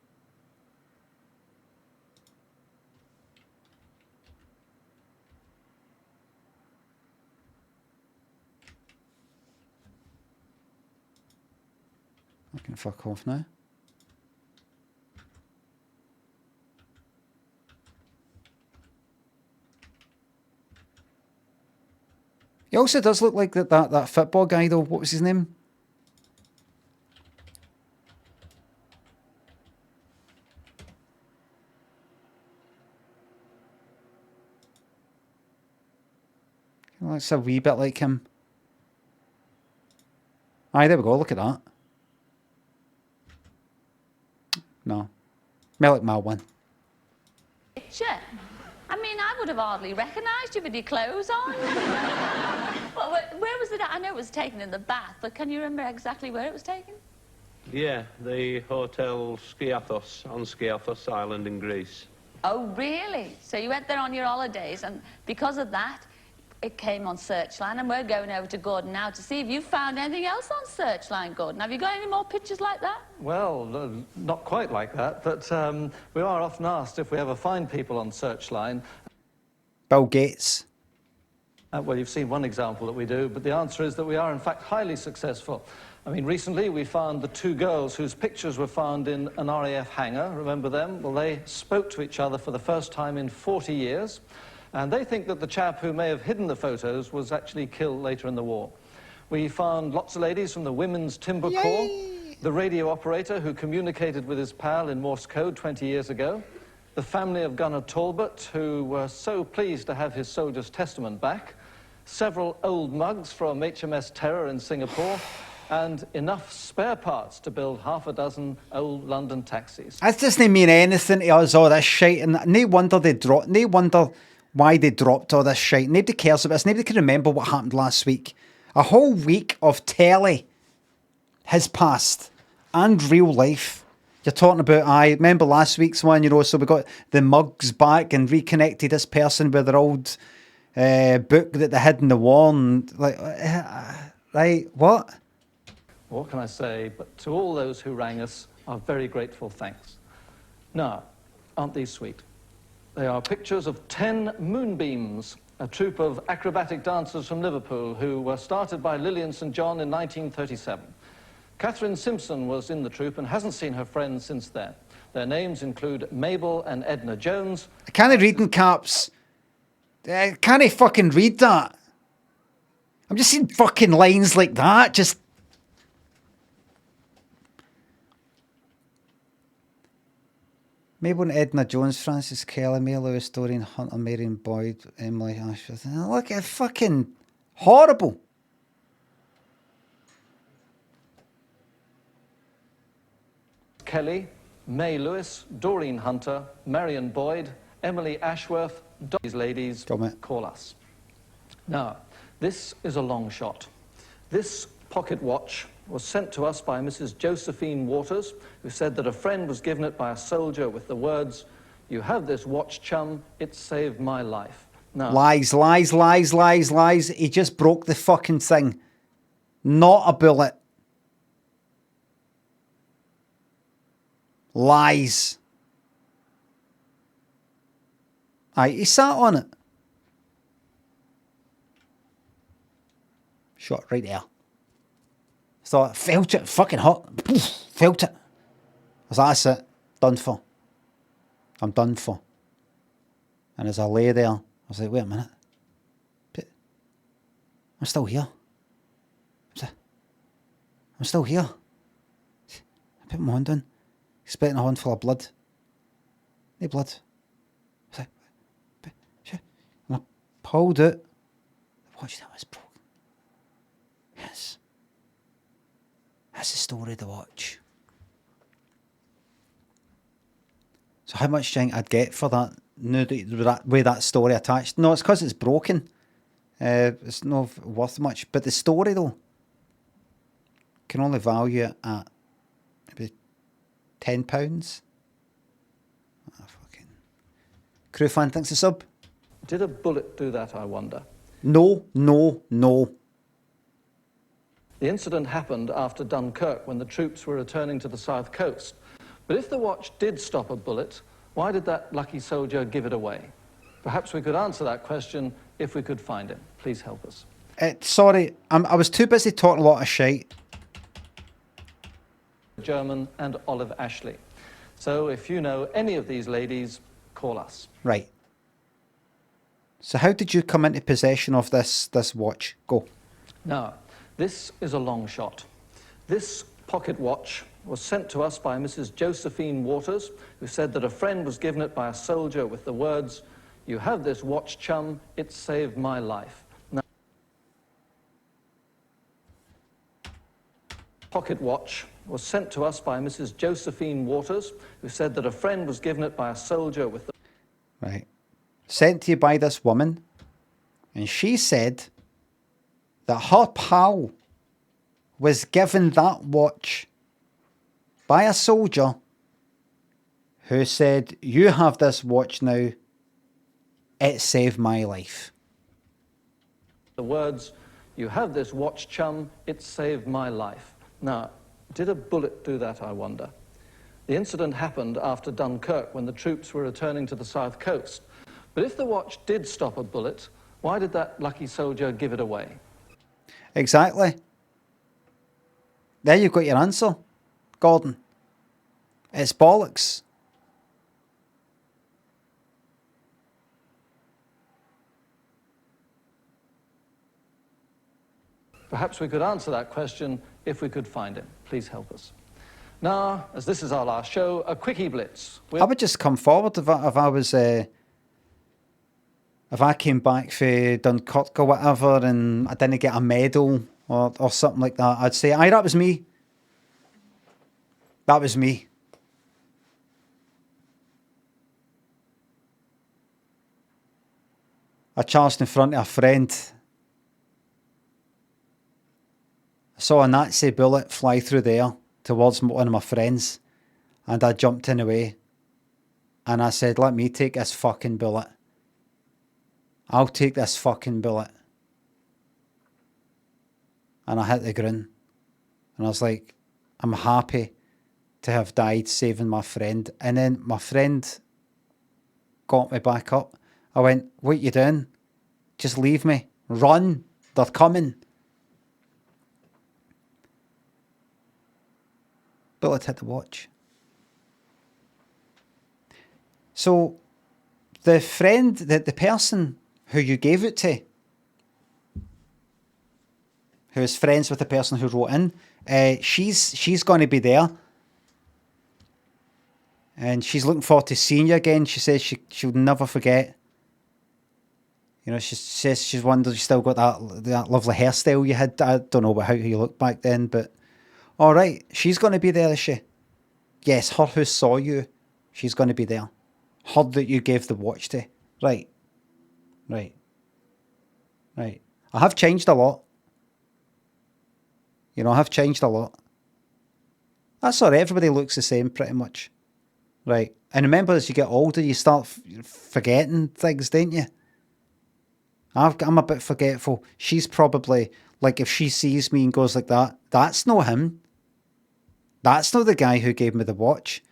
I can fuck off now. He also does look like that football guy though. What was his name? Looks a wee bit like him. Aye, there we go. Look at that. No. Malik Malwin. Picture. I mean, I would have hardly recognised you with your clothes on. Well, where was it at? I know it was taken in the bath, but can you remember exactly where it was taken? Yeah, the Hotel Skiathos on Skiathos Island in Greece. Oh, really? So you went there on your holidays, and because of that, it came on Searchline, and we're going over to Gordon now to see if you found anything else on Searchline, Gordon. Have you got any more pictures like that? Well, not quite like that, but we are often asked if we ever find people on Searchline. Bill Gates. Well, you've seen one example that we do, but the answer is that we are, in fact, highly successful. I mean, recently we found the two girls whose pictures were found in an RAF hangar. Remember them? Well, they spoke to each other for the first time in 40 years. And they think that the chap who may have hidden the photos was actually killed later in the war. We found lots of ladies from the Women's Timber Corps, the radio operator who communicated with his pal in Morse code 20 years ago, the family of Gunner Talbot, who were so pleased to have his soldier's testament back, several old mugs from HMS Terror in Singapore, and enough spare parts to build half a dozen old London taxis. That doesn't mean anything to us, all this shit, and no wonder they dropped. No wonder why they dropped all this shit. Nobody cares about this. Nobody can remember what happened last week. A whole week of telly has passed, and real life. You're talking about, I remember last week's one, you know, so we got the mugs back and reconnected this person with their old book that they had in the wall, and like, right, what? What can I say, but to all those who rang us, our very grateful thanks. Now, aren't these sweet? They are pictures of 10 moonbeams, a troupe of acrobatic dancers from Liverpool who were started by Lillian St. John in 1937. Catherine Simpson was in the troupe and hasn't seen her friends since then. Their names include Mabel and Edna Jones. I can't read in caps. I can't fucking read that. I'm just seeing fucking lines like that, just... Mabel and Edna Jones, Francis Kelly, May Lewis, Doreen Hunter, Marion Boyd, Emily Ashworth. Look at fucking horrible. Kelly, May Lewis, Doreen Hunter, Marion Boyd, Emily Ashworth. These ladies call us. Now, this is a long shot. This pocket watch was sent to us by Mrs. Josephine Waters, who said that a friend was given it by a soldier with the words, "You have this watch, chum, it saved my life." Now, Lies, lies, lies, lies, lies. He just broke the fucking thing. Not a bullet. Lies. Aye, he sat on it. Shot right there. Thought, felt it, fucking hot. Felt it. I was like, that's it. Done for. I'm done for. And as I lay there, I was like, wait a minute. I'm still here. I'm still here. I put my hand on. Expecting a handful of blood. No blood. I was like, and I pulled it. The watch that was broken. Yes. That's the story of the watch. So how much do you think I'd get for that? No, with that story attached? No, it's because it's broken. It's not worth much. But the story, though, can only value it at maybe £10. Oh, fucking. Crew fan thinks a sub. did a bullet do that, I wonder? No, no, no. The incident happened after Dunkirk when the troops were returning to the south coast. But if the watch did stop a bullet, why did that lucky soldier give it away? Perhaps we could answer that question if we could find him. Please help us. Sorry, I was too busy talking a lot of shite. German and Olive Ashley. So if you know any of these ladies, call us. Right. So how did you come into possession of this watch? Go. Now, this is a long shot. This pocket watch was sent to us by Mrs. Josephine Waters, who said that a friend was given it by a soldier with the words, "You have this watch, chum, it saved my life." Now, pocket watch was sent to us by Mrs. Josephine Waters, who said that a friend was given it by a soldier with the... Right. Sent to you by this woman, and she said that her pal was given that watch by a soldier who said, "You have this watch now, it saved my life." The words, "You have this watch, chum, it saved my life." Now, did a bullet do that, I wonder? The incident happened after Dunkirk when the troops were returning to the south coast. But if the watch did stop a bullet, why did that lucky soldier give it away? Exactly. There you've got your answer, Gordon. It's bollocks. Perhaps we could answer that question if we could find him. Please help us. Now, as this is our last show, a quickie blitz. I would just come forward if I was... if I came back for Dunkirk or whatever and I didn't get a medal or something like that, I'd say, aye, that was me. That was me. I charged in front of a friend. I saw a Nazi bullet fly through the air towards one of my friends, and I jumped in the way. And I said, let me take this fucking bullet. I'll take this fucking bullet. And I hit the ground. And I was like, I'm happy to have died saving my friend. And then my friend got me back up. I went, what you doing? Just leave me. Run. They're coming. Bullet hit the watch. So the friend, the person who you gave it to, who is friends with the person who wrote in, she's going to be there. And she's looking forward to seeing you again. She says she'll never forget. You know, she says she's wondered you still got that lovely hairstyle you had. I don't know how you looked back then, but all right, she's going to be there, is she? Yes, her who saw you, she's going to be there. Her that you gave the watch to. Right. Right. Right. I have changed a lot. You know, I have changed a lot. That's all right. Everybody looks the same pretty much. Right. And remember, as you get older, you start forgetting things, don't you? I'm a bit forgetful. She's probably, like, if she sees me and goes like that, that's not him. That's not the guy who gave me the watch.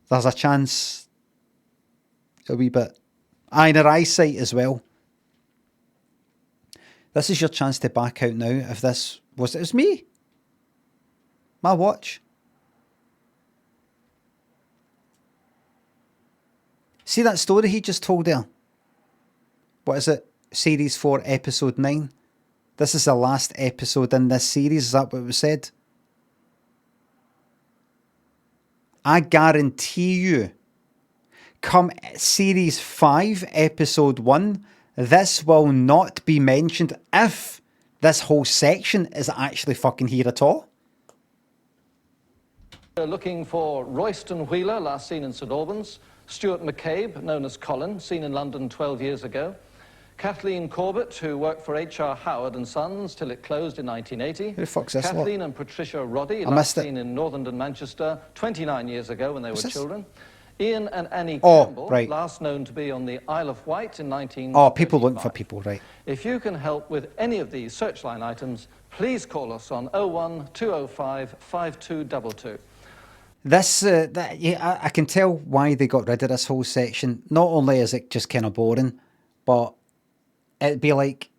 There's a chance a wee bit. And her eyesight as well. This is your chance to back out now. If this was... It was me. My watch. See that story he just told there? What is it? Series 4, episode 9. This is the last episode in this series. Is that what was said? I guarantee you, come series 5, episode 1, this will not be mentioned if this whole section is actually fucking here at all. We're looking for Royston Wheeler, last seen in St Albans. Stuart McCabe, known as Colin, seen in London 12 years ago. Kathleen Corbett, who worked for H.R. Howard and Sons till it closed in 1980. Who the fuck's this Kathleen lot? and Patricia Roddy, I last missed it. seen in Northern Manchester 29 years ago when they were What's this? children. Ian and Annie Oh, Campbell, right. last known to be on the Isle of Wight in 19... Oh, people looking for people, right. If you can help with any of these searchline items, please call us on 01 205 5222. This, yeah, I can tell why they got rid of this whole section. Not only is it just kind of boring, but it'd be like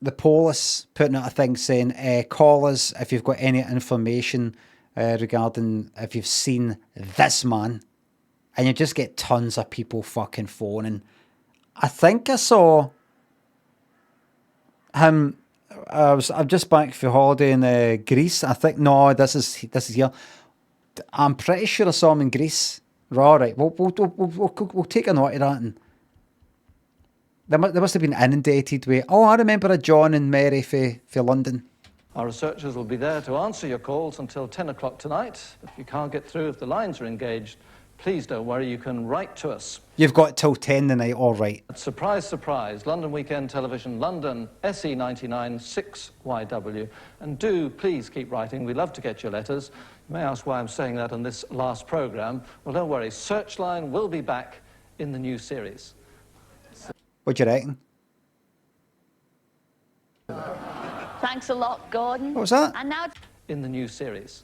the police putting out a thing saying, call us if you've got any information regarding if you've seen this man. And you just get tons of people fucking phoning. I think I saw him. I'm just back for holiday in Greece. I think, no, this is here. I'm pretty sure I saw him in Greece. All right, we'll take a note of that. And they must have been inundated with, oh, I remember a John and Mary for London. Our researchers will be there to answer your calls until 10 o'clock tonight. If you can't get through, if the lines are engaged, please don't worry, you can write to us. You've got till 10 tonight, all right. Surprise, surprise, London Weekend Television, London, SE99 6YW. And do please keep writing, we love to get your letters. You may ask why I'm saying that on this last programme. Well, don't worry, Searchline will be back in the new series. What do you reckon? Thanks a lot, Gordon. What was that? And now... In the new series.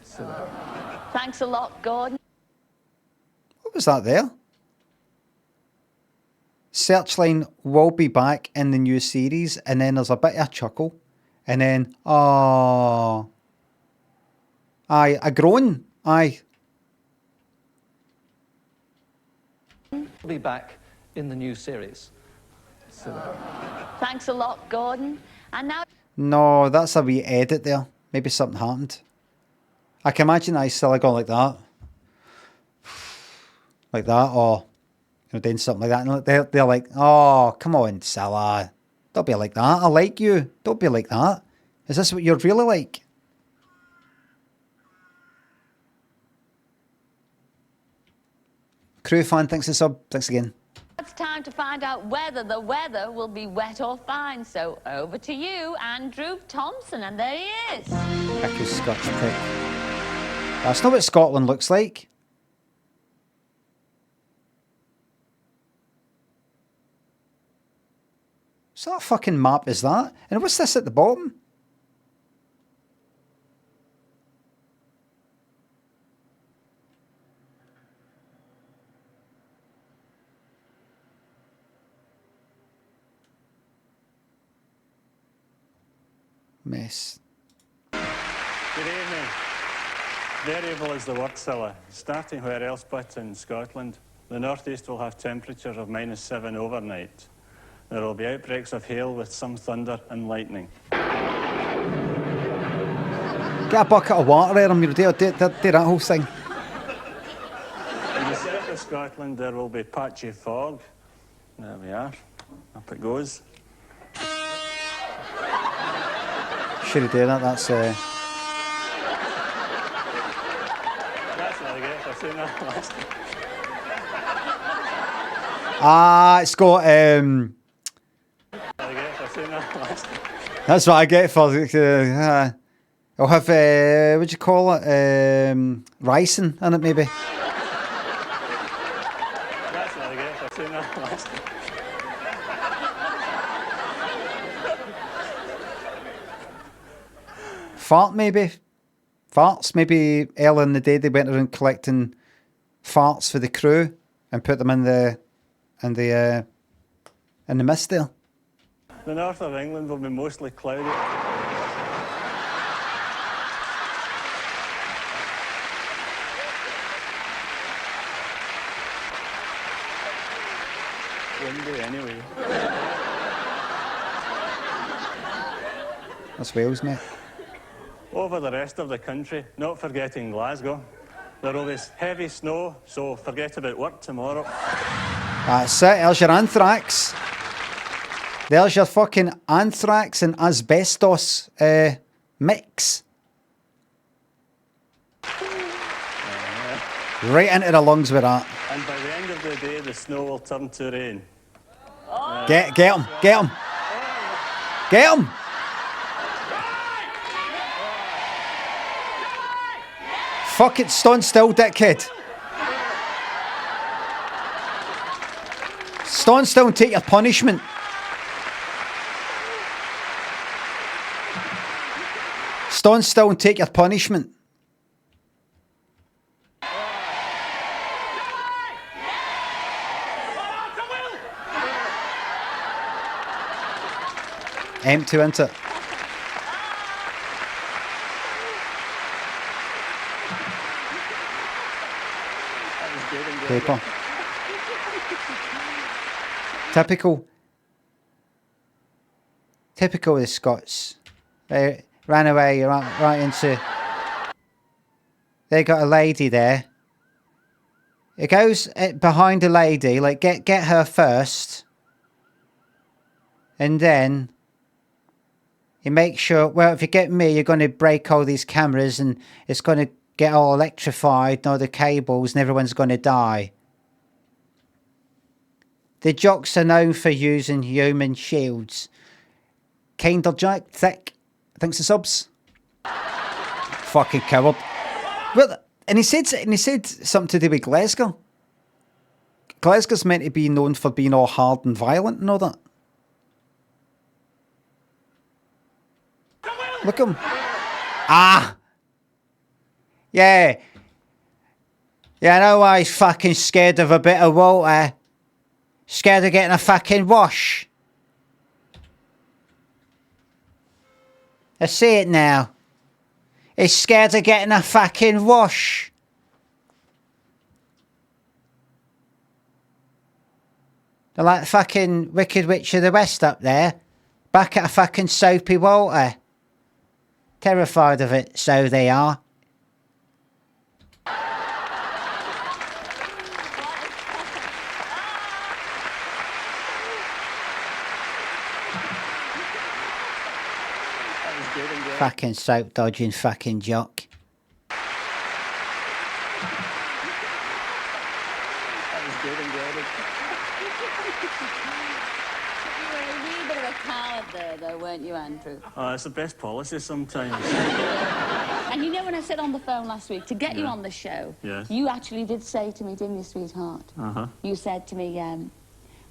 Thanks a lot, Gordon. What was that there? Searchline will be back in the new series, and then there's a bit of a chuckle, and then, oh, aye, a groan, aye. We'll be back in the new series. Thanks a lot, Gordon. And now... No, that's a wee edit there. Maybe something happened. I can imagine Cilla going like that. Like that, or doing something like that. And they're like, oh, come on, Cilla. Don't be like that. I like you. Don't be like that. Is this what you're really like? Crew fan, thanks for sub. Thanks again. It's time to find out whether the weather will be wet or fine. So over to you, Andrew Thompson, and there he is. Heck, you Scotch prick. That's not what Scotland looks like. So what fucking map is that? And what's this at the bottom? Mess. Good evening. Variable is the word, Cilla. Starting where else but in Scotland. The northeast will have temperatures of -7 overnight. There will be outbreaks of hail with some thunder and lightning. Get a bucket of water there, I'm going to do that whole thing. In the south of Scotland, there will be patchy fog. There we are. Up it goes. Should have done that, that's... That's what I get for saying that last. It's got... That's what I get for... I'll have, what do you call it? Ricin in it, maybe. That's what I get for saying that last. Fart, maybe. Farts, maybe early in the day they went around collecting farts for the crew and put them in the mist there. The north of England will be mostly cloudy. Windy anyway. That's Wales, mate. Over the rest of the country, not forgetting Glasgow, there will be heavy snow, so forget about work tomorrow. That's it, there's your anthrax. There's your fucking anthrax and asbestos mix. Right into the lungs with that. And by the end of the day, the snow will turn to rain. Get him, get him. Get him. Fuck it, stand still, dickhead. Stand still and take your punishment. Stand still and take your punishment. Empty, isn't it? Paper. Typical of the Scots. They ran away right into... They got a lady there. It goes behind a lady, like get her first. And then you make sure, well, if you get me, you're going to break all these cameras and it's going to get all electrified and all the cables and everyone's going to die. The jocks are known for using human shields. Kinder Jack, thick. Thanks for subs. Fucking coward. Well, and he said something to do with Glasgow. Glasgow's meant to be known for being all hard and violent and all that. Look at him. Ah! Yeah. Yeah, I know why he's fucking scared of a bit of water. Scared of getting a fucking wash. I see it now. He's scared of getting a fucking wash. They're like the fucking Wicked Witch of the West up there. Back at a fucking soapy water. Terrified of it, so they are. Fucking soap dodging fucking jock. That was good and good. You were a wee bit of a coward there, though, weren't you, Andrew? Oh, it's the best policy sometimes. And you know when I said on the phone last week, to get you Yeah. on the show, Yes. you actually did say to me, didn't you, sweetheart? Uh-huh. You said to me,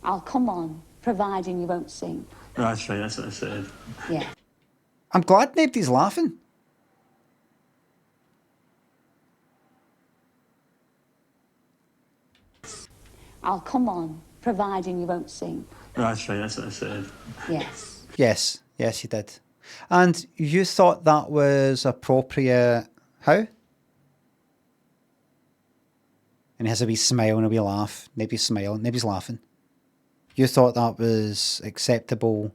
I'll come on, providing you won't sing. That's right, that's what I said. Yeah. I'm glad nobody's laughing. I'll come on, providing you won't sing. That's right, that's what I said. Yes. Yes, yes, you did. And you thought that was appropriate. How? And he has a wee smile and a wee laugh. Nobody's smiling, nobody's laughing. You thought that was acceptable.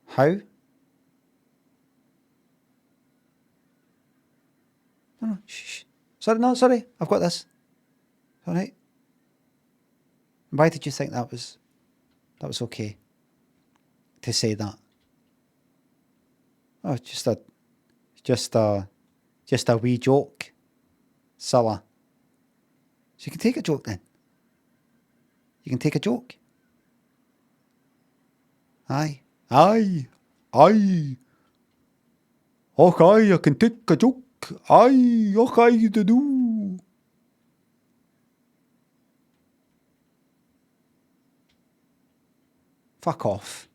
How? No, shh. Sorry, no, sorry. I've got this. All right. Why did you think that was okay to say that? Oh, just a wee joke, Cilla. So you can take a joke then. You can take a joke. Aye. Okay, I can take a joke. Aye, okay, to do. Fuck off.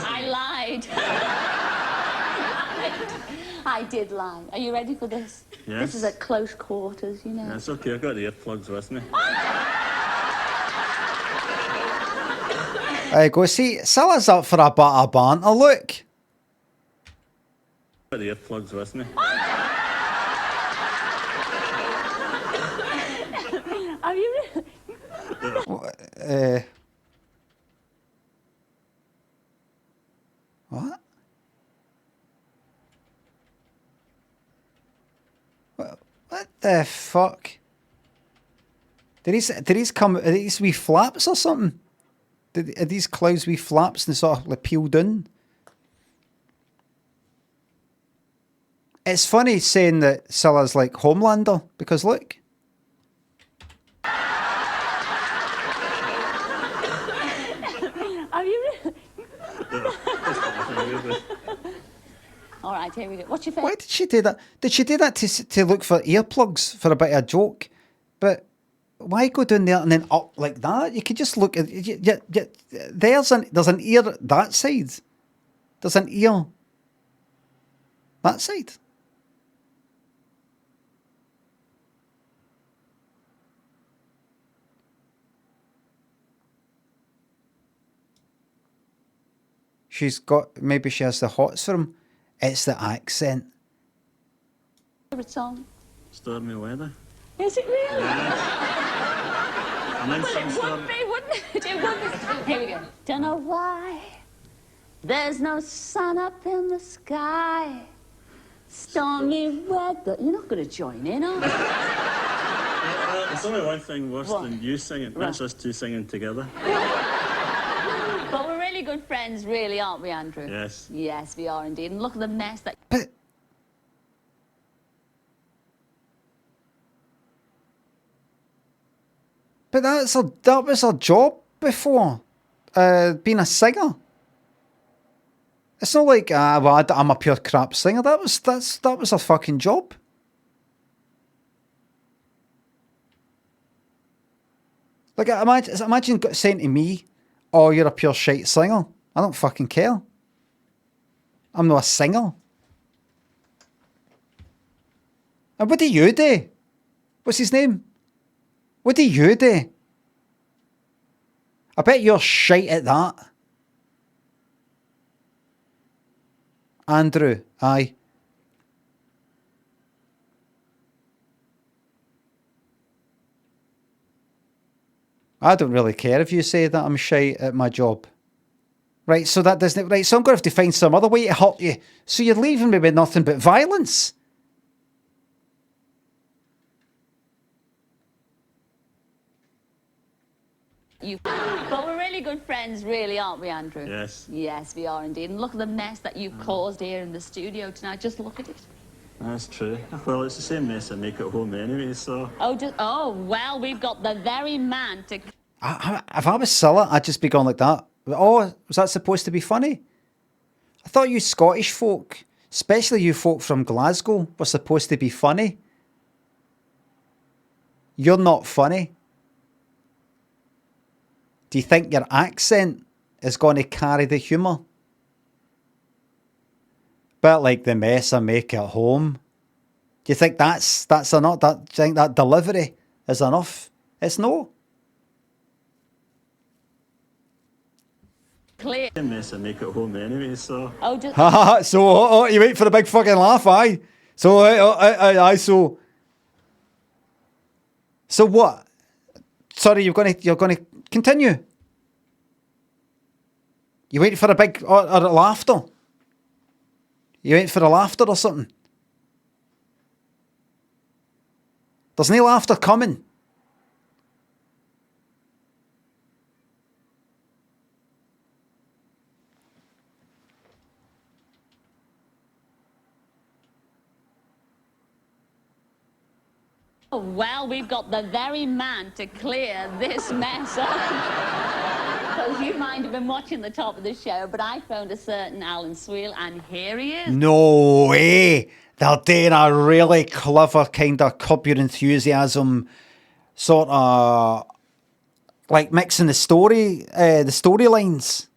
I lied. I did lie. Are you ready for this? Yes. This is at close quarters, you know. That's okay, I've got the earplugs with me. Go see, Cilla's up for a bit of banter, look. Got the earplugs with me. Are you really? What? What the fuck? Did these come? Are these wee flaps or something? Are these clouds wee flaps and sort of like peeled in? It's funny saying that Cilla's like Homelander because look. Are you really? All right, here we go. What's your favourite? Why did she do that? Did she do that to look for earplugs for a bit of a joke? But why go down there and then up like that? You could just look at there's an ear that side. There's an ear that side. Maybe she has the hots for him. It's the accent. Favourite song? Stormy weather. Is it really? Yeah. I'm in Well, some it storm. would be, wouldn't it? It would be. Here we go. Don't know why there's no sun up in the sky. Stormy weather. You're not going to join in, are you? There's only one thing worse What? than you singing. That's us two singing together. But we're really good friends, really, aren't we, Andrew? Yes. Yes, we are indeed. And look at the mess that... But that was her job before, being a singer. It's not like I'm a pure crap singer. That was her fucking job. Like imagine saying to me, "Oh, you're a pure shite singer." I don't fucking care. I'm not a singer. And what do you do? What's his name? What do you do? I bet you're shite at that. Andrew, aye. I don't really care if you say that I'm shite at my job. Right, so that doesn't... Right, so I'm going to have to find some other way to hurt you. So you're leaving me with nothing but violence. But we're really good friends, really, aren't we, Andrew? Yes. Yes, we are indeed. And look at the mess that you've caused here in the studio tonight. Just look at it. That's true. Well, it's the same mess I make at home anyway, so... Oh, well, we've got the very man to... If I was Cilla, I'd just be going like that. Oh, was that supposed to be funny? I thought you Scottish folk, especially you folk from Glasgow, were supposed to be funny. You're not funny. Do you think your accent is going to carry the humour? But like the mess I make at home. Do you think that's enough? Do you think that delivery is enough? It's no. Clear. The mess I make at home anyway, so... So you wait for the big fucking laugh, aye? So aye, so what? Sorry, you're gonna continue. You waiting for a big or laughter? You waiting for the laughter or something? There's no laughter coming. Oh, well, we've got the very man to clear this mess up. Because you might have been watching the top of the show, but I phoned a certain Alan Sweel, and here he is. No way. They're doing a really clever kind of Curb Your Enthusiasm sort of like mixing the storylines.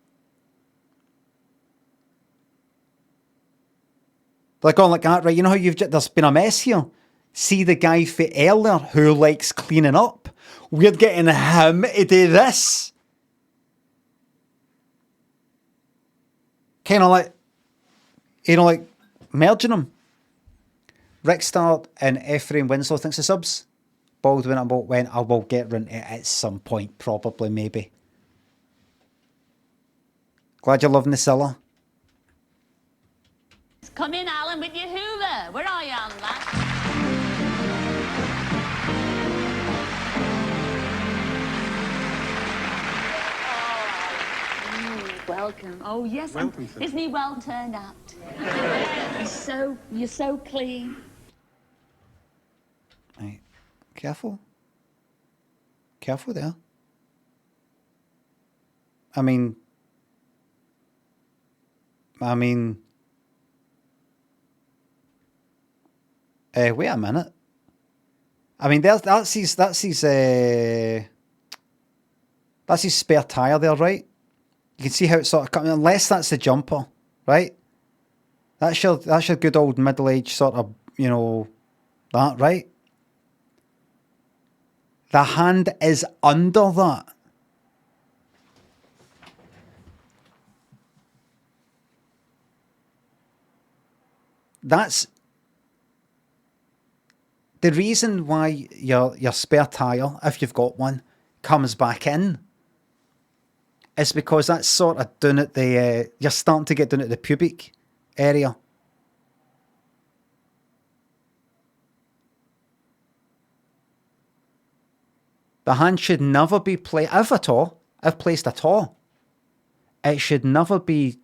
They're going like that, right? You know how there's been a mess here? See the guy for earlier who likes cleaning up? We're getting him to do this. Kind of like, like merging them. Rick Start and Ephraim Winslow thinks the subs. Baldwin about when I will get into it at some point, probably, maybe. Glad you're loving the Cilla. Come in, Alan, with your Hoover. Where are you, Alan, lad? Welcome. Oh, yes. Welcome, isn't he well turned out? You're so clean. Right. Careful. Careful there. I mean, wait a minute. I mean, that's his spare tire there, right? You can see how it's sort of coming, unless that's the jumper, right? That's your good old middle-aged sort of, that, right? The hand is under that. That's the reason why your spare tire, if you've got one, comes back in. Is because that's sort of down at the, you're starting to get down at the pubic area. The hand should never be placed, if placed at all. It should never be.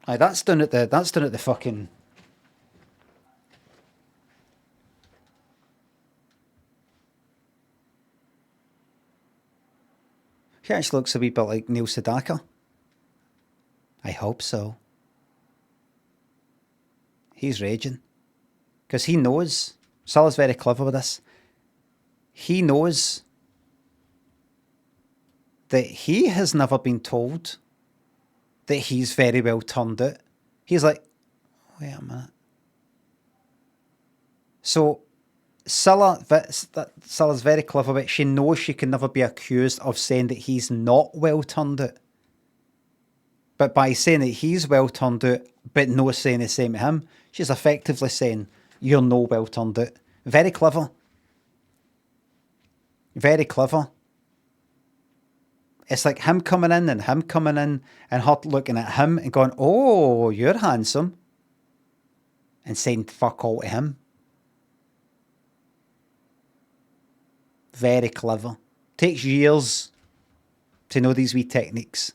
Aye, that's down at the fucking. He actually looks a wee bit like Neil Sedaka. I hope so. He's raging. Because he knows. Cilla's very clever with this. He knows that he has never been told that he's very well turned out. He's like, wait a minute. So Cilla's very clever, but she knows she can never be accused of saying that he's not well turned out. But by saying that he's well turned out, but no saying the same to him, she's effectively saying, you're no well turned out. Very clever. Very clever. It's like him coming in and her looking at him and going, oh, you're handsome. And saying fuck all to him. Very clever. Takes years to know these wee techniques.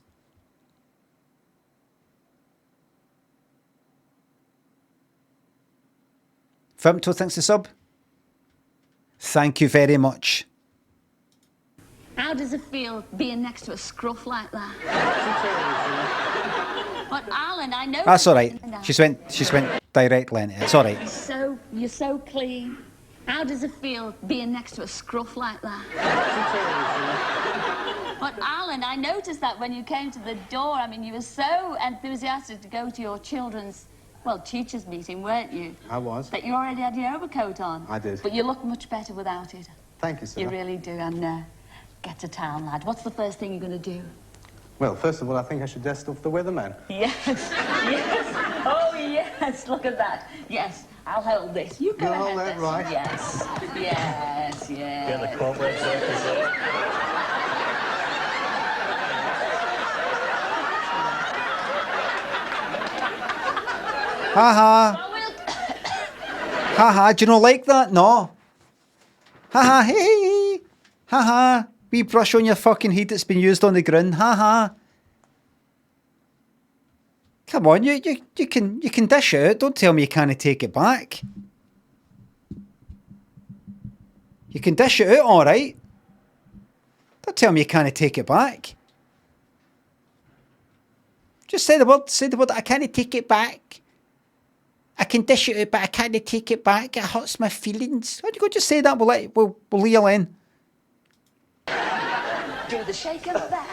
Firmto, thanks to sub. Thank you very much. How does it feel being next to a scruff like that? But Alan, I know. That's all right. She went directly into it. It's all right. You're so clean. How does it feel being next to a scruff like that? But Alan, I noticed that when you came to the door, I mean, you were so enthusiastic to go to your children's, well, teachers' meeting, weren't you? I was. That you already had your overcoat on. I did. But you look much better without it. Thank you, sir. You really do. And get to town, lad. What's the first thing you're going to do? Well, first of all, I think I should dust off the weatherman. Yes. Yes. Oh, yes. Look at that. Yes. I'll hold this. You go ahead. Hold that right. Yes. Yes. Yes. Get the cobweb circus there. Haha. Haha, do you not like that? No. Haha, hey. Haha. Wee brush on your fucking head that's been used on the ground. Haha. Come on, you can dish it out. Don't tell me you can't take it back. You can dish it out, all right. Don't tell me you can't take it back. Just say the word. Say the word. I can't take it back. I can dish it out, but I can't take it back. It hurts my feelings. Why don't you go just say that? We'll leave you in. Do the shaker of that.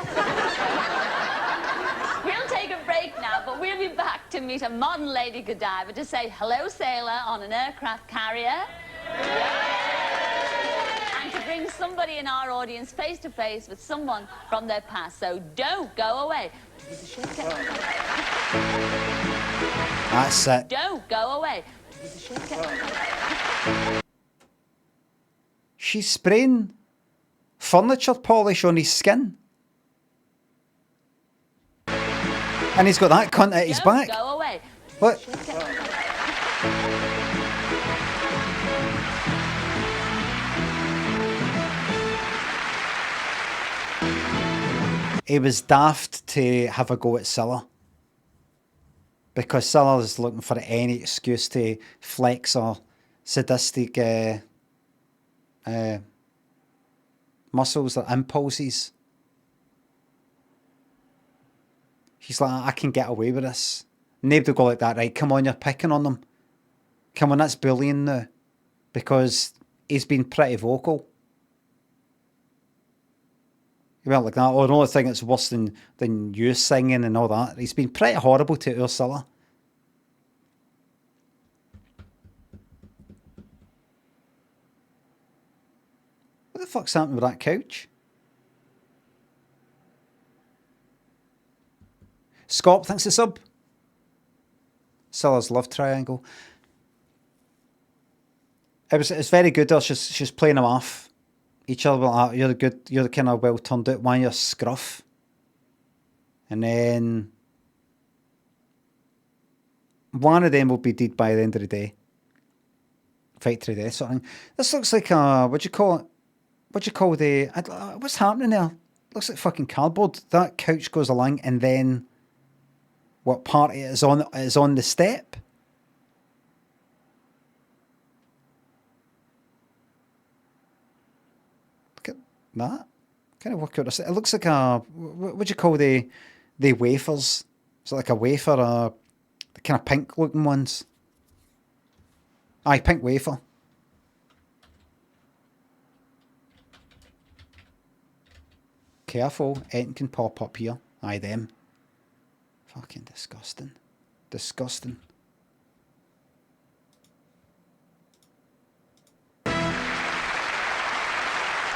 We'll take a break now, but we'll be back to meet a modern Lady Godiva to say hello, sailor, on an aircraft carrier. And to bring somebody in our audience face to face with someone from their past. So don't go away. Do the shaker. That's it. Don't go away. Do the shaker. She's spraying furniture polish on his skin. And he's got that cunt at his back. Go away. What? He was daft to have a go at Cilla. Because Cilla is looking for any excuse to flex or sadistic muscles or impulses. She's like, I can get away with this. Nobody go like that, right? Come on, you're picking on them. Come on, that's bullying now. Because he's been pretty vocal. He went like that. Oh, the only thing that's worse than you singing and all that. He's been pretty horrible to Ursula. What the fuck's happening with that couch? Scott, thanks for the sub. Cilla's love triangle. It's very good. She's playing them off. Each other, like, you're the kind of well turned out one, you're scruff. And then one of them will be dead by the end of the day. Fight to the death sort of thing. This looks like what do you call it? What do you call the what's happening there? Looks like fucking cardboard. That couch goes along and then what part it is on the step? Look at that. Kind of work out. It looks like what do you call the wafers? Is it like a wafer? The kind of pink looking ones. Aye, pink wafer. Careful, anything can pop up here. Aye, them. Fucking disgusting. Disgusting.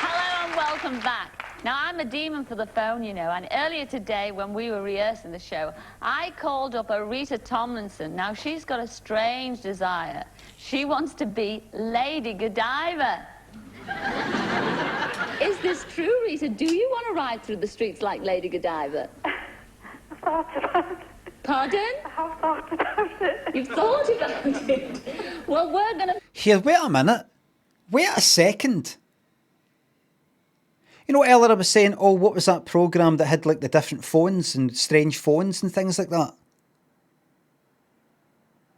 Hello and welcome back. Now, I'm a demon for the phone, you know, and earlier today when we were rehearsing the show, I called up a Rita Tomlinson. Now, she's got a strange desire. She wants to be Lady Godiva. Is this true, Rita? Do you want to ride through the streets like Lady Godiva? I've thought about it. Pardon? I've thought about it. You've thought about it? Well, we're going to... Here, wait a minute. Wait a second. You know, earlier I was saying, oh, what was that programme that had like the different phones and strange phones and things like that?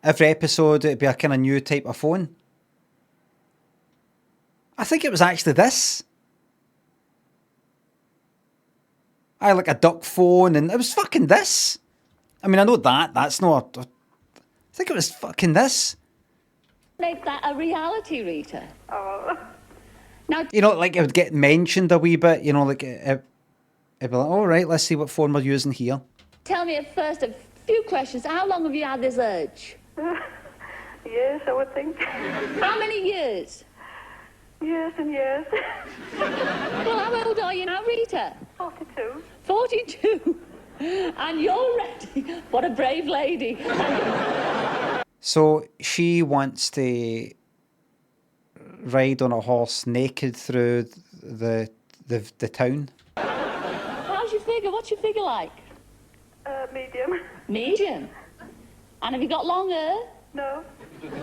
Every episode it'd be a kind of new type of phone. I think it was actually this. I had like a duck phone and it was fucking this. I mean, I know that's not... I think it was fucking this. Make that a reality, Rita. Oh. Now, You know, like it would get mentioned a wee bit, you know, like it'd be like, all right, let's see what phone we're using here. tell me at first a few questions. How long have you had this urge? Years, I would think. How many years? Years and years. Well, how old are you now, Rita? 42. 42? And you're ready? What a brave lady. So she wants to ride on a horse naked through the town. How's your figure? What's your figure like? Medium. Medium? And have you got long hair? No.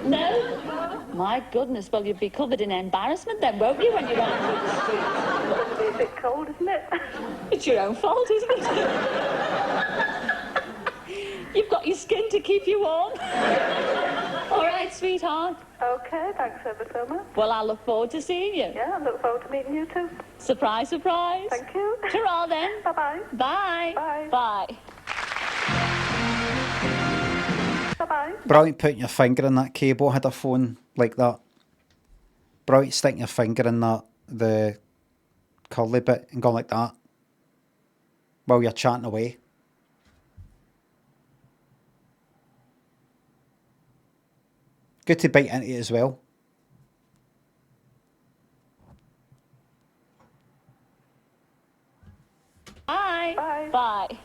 No? My goodness, well, you'd be covered in embarrassment then, won't you, when you're out through the street? It'll be a bit cold, isn't it? It's your own fault, isn't it? You've got your skin to keep you warm. All right, sweetheart. Okay, thanks ever so much. Well, I look forward to seeing you. Yeah, I look forward to meeting you too. Surprise, surprise. Thank you. Ta-ra then. Bye-bye. Bye. Bye. Bye. Bye-bye. Brilliant putting your finger in that cable. Had a phone like that. Brilliant sticking your finger in the curly bit and going like that while you're chatting away. Good to bite into it as well. Bye. Bye. Bye.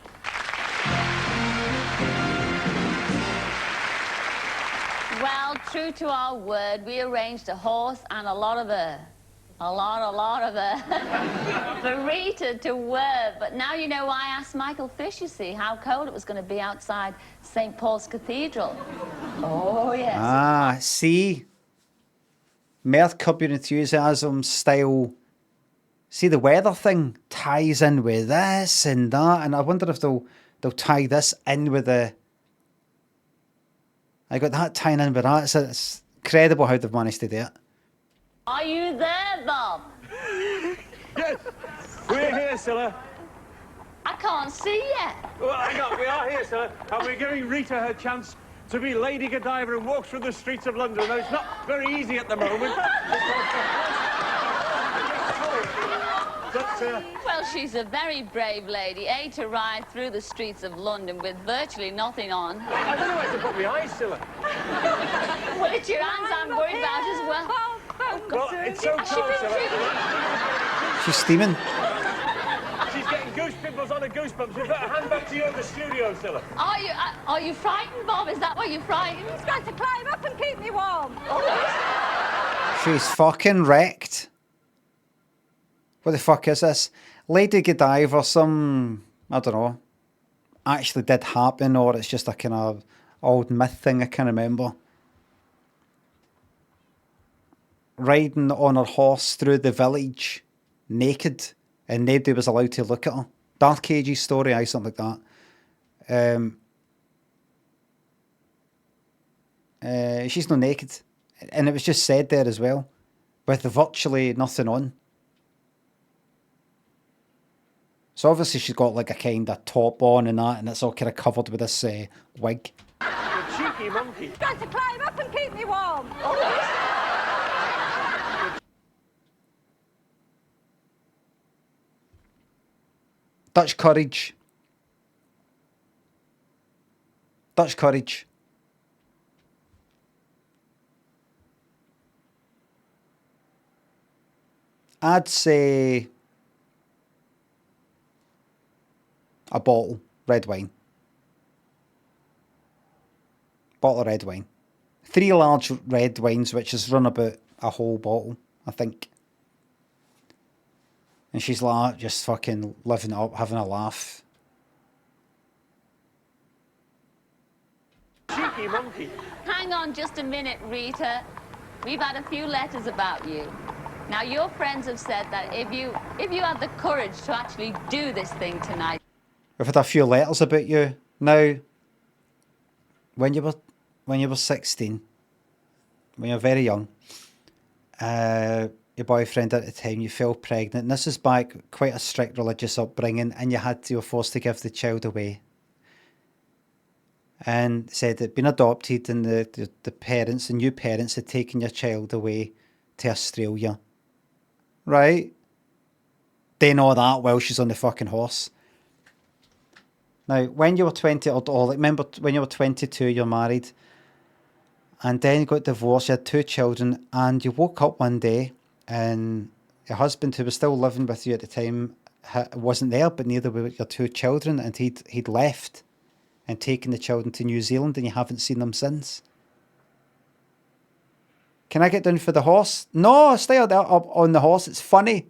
Well, true to our word, we arranged a horse and a lot of her. A lot of her. For Rita to wear. But now you know why I asked Michael Fish, you see, how cold it was going to be outside St. Paul's Cathedral. Oh, yes. Ah, see? Mirth, Curb Your Enthusiasm style. See, the weather thing ties in with this and that. And I wonder if they'll tie this in with the... I got that tying in with that. It's incredible how they've managed to do it. Are you there, Bob? Yes, we're here, Cilla. I can't see yet. Well, hang on, we are here, Cilla, and we're giving Rita her chance to be Lady Godiva and walk through the streets of London. Now, it's not very easy at the moment. But, Well, she's a very brave lady, to ride through the streets of London with virtually nothing on. I don't know where to put my eyes, Cilla. Well, it's your hands I'm worried about as well. Oh, God. Well, it's so cold, Cilla. She's steaming. She's getting goose pimples on her goosebumps. We've got to hand back to you in the studio, Cilla. Are you frightened, Bob? Is that why you're frightened? He's going to climb up and keep me warm. She's fucking wrecked. What the fuck is this? Lady Godiva, I don't know, actually did happen, or it's just a kind of old myth thing I can't remember. Riding on her horse through the village, naked, and nobody was allowed to look at her. Dark Ages story, something like that. She's not naked. And it was just said there as well, with virtually nothing on. So obviously she's got like a kind of top on and that, and it's all kind of covered with this wig. The cheeky monkey. He's going to climb up and keep me warm. Dutch courage. Dutch courage. I'd say a bottle, red wine. Bottle of red wine. 3 large red wines, which has run about a whole bottle, I think. And she's like just fucking living it up, having a laugh. Cheeky monkey. Hang on just a minute, Rita. We've had a few letters about you. Now, your friends have said that if you had the courage to actually do this thing tonight. We've had a few letters about you. Now, when you were 16, when you were very young, your boyfriend at the time, you fell pregnant, and this is back quite a strict religious upbringing, and you were forced to give the child away. And said it'd been adopted, and the new parents had taken your child away to Australia. Right? Doing all that while she's on the fucking horse. Now, when you were 20, remember when you were 22, you're married, and then you got divorced, you had 2 children, and you woke up one day, and your husband, who was still living with you at the time, wasn't there, but neither were your 2 children, and he'd left and taken the children to New Zealand, and you haven't seen them since. Can I get down for the horse? No, stay up on the horse. It's funny.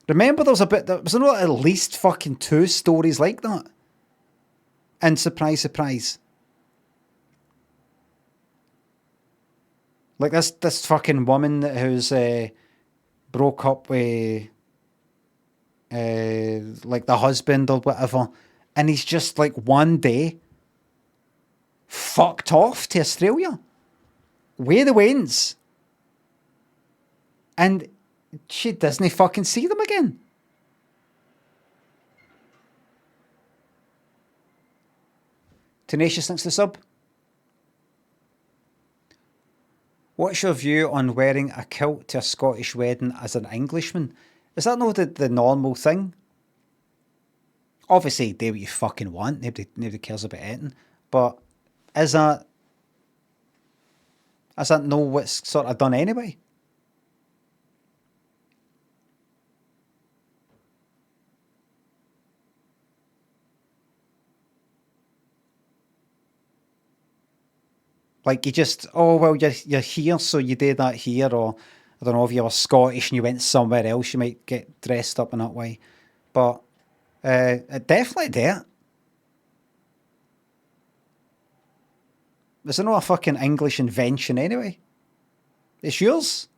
Remember, there was at least fucking 2 stories like that. And surprise, surprise. Like this fucking woman who's broke up with like the husband or whatever, and he's just like one day fucked off to Australia. Way the winds. And she doesn't fucking see them again. Tenacious, thanks to sub. What's your view on wearing a kilt to a Scottish wedding as an Englishman? Is that not the normal thing? Obviously, do what you fucking want. Nobody cares about anything. But is that not what's sort of done anyway? Like you just, oh, well, you're here, so you did that here, or I don't know, if you were Scottish and you went somewhere else, you might get dressed up in that way. But definitely there. It's not a fucking English invention anyway. It's yours.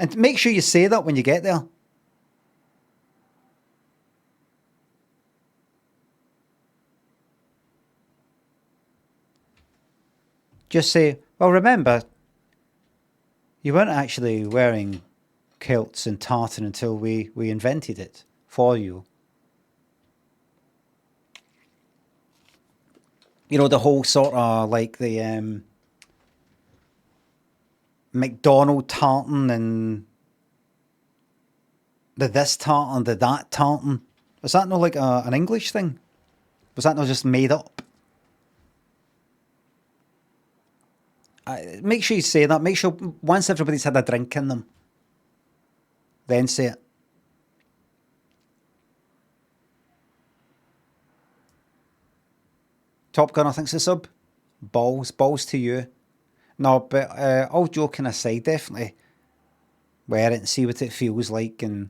And make sure you say that when you get there. Just say, well, remember, you weren't actually wearing kilts and tartan until we invented it for you. You know, the whole sort of like the McDonald tartan and the this tartan, the that tartan. Was that not like an English thing? Was that not just made up? Make sure you say that. Make sure once everybody's had a drink in them, then say it. Top Gunner thinks a sub. Balls to you. No, but all joking aside, definitely wear it and see what it feels like and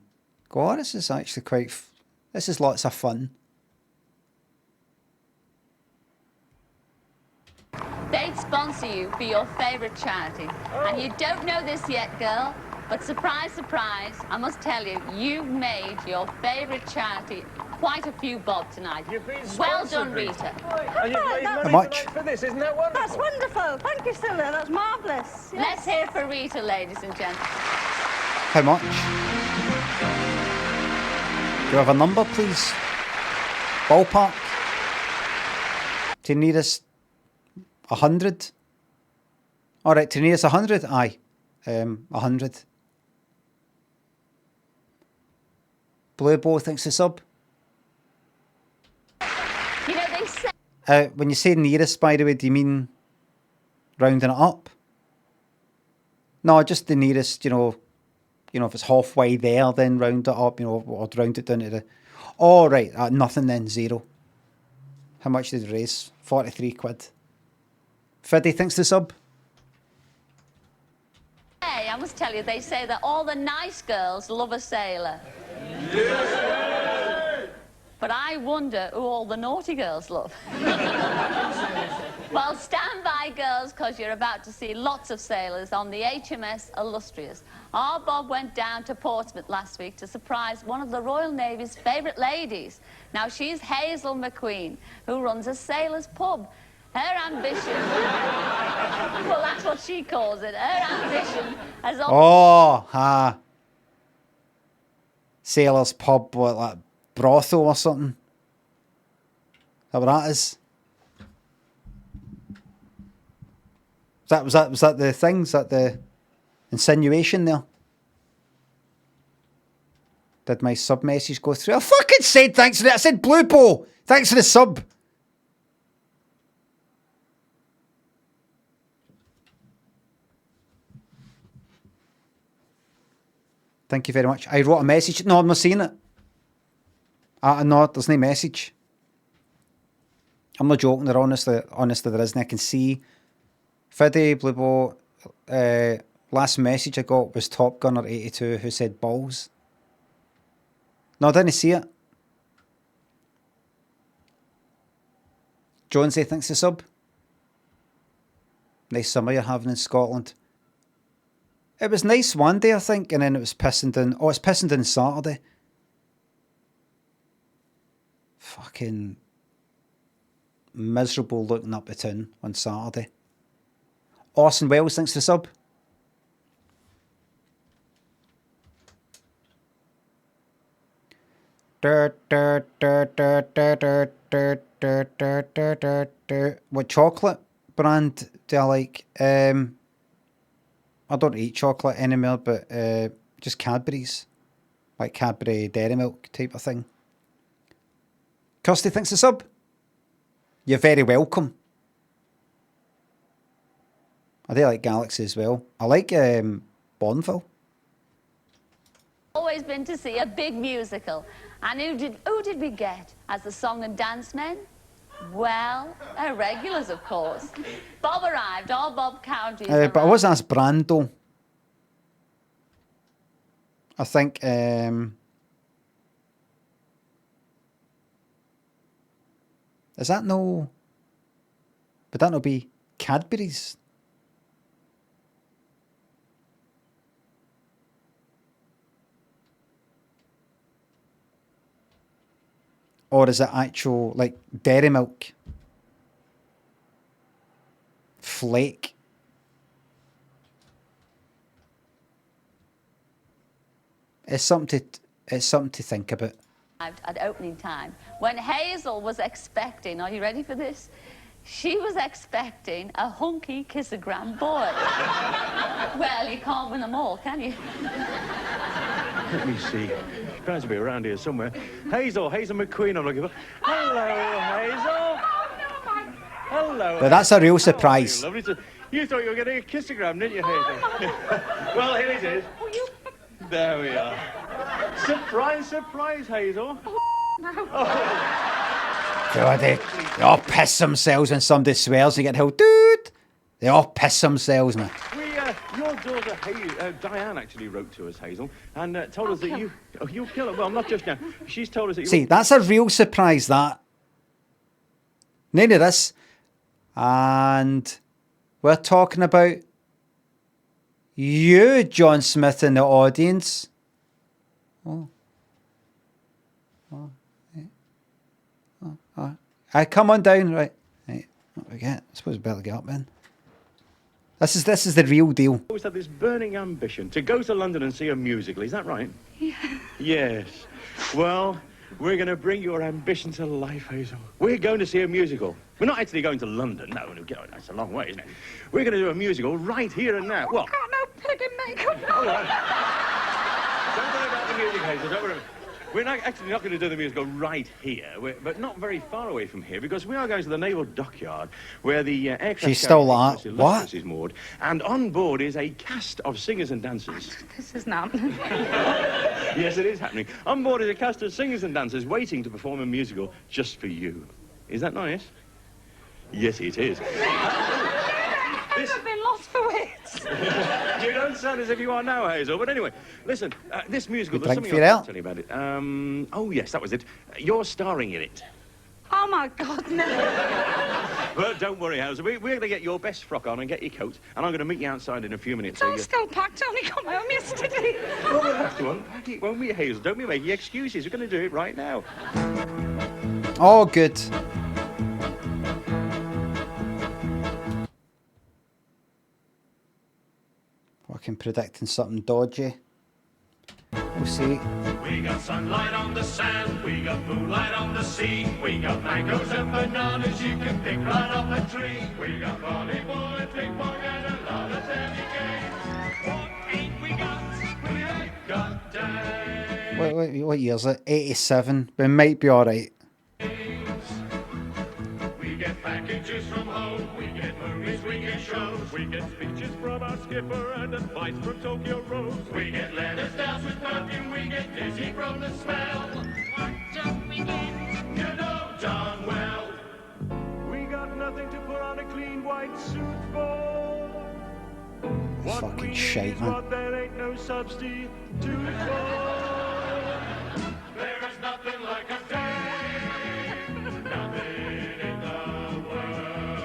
go, oh, this is actually this is lots of fun. They'd sponsor you for your favourite charity. And you don't know this yet, girl, but surprise, surprise, I must tell you, you made your favourite charity quite a few bob tonight. Well done, Rita. And you've raised money How much? for this, isn't that wonderful? That's wonderful. Thank you, Cilla. That's marvellous. Yes. Let's hear for Rita, ladies and gentlemen. How much? Do you have a number, please? Ballpark? Do you need us 100? All right, to need us 100? Aye. 100. Blue Bow thinks the sub. You know, they say... when you say nearest, by the way, do you mean rounding it up? No, just the nearest, you know, if it's halfway there, then round it up, or round it down to the... Oh, right, nothing then, 0. How much did it raise? 43 quid. Fiddy thinks the sub. Hey, I must tell you, they say that all the nice girls love a sailor. But I wonder who all the naughty girls love. Well, stand by, girls, because you're about to see lots of sailors on the HMS Illustrious. Our Bob went down to Portsmouth last week to surprise one of the Royal Navy's favourite ladies. Now, she's Hazel McQueen, who runs a sailor's pub. Her ambition... well, that's what she calls it. Her ambition has... Sailor's pub, what, like brothel or something? Is that what that is? Was that the thing? Was that the insinuation there? Did my sub message go through? I fucking said thanks for it. I said Blue Po. Thanks for the sub. Thank you very much. I wrote a message. No, I'm not seeing it. No, there's no message. I'm not joking. Honestly, there isn't. I can see. Fiddy, Bluebo, last message I got was Top Gunner 82 who said balls. No, I didn't see it. Jonesy, thanks for the sub. Nice summer you're having in Scotland. It was nice one day, I think, and then it was pissing down. Oh, it's pissing down Saturday. Fucking miserable looking up the town on Saturday. Orson Wells, thanks for the sub. What chocolate brand do I like? I don't eat chocolate anymore, but just Cadbury's. Like Cadbury Dairy Milk type of thing. Kirsty, thanks for the sub. You're very welcome. I do like Galaxy as well. I like Bourneville. Always been to see a big musical. And who did we get as the song and dance men? Well, our regulars, of course. Bob arrived, all Bob County. But I was asked Brando. I think... is that no... Would that not be Cadbury's? Or is it actual, like, Dairy Milk? Flake? It's something to think about. At opening time, when Hazel was expecting, are you ready for this? She was expecting a hunky kissogram boy. Well, you can't win them all, can you? Let me see. Tries to be around here somewhere. Hazel McQueen I'm looking for. Hello, Hazel. Hello. But that's a real surprise. Lovely to... You thought you were getting a kissogram, didn't you, Hazel? Well, here it is. There we are. Surprise, Hazel. God, they all piss themselves when somebody swears and get held. Dude, they all piss themselves, man. Your daughter, Diane, actually wrote to us, Hazel, and told us that you'll kill her. Well, not just now. She's told us that you... See, that's a real surprise, that. None of this. And we're talking about you, John Smith, in the audience. I come on down, right? What we get? I suppose we better get up then. This is the real deal. Always had this burning ambition to go to London and see a musical. Is that right? Yeah. Yes. Well, we're going to bring your ambition to life, Hazel. We're going to see a musical. We're not actually going to London. No, that's a long way, isn't it? We're going to do a musical right here and now. What? Got no pig in makeup. All right. Don't worry about the music, Hazel. Don't worry. We're actually not going to do the musical right here, but not very far away from here, because we are going to the naval dockyard, where the aircraft She's still like, what? Is moored, and on board is a cast of singers and dancers. This is not. Yes, it is happening. On board is a cast of singers and dancers waiting to perform a musical just for you. Is that nice? Yes, it is. I've been lost for weeks. You don't sound as if you are now, Hazel. But anyway, listen, this musical, there's something I'll tell you about it. Oh, yes, that was it. You're starring in it. Oh, my God, no. But don't worry, Hauser. We're going to get your best frock on and get your coat, and I'm going to meet you outside in a few minutes. It's all still packed. Only got home yesterday. Well, we'll have to unpack it, won't we, Hazel? Don't be making excuses. We're going to do it right now. Oh, good. Fucking predicting something dodgy. We'll see. We got sunlight on the sand, we got moonlight on the sea, we got mangoes and bananas you can pick right off a tree. We got volleyball and ping pong and a lot of candy games. What ain't we got? We ain't got days. What year is it? 87. We might be alright. We get packages from home, we get movies, we get shows, we get speeches from our skipper and advice from Tokyo Rose. We get letters doused with perfume, we get dizzy from the smell. What don't we get? You know darn well. We got nothing to put on a clean white suit for. What Fucking shite, man. what there ain't no substitute for. There is nothing like a day, nothing in the world.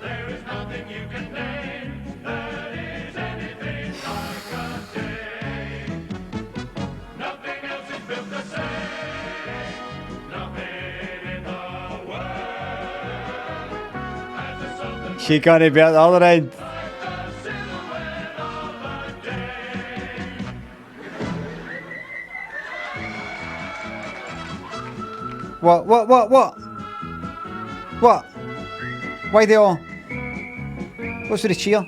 There is nothing you can name that is anything like a day. Nothing else is built the same, nothing in the world has a something. She gotta be at the other end. What? What? Why they all? What's with the cheer?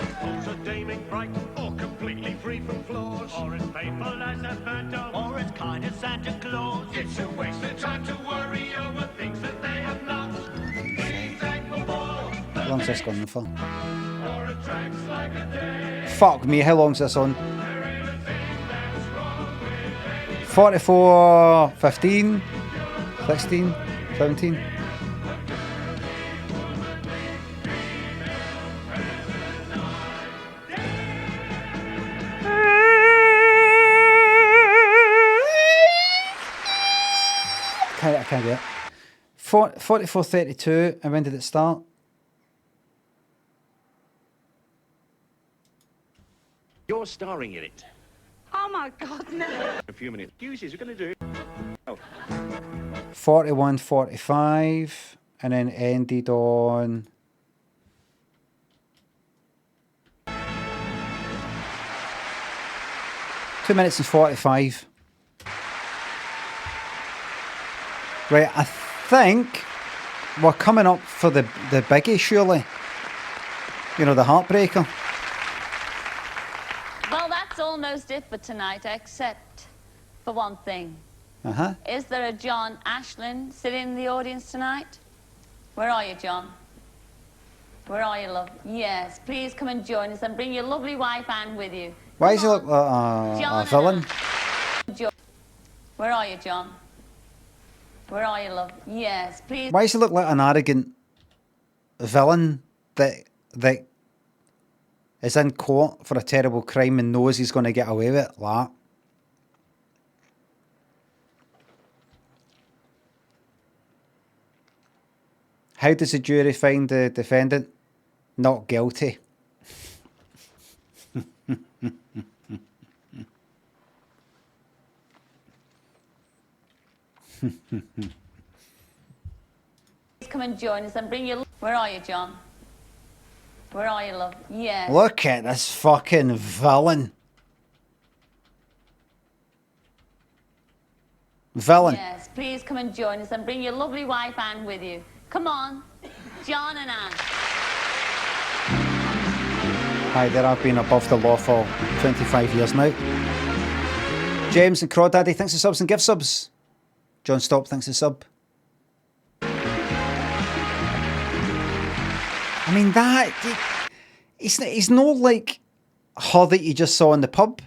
Suppose a dame ain't bright or completely free from flaws, or as painful as a phantom, or as kind as Santa Claus. It's a waste of time to worry over things that they have not. Be thankful for How long's this going for? or attracts like a day. Fuck me, how long's this on? 44, 15, 16, 17. I can't get it. 44, 32, and when did it start? You're starring in it. Oh my God, no. A few minutes. Excuses, we're going to do it. Oh. 41, 45, and then ended on... Two minutes and 45. Right, I think we're coming up for the biggie, surely. You know, the heartbreaker. Well, that's almost it for tonight, except for one thing. Uh-huh. Is there a John Ashland sitting in the audience tonight? Where are you, John? Where are you, love? Yes, please come and join us and bring your lovely wife Anne with you. Why does he look like a villain? Where are you, John? Where are you, love? Yes, please. Why does he look like an arrogant villain that is in court for a terrible crime and knows he's going to get away with it? Like that? How does the jury find the defendant? Not guilty. Please come and join us and bring your... Where are you, John? Where are you, love? Yes. Look at this fucking villain. Villain. Yes, please come and join us and bring your lovely wife Anne with you. Come on, John and Anne. Hi there, I've been above the law for 25 years now. James and Crawdaddy, thanks for subs and gift subs. John Stop, thanks for sub. I mean, that... He's no like her that you just saw in the pub.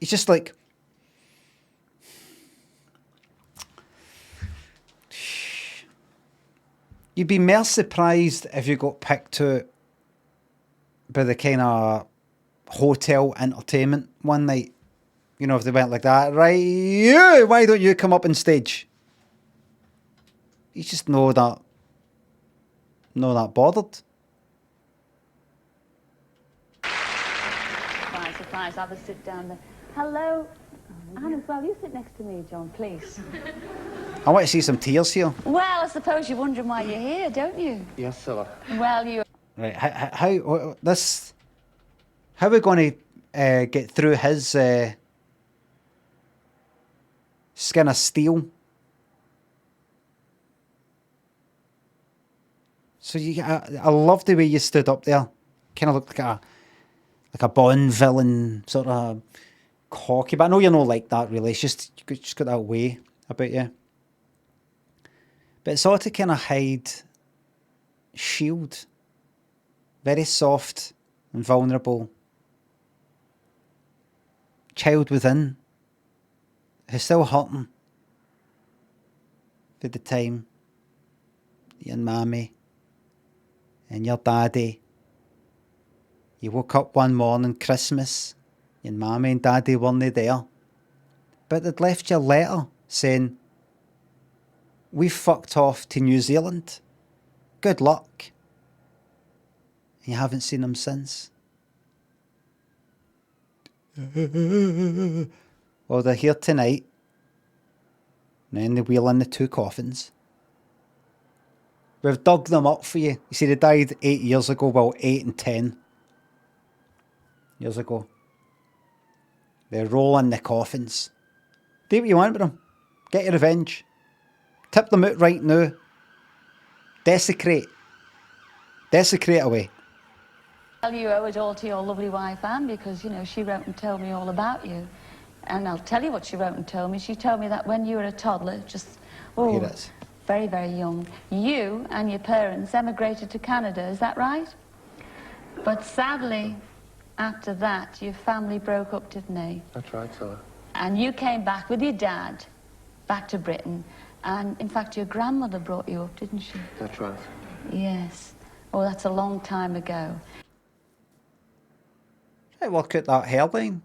He's just like... You'd be more surprised if you got picked out by the kind of hotel entertainment one night. You know, if they went like that, right, you, why don't you come up on stage? You just know that bothered. Surprise, surprise, have a sit down there. Hello. Anne, as well, you sit next to me, John, please. I want to see some tears here. Well, I suppose you're wondering why you're here, don't you? Yes, Cilla. Well, you... Right, how are we going to get through his skin of steel? So I love the way you stood up there. Kind of looked like a Bond villain, sort of cocky. But I know you're not like that, really. It's just you just got that way about you. But it's all to kind of hide, shield. Very soft and vulnerable. Child within. Who's still hurting. For the time. Your mammy. And your daddy. You woke up one morning, Christmas. Your mammy and daddy weren't there. But they'd left you a letter saying, we fucked off to New Zealand. Good luck. And you haven't seen them since. Well, they're here tonight. And then they wheel in the two coffins. We've dug them up for you. You see, they died 8 years ago. Well, 8 and 10 years ago. They roll in the coffins. Do what you want with them. Get your revenge. Tip them out right now. Desecrate. Desecrate away. Well, you owe it all to your lovely wife, Anne, because, you know, she wrote and told me all about you. And I'll tell you what she wrote and told me. She told me that when you were a toddler, just, Here it is. very, very young, you and your parents emigrated to Canada, is that right? But sadly, after that, your family broke up, didn't they? That's right, Cilla. And you came back with your dad, back to Britain. And, in fact, your grandmother brought you up, didn't she? That's right. Yes. Oh, that's a long time ago. Hey, work out that hairline.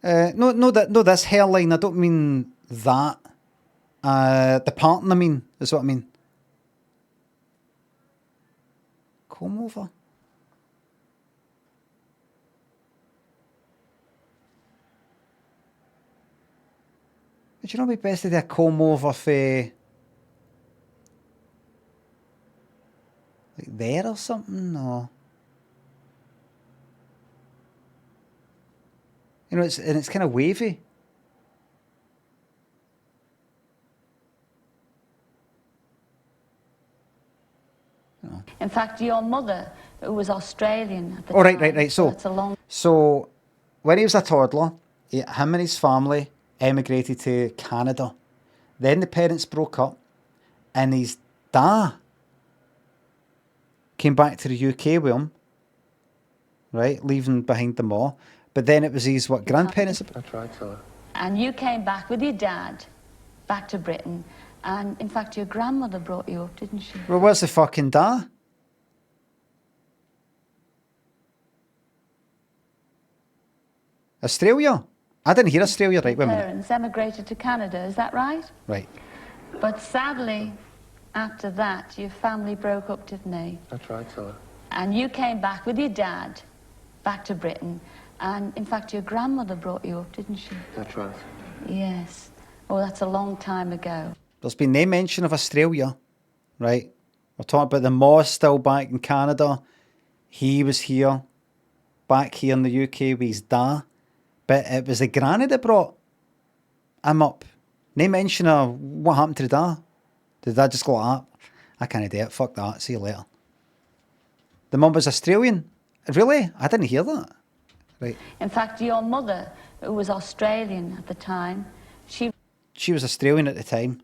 No, this hairline. I don't mean that. The pattern, I mean, is what I mean. Comb over. Would you not be best to do a comb over for like there or something, or you know, it's kind of wavy. In fact, your mother, who was Australian at the Oh, time. right. So when he was a toddler, him and his family emigrated to Canada. Then the parents broke up, and his dad came back to the UK with him, right, leaving behind them all. But then it was his, grandparents? That's right, Cilla. And you came back with your dad, back to Britain. And, in fact, your grandmother brought you up, didn't she? Well, where's the fucking dad? Australia? I didn't hear Australia, right? Wait a minute. Parents emigrated to Canada, is that right? Right. But sadly, after that, your family broke up, didn't they? That's right, Cilla. And you came back with your dad, back to Britain. And, in fact, your grandmother brought you up, didn't she? That's right. Yes. Oh, that's a long time ago. There's been no mention of Australia, right? We're talking about the Moss still back in Canada. He was here, back here in the UK with his dad. But it was the granny that brought him up. No mention of what happened to the dad. Did the dad just go like that? I can't do it. Fuck that. See you later. The mum was Australian. Really? I didn't hear that. Right. In fact, your mother, who was Australian at the time, she was Australian at the time.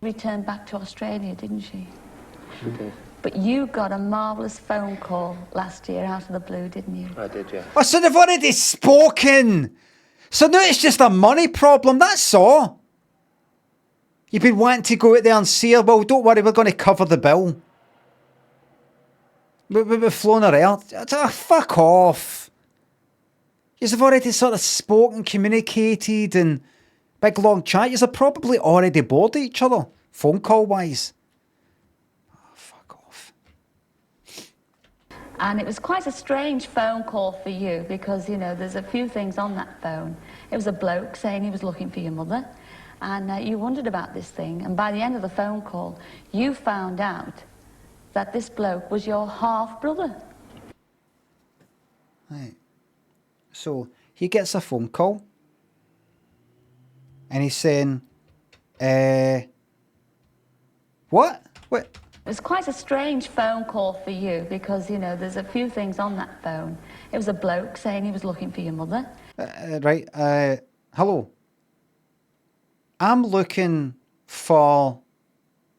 returned back to Australia, didn't she? She did. But you got a marvellous phone call last year out of the blue, didn't you? I did, yeah. Oh, so they've already spoken. So now it's just a money problem, that's all. You've been wanting to go out there and see her. Well, don't worry, we're going to cover the bill. We've flown her out. Oh, fuck off. You've already sort of spoken, communicated, and big long chat. You've probably already bored each other, phone call wise. And it was quite a strange phone call for you because, you know, there's a few things on that phone. It was a bloke saying he was looking for your mother, and you wondered about this thing. And by the end of the phone call, you found out that this bloke was your half-brother. Right. So he gets a phone call, and he's saying, what? What? It was quite a strange phone call for you because, you know, there's a few things on that phone. It was a bloke saying he was looking for your mother. Right. Hello. I'm looking for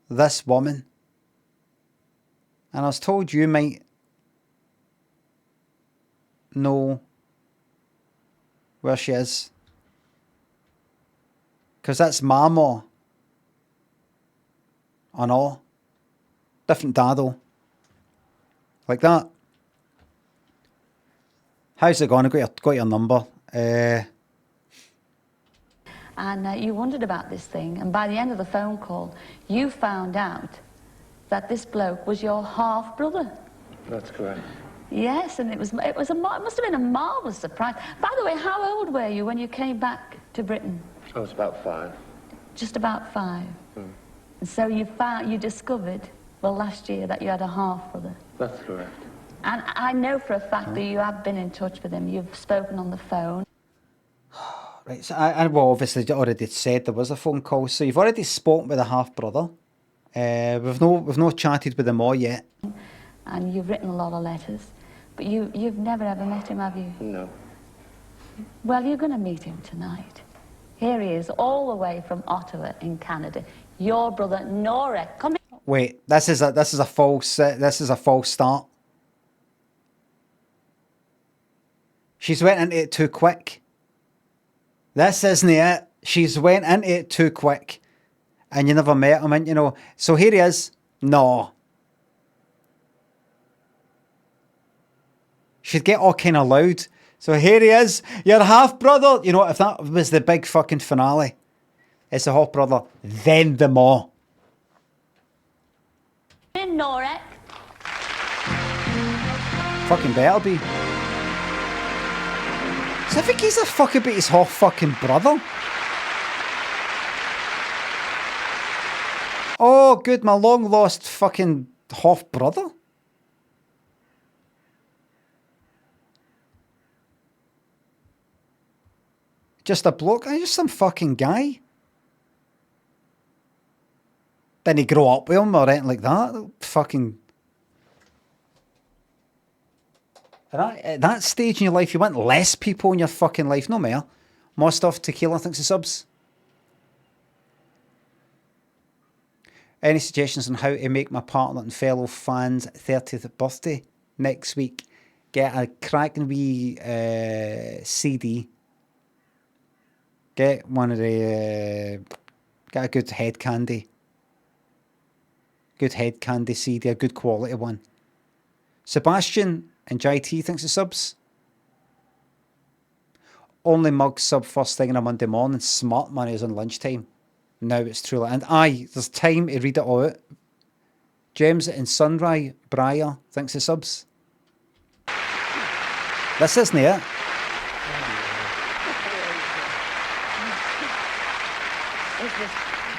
this woman. And I was told you might know where she is. Because that's Mama. I know. Different daddle. Like that. How's it going? I got your number. And you wondered about this thing. And by the end of the phone call, you found out that this bloke was your half-brother. That's correct. Yes, and it must have been a marvellous surprise. By the way, how old were you when you came back to Britain? I was about 5. Just about 5. And so you discovered, well, last year, that you had a half-brother. That's correct. And I know for a fact that you have been in touch with him. You've spoken on the phone. Right, so well, obviously, you already said there was a phone call. So you've already spoken with a half-brother. We've no chatted with them all yet. And you've written a lot of letters. But you've never ever met him, have you? No. Well, you're going to meet him tonight. Here he is, all the way from Ottawa in Canada. Your brother, Norek. Come in. Wait, this is a false start. She's went into it too quick. This isn't it. She's went into it too quick. And you never met him, and you know. So here he is. No. She'd get all kind of loud. So here he is. Your half-brother. You know, if that was the big fucking finale. It's the half-brother. Then the ma. In Norek. Fucking better be. So I think he's a fucking bit his half fucking brother. Oh, good, my long lost fucking half brother. Just a bloke, just some fucking guy. Didn't he grow up with him or anything like that? Fucking. At that stage in your life, you want less people in your fucking life, no more. More stuff. Tequila thinks of subs. Any suggestions on how to make my partner and fellow fans' 30th birthday next week? Get a cracking wee CD. Get one of the... get a good head candy. Good head candy CD, a good quality one. Sebastian and JT thinks of subs. Only mug sub first thing on a Monday morning. Smart money is on lunchtime. Now it's truly. And aye, there's time to read it all out. James and Sunrise Briar thinks of subs. This isn't it.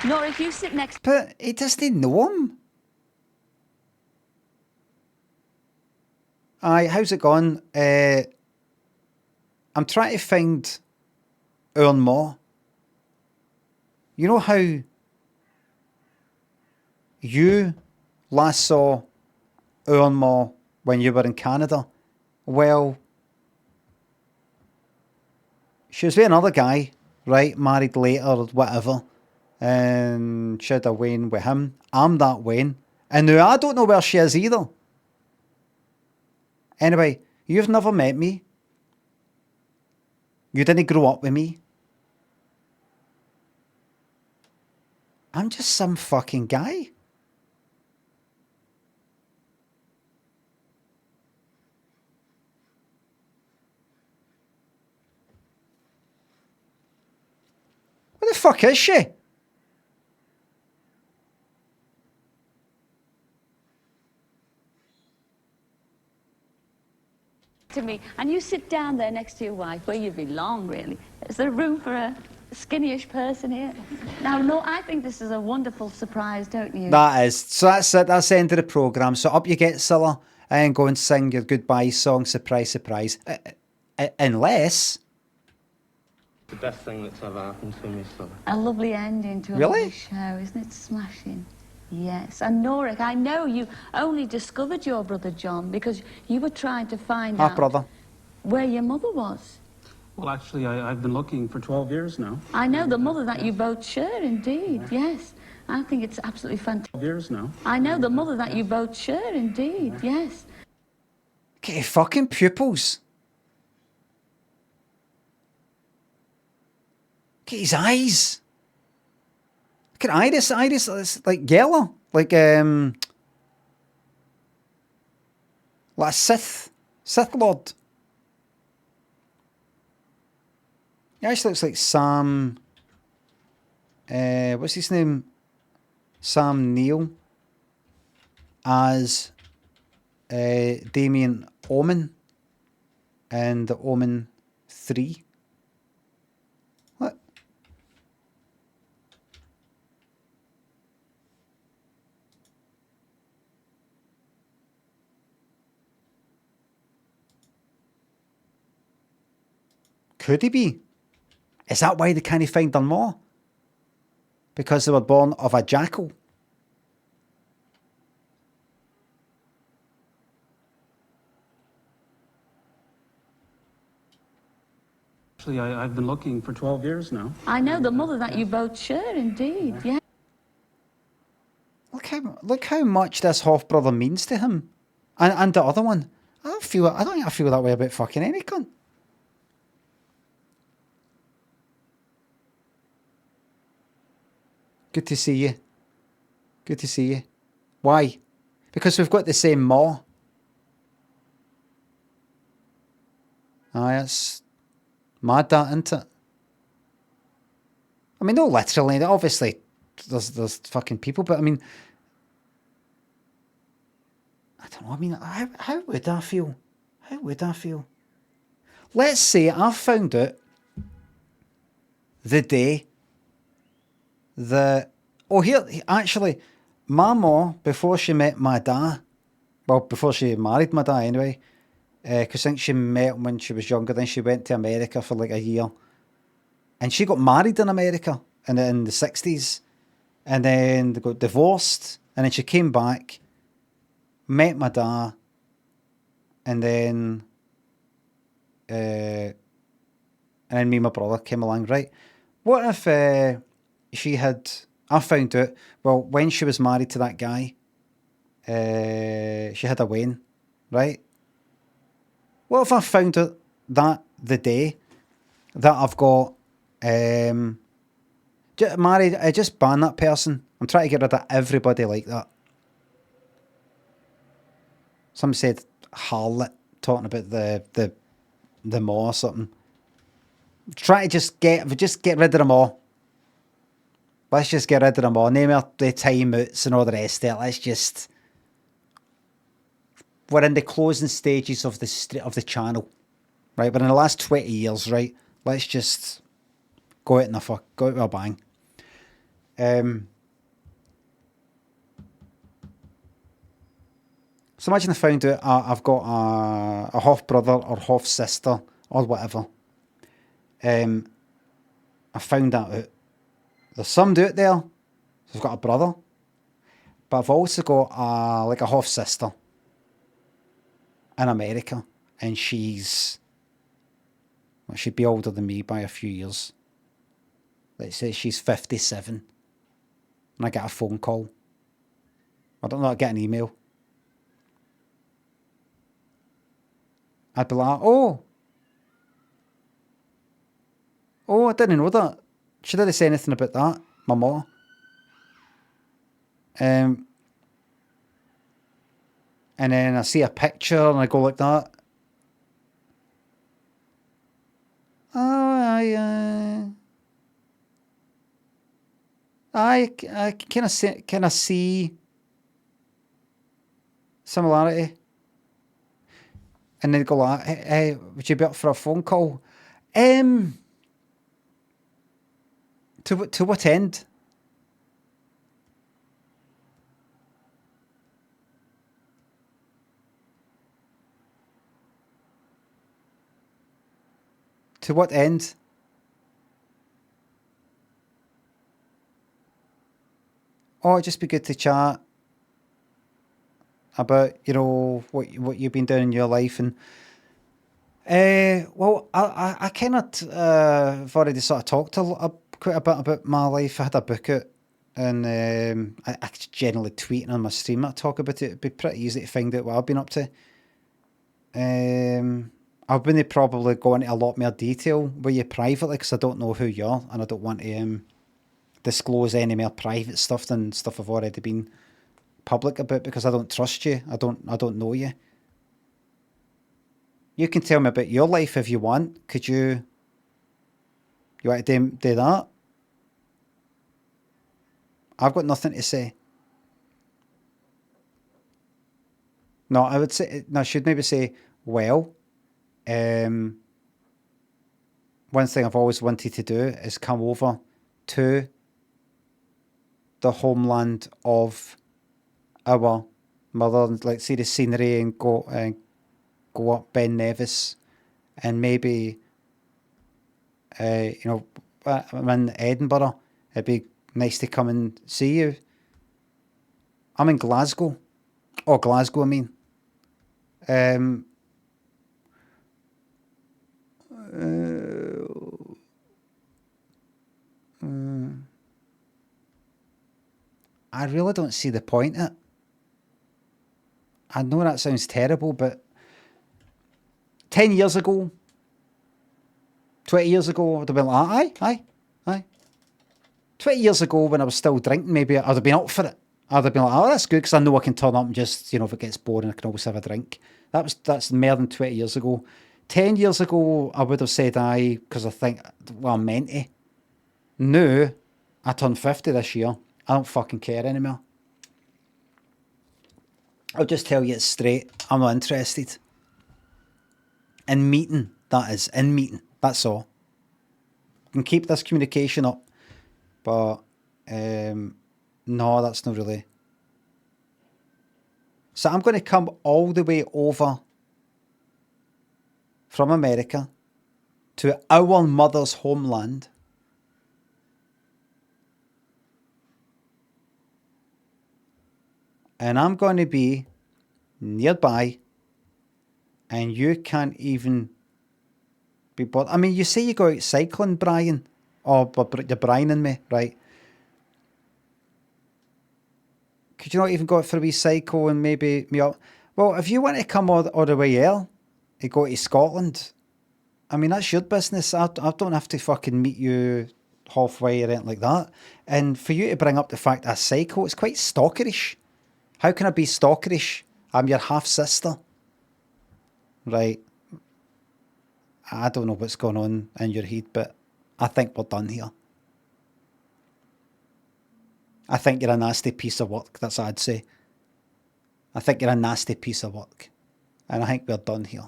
Nora, if you sit next... But he doesn't know him. Aye, how's it going? I'm trying to find our ma. You know how you last saw our ma when you were in Canada? Well, she was with another guy, right? Married later or whatever. And she had a Wayne with him. I'm that Wayne. And now I don't know where she is either. Anyway, you've never met me. You didn't grow up with me. I'm just some fucking guy. Where the fuck is she? To me, and you sit down there next to your wife, where you belong, really. Is there room for a skinny-ish person here? Now, no, I think this is a wonderful surprise, don't you? That is. So that's it. That's the end of the programme. So up you get, Cilla, and go and sing your goodbye song. Surprise, surprise. Unless... The best thing that's ever happened to me, son. A lovely ending to a Really? lovely show, isn't it smashing? Yes, and Norik, I know you only discovered your brother John because you were trying to find out brother. where your mother was. Well, actually, I've been looking for 12 years now. I know the mother that you both share, indeed, yes. I think it's absolutely fantastic. 12 years now. I know the mother that you both share, indeed, yes. Get your fucking pupils. Look at his eyes. Look at Iris. Iris is like yellow. Like Sith Lord. He actually looks like Sam. What's his name? Sam Neill as Damien Omen and the Omen 3. What? Could he be? Is that why they can't find them more? Because they were born of a jackal? Actually, I've been looking for 12 years now. I know the mother that you both share, indeed, yes. Look how much this half brother means to him, and the other one. I don't think I feel that way about fucking any cunt. Good to see you. Good to see you. Why? Because we've got the same maw. Aye, it's mad that, isn't it? I mean, no, literally. Obviously, there's fucking people, but I mean, I don't know. I mean, how would I feel? How would I feel? Let's say I found out the day that... Oh, here, actually, my ma, before she met my dad, well, before she married my dad anyway, because I think she met him when she was younger, then she went to America for like a year. And she got married in America in the 60s. And then they got divorced. And then she came back, met my dad, and then me and my brother came along, right? What if she had... I found out, well, when she was married to that guy, she had a wedding, right? What if I found out that the day that I've got married, I just ban that person. I'm trying to get rid of everybody like that. Somebody said harlot, talking about the maw or something. Try to just get rid of them all. Let's just get rid of them all. Name out the timeouts and all the rest of it. Let's just... We're in the closing stages of the channel, right? But in the last 20 years, right? Let's just go out with a bang. So imagine I found out I've got a half brother or half sister or whatever. I found that out. There's somebody out there who's got a brother, but I've also got like a half sister in America, and she'd be older than me by a few years. Let's say she's 57, and I get a phone call. I don't know, I get an email. I'd be like, oh, I didn't know that. She didn't say anything about that, my ma. And then I see a picture and I go like that. Oh, I kind of see similarity. And then go like, hey, would you be up for a phone call? To what end? To what end? Oh, it'd just be good to chat about, you know, what you've been doing in your life. And well, I kind of have already sort of talked quite a bit about my life. I had a book out, and I generally tweet on my stream. I talk about it. It'd be pretty easy to find out what I've been up to. I wouldn't probably go into a lot more detail with you privately because I don't know who you are, and I don't want to disclose any more private stuff than stuff I've already been public about because I don't trust you. I don't know you. You can tell me about your life if you want. Could you? You want to do that? I've got nothing to say. No, I would say no. I should maybe say, well, one thing I've always wanted to do is come over to the homeland of our mother, like see the scenery and go up Ben Nevis, and maybe you know, I'm in Edinburgh. It'd be nice to come and see you. I'm in Glasgow. Oh, Glasgow, I mean. I really don't see the point in it. I know that sounds terrible, but 10 years ago, 20 years ago, I'd have been like, aye. 20 years ago, when I was still drinking, maybe I'd have been up for it. I'd have been like, oh, that's good, because I know I can turn up and just, you know, if it gets boring, I can always have a drink. That's more than 20 years ago. 10 years ago, I would have said aye, because I think, well, I'm meant to. Now, I turn 50 this year. I don't fucking care anymore. I'll just tell you it straight. I'm not interested. In meeting, that is. In meeting. That's all. You can keep this communication up. But, no, that's not really. So I'm going to come all the way over from America to our mother's homeland. And I'm going to be nearby, and you can't even be bothered. I mean, you say you go out cycling, Brian, or you're Brianing me, right? Could you not even go out for a wee cycle and maybe me up? Well, if you want to come all the way here and go to Scotland, I mean, that's your business. I don't have to fucking meet you halfway or anything like that. And for you to bring up the fact I cycle, it's quite stalkerish. How can I be stalkerish? I'm your half-sister. Right. I don't know what's going on in your head, but I think we're done here. I think you're a nasty piece of work, that's what I'd say. I think you're a nasty piece of work. And I think we're done here.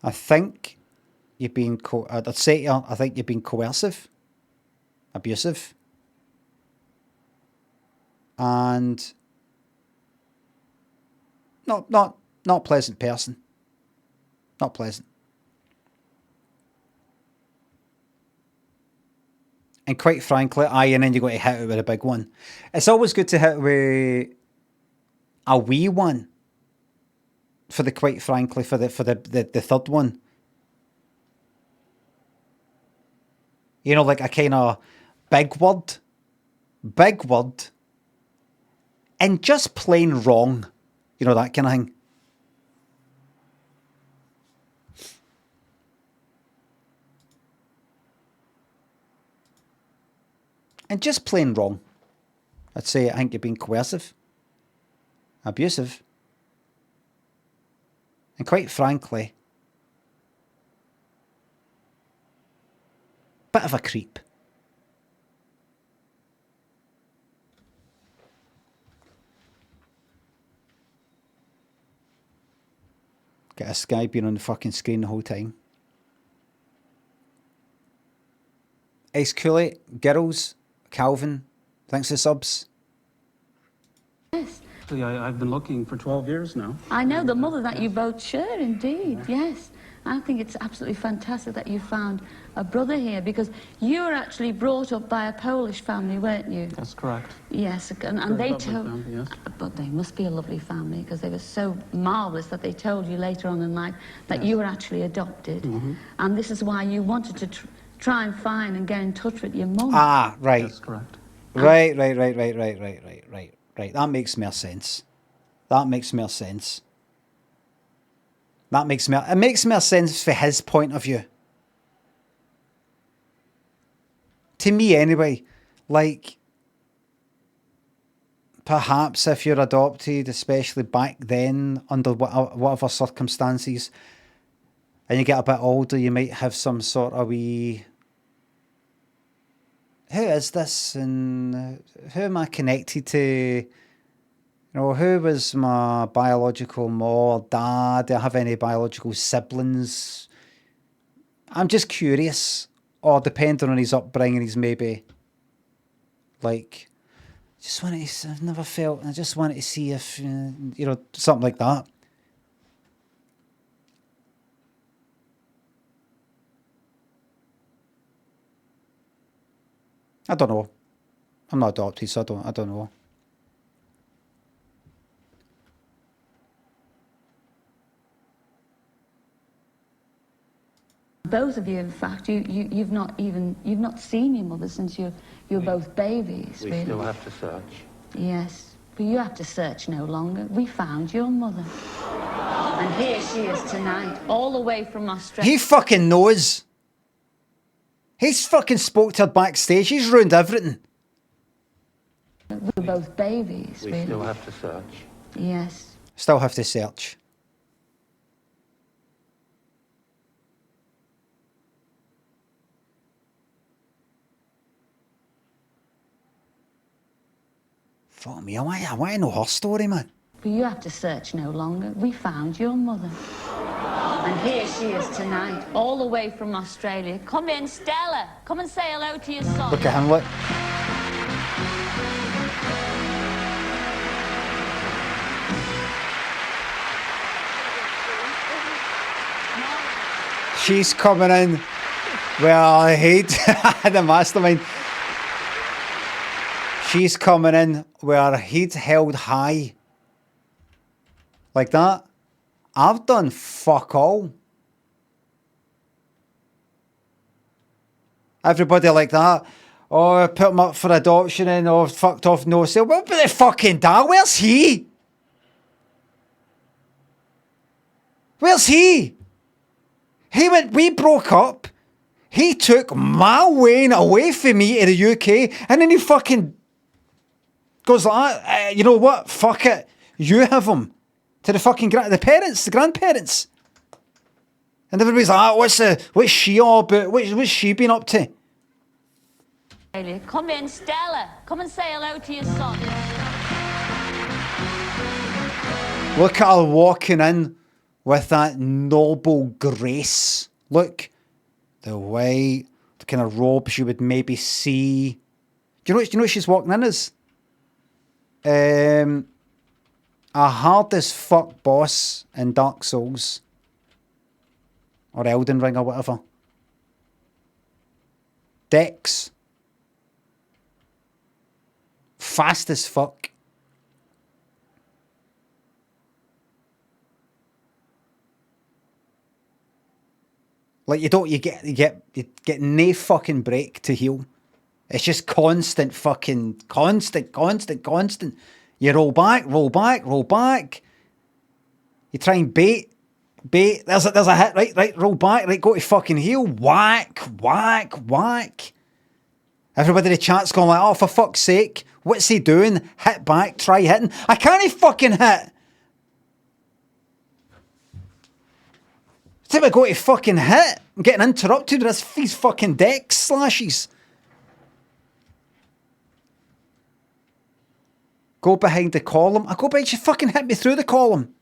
I think you've been, I'd say to you, I think you've been coercive, abusive, and not pleasant person. Not pleasant. And quite frankly, and then you're going to hit it with a big one. It's always good to hit with a wee one. For the third one. You know, like a kind of big word, and just plain wrong. You know, that kind of thing. And just plain wrong. I'd say I think you're being coercive, abusive, and quite frankly, bit of a creep. Get this guy being on the fucking screen the whole time. Ace Cooley, Girls, Calvin, thanks for the subs. Yes. Actually, I've been looking for 12 years now. I know the mother that you both share, indeed, yes. I think it's absolutely fantastic that you found a brother here, because you were actually brought up by a Polish family, weren't you? That's correct. Yes, and Very they lovely told... family, yes. But they must be a lovely family, because they were so marvellous that they told you later on in life that you were actually adopted. And this is why you wanted to try and find and get in touch with your mum. Ah, right. That's correct. Right. That makes more sense. It makes more sense for his point of view. To me, anyway. Like, perhaps if you're adopted, especially back then, under whatever circumstances, and you get a bit older, you might have some sort of wee... Who is this? And who am I connected to? You know, who was my biological mom or dad? Do I have any biological siblings? I'm just curious. Or depending on his upbringing, he's maybe like, I've never felt, I just wanted to see if, you know, something like that. I don't know. I'm not adopted, so I don't know. Both of you, in fact, you've not seen your mother since you're both babies. We really. still have to search. Yes, but you have to search no longer. We found your mother, and here she is tonight, all the way from Australia. He fucking knows. He's fucking spoke to her backstage. He's ruined everything. We're both babies. We really. still have to search. Yes. Still have to search. Fuck me, I want to know her story, man. But you have to search no longer. We found your mother. And here she is tonight, all the way from Australia. Come in, Stella. Come and say hello to your son. Look at him, look. She's coming in. Well, I hate the mastermind. She's coming in with her head held high. Like that. I've done fuck all. Everybody like that. Oh, I put him up for adoption and oh, fucked off no sale. What about the fucking dad? Where's he? Where's he? We broke up. He took my Wayne away from me to the UK and then he fucking goes like that. You know what? Fuck it. You have him. To the fucking the grandparents. And everybody's like, what's she all about? What's she been up to? Come in, Stella. Come and say hello to your son. Look at her walking in with that noble grace. Look, the white, the kind of robes you would maybe see. Do you know what she's walking in as? A hard as fuck boss in Dark Souls. Or Elden Ring or whatever. Dex. Fast as fuck. Like you get no fucking break to heal. It's just constant. You roll back. You try and bait. There's a hit, right, roll back, right, go to fucking heel, whack. Everybody in the chat's going like, oh, for fuck's sake, what's he doing? Hit back, try hitting. I can't fucking hit. Time I go to fucking hit, I'm getting interrupted with these fucking deck slashes. Go behind the column. I go behind, you fucking hit me through the column.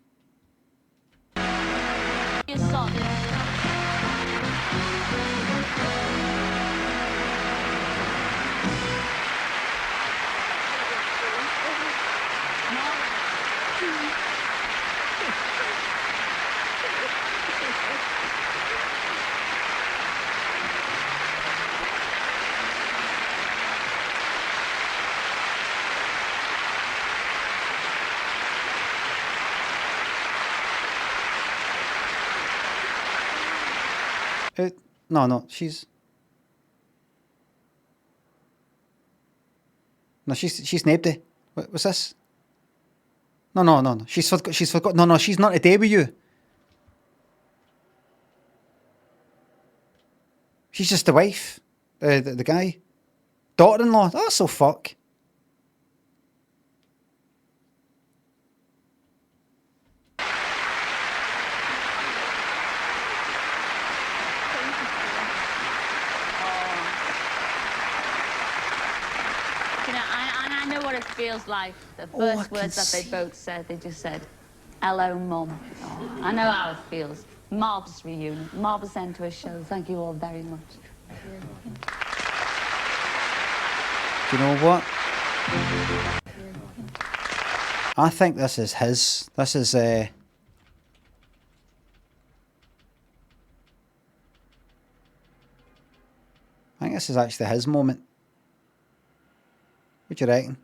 No, she's nabbed it. What's this? No. She's forgot. No, she's not today with you. She's just the wife, the guy, daughter-in-law. Oh, so fuck. Feels like the first words that they both said, they just said, hello, Mum. Oh, I know how it feels. Marvellous reunion, marvellous end to a show. Thank you all very much. Do you know what? I think this is his. This is I think this is actually his moment. What do you reckon?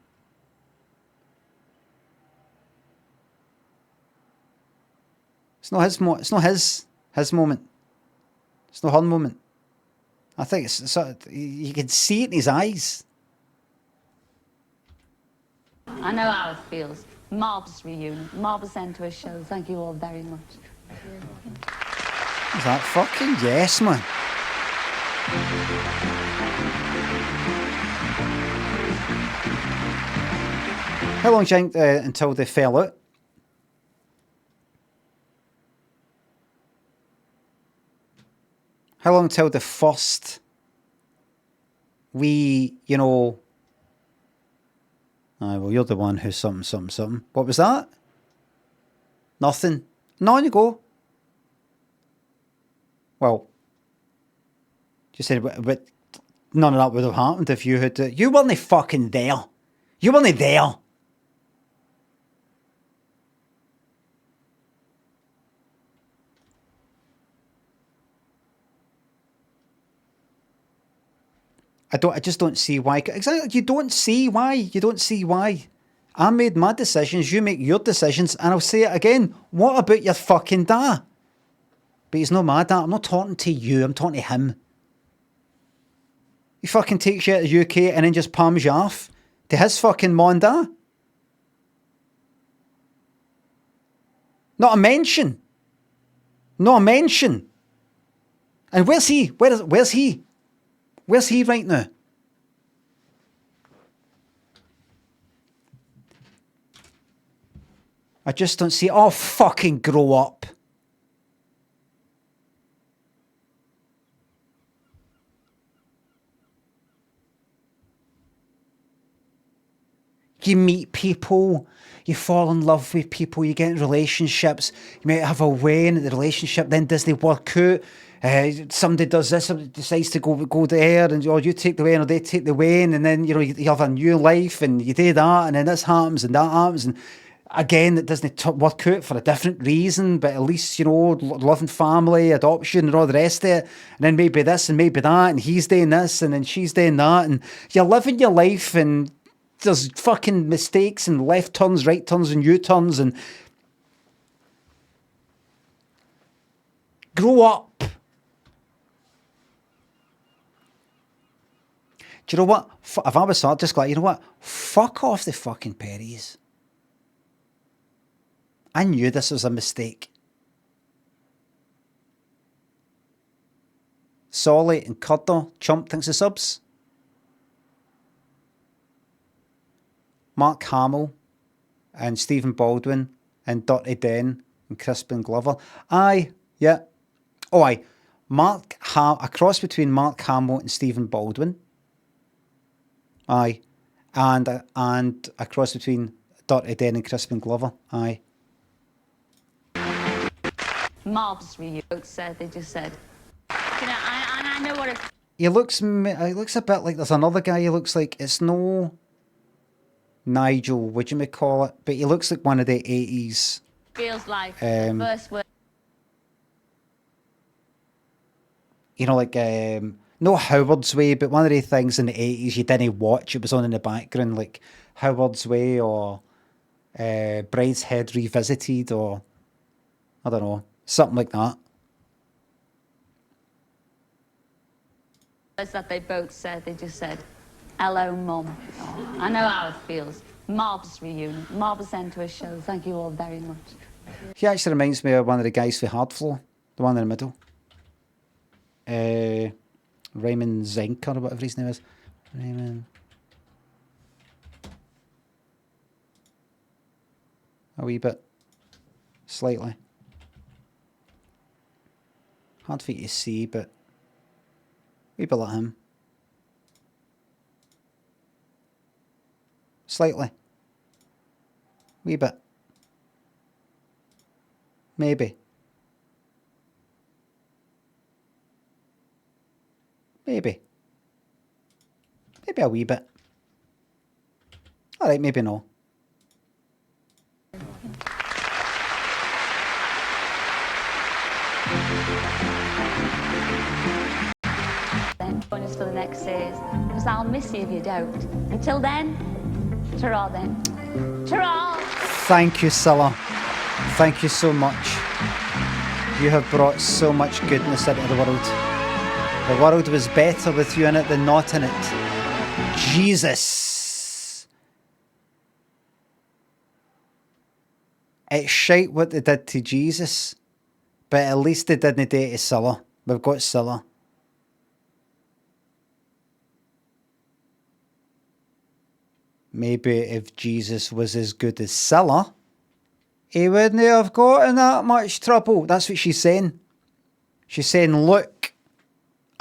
It's not his moment. It's not her moment. I think it's you can see it in his eyes. I know how it feels. Marvellous reunion, marvellous end to a show. Thank you all very much. Is that fucking yes, man? How long do you think until they fell out? How long till the first well, you're the one who's something. What was that? Nothing. No, on you go. Well, you said, but none of that would have happened if you had... you weren't fucking there. You weren't there. I just don't see why. Exactly. You don't see why. I made my decisions, you make your decisions, and I'll say it again. What about your fucking dad? But he's not my dad. I'm not talking to you, I'm talking to him. He fucking takes you out of the UK and then just palms you off to his fucking mom and dad. Not a mention. And where's he? Where's he? Where's he right now? I just don't see... Oh, fucking grow up. You meet people, you fall in love with people, you get in relationships, you might have a way in the relationship, then doesn't work out. Somebody does this, somebody decides to go there, and you take the way or they take the way, and then you have a new life, and you do that, and then this happens and that happens, and again it doesn't work out for a different reason, but at least loving family, adoption, and all the rest of it, and then maybe this and maybe that, and he's doing this, and then she's doing that, and you're living your life, and there's fucking mistakes and left turns, right turns, and U-turns, and grow up. Do you know what? If I was her, I'd just like, you know what? Fuck off the fucking Perrys. I knew this was a mistake. Solly and Cudder, Chump, thanks for subs. Mark Hamill and Stephen Baldwin and Dirty Den and Crispin Glover. Aye, yeah. Oh, aye. A cross between Mark Hamill and Stephen Baldwin. Aye. And a cross between Dirty Den and Crispin Glover. Aye. Marv's reunion. They just said, you know, I know what it's. He looks a bit like there's another guy. He looks like it's no Nigel, would you may call it? But he looks like one of the 80s. Feels like the first word. You know, like no Howard's Way, but one of the things in the 80s you didn't watch. It was on in the background, like Howard's Way or Brideshead Revisited, or I don't know, something like that. That they both said, they just said, hello, Mum. Oh, I know how it feels. Marv's reunion. Marv's end to a show. Thank you all very much. He actually reminds me of one of the guys for Hardflow, the one in the middle. Raymond Zenker, or whatever his name is. Raymond. A wee bit. Slightly. Hard for you to see, but wee bit like him. Slightly. Wee bit. Maybe. Maybe. Maybe a wee bit. Alright, maybe no. Then join us for the next series, because I'll miss you if you don't. Until then, ta-ra then. Ta-ra! Thank you, Cilla. Thank you so much. You have brought so much goodness into the world. The world was better with you in it than not in it. Jesus. It's shite what they did to Jesus, but at least they didn't do it to Cilla. We've got Cilla. Maybe if Jesus was as good as Cilla, he wouldn't have got in that much trouble. That's what she's saying. She's saying, look,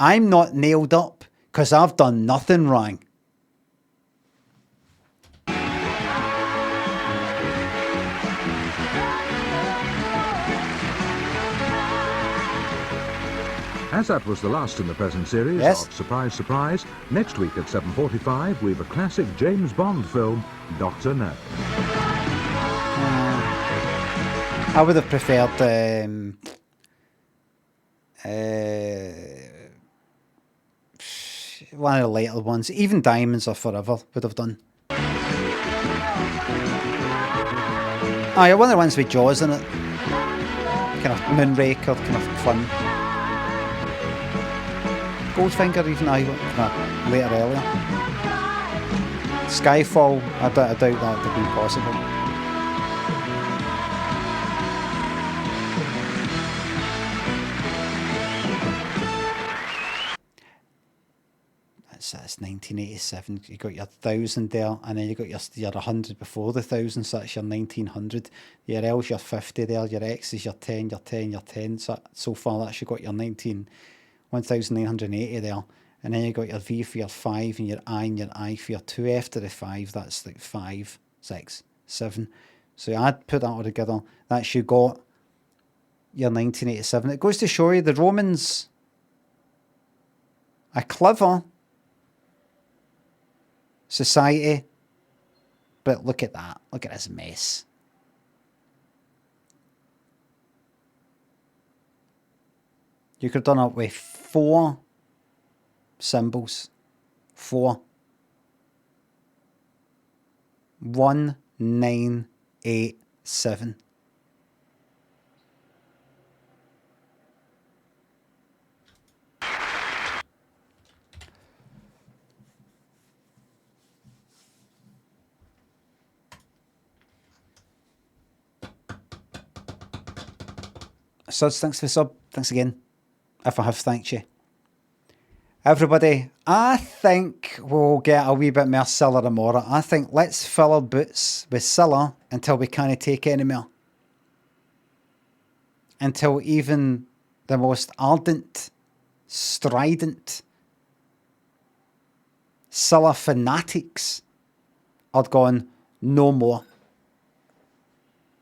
I'm not nailed up because I've done nothing wrong. As that was the last in the present series of Surprise, Surprise, next week at 7:45 we have a classic James Bond film, Dr. No. I would have preferred one of the later ones. Even Diamonds Are Forever would have done. Aye, one of the ones with Jaws in it. Kind of Moonraker, kind of fun. Goldfinger, even later, earlier. Skyfall, I doubt that would have been possible. That's 1987. You got your 1,000 there, and then you got your 100 before the 1,000. So that's your 1900. Your L's your 50 there. Your X is your 10. Your 10. Your 10. So far, that's you got your 1980 there, and then you got your V for your 5 and your I for your 2 after the 5. That's like 5, 6, 7. So I'd put that all together. That's you got your 1987. It goes to show you the Romans are clever society, but look at that. Look at this mess. You could have done it with 4 symbols. 4. 1, 9, 8, 7. Suds, thanks for the sub. Thanks again. If I have thanked you. Everybody, I think we'll get a wee bit more Cilla tomorrow. I think let's fill our boots with Cilla until we can't take any more. Until even the most ardent, strident Cilla fanatics are gone, no more.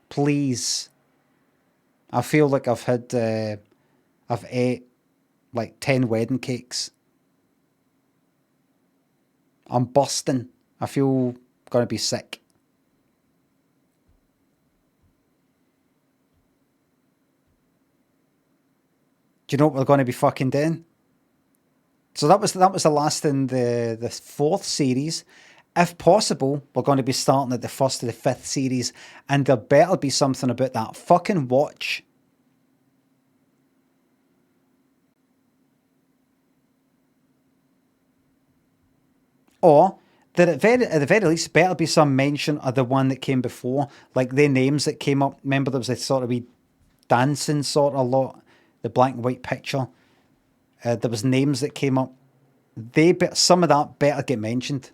Please. I feel like I've ate like 10 wedding cakes. I'm busting. I feel gonna be sick. Do you know what we're going to be fucking doing? So that was the last in the 4th series. If possible, we're going to be starting at the 1st to the 5th series, and there better be something about that fucking watch. Or there at the very least better be some mention of the one that came before, like the names that came up. Remember there was a sort of wee dancing sort of lot, the black and white picture. There was names that came up. Some of that better get mentioned.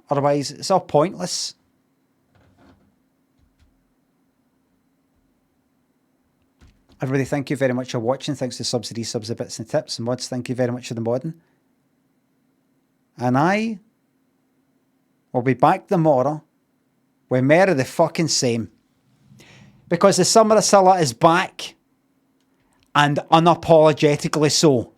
Otherwise, it's all pointless. Everybody, thank you very much for watching. Thanks to subs, the resubs, the bits and tips. And mods, thank you very much for the modding. And I will be back tomorrow with more of the fucking same. Because the Summer of Cilla is back. And unapologetically so.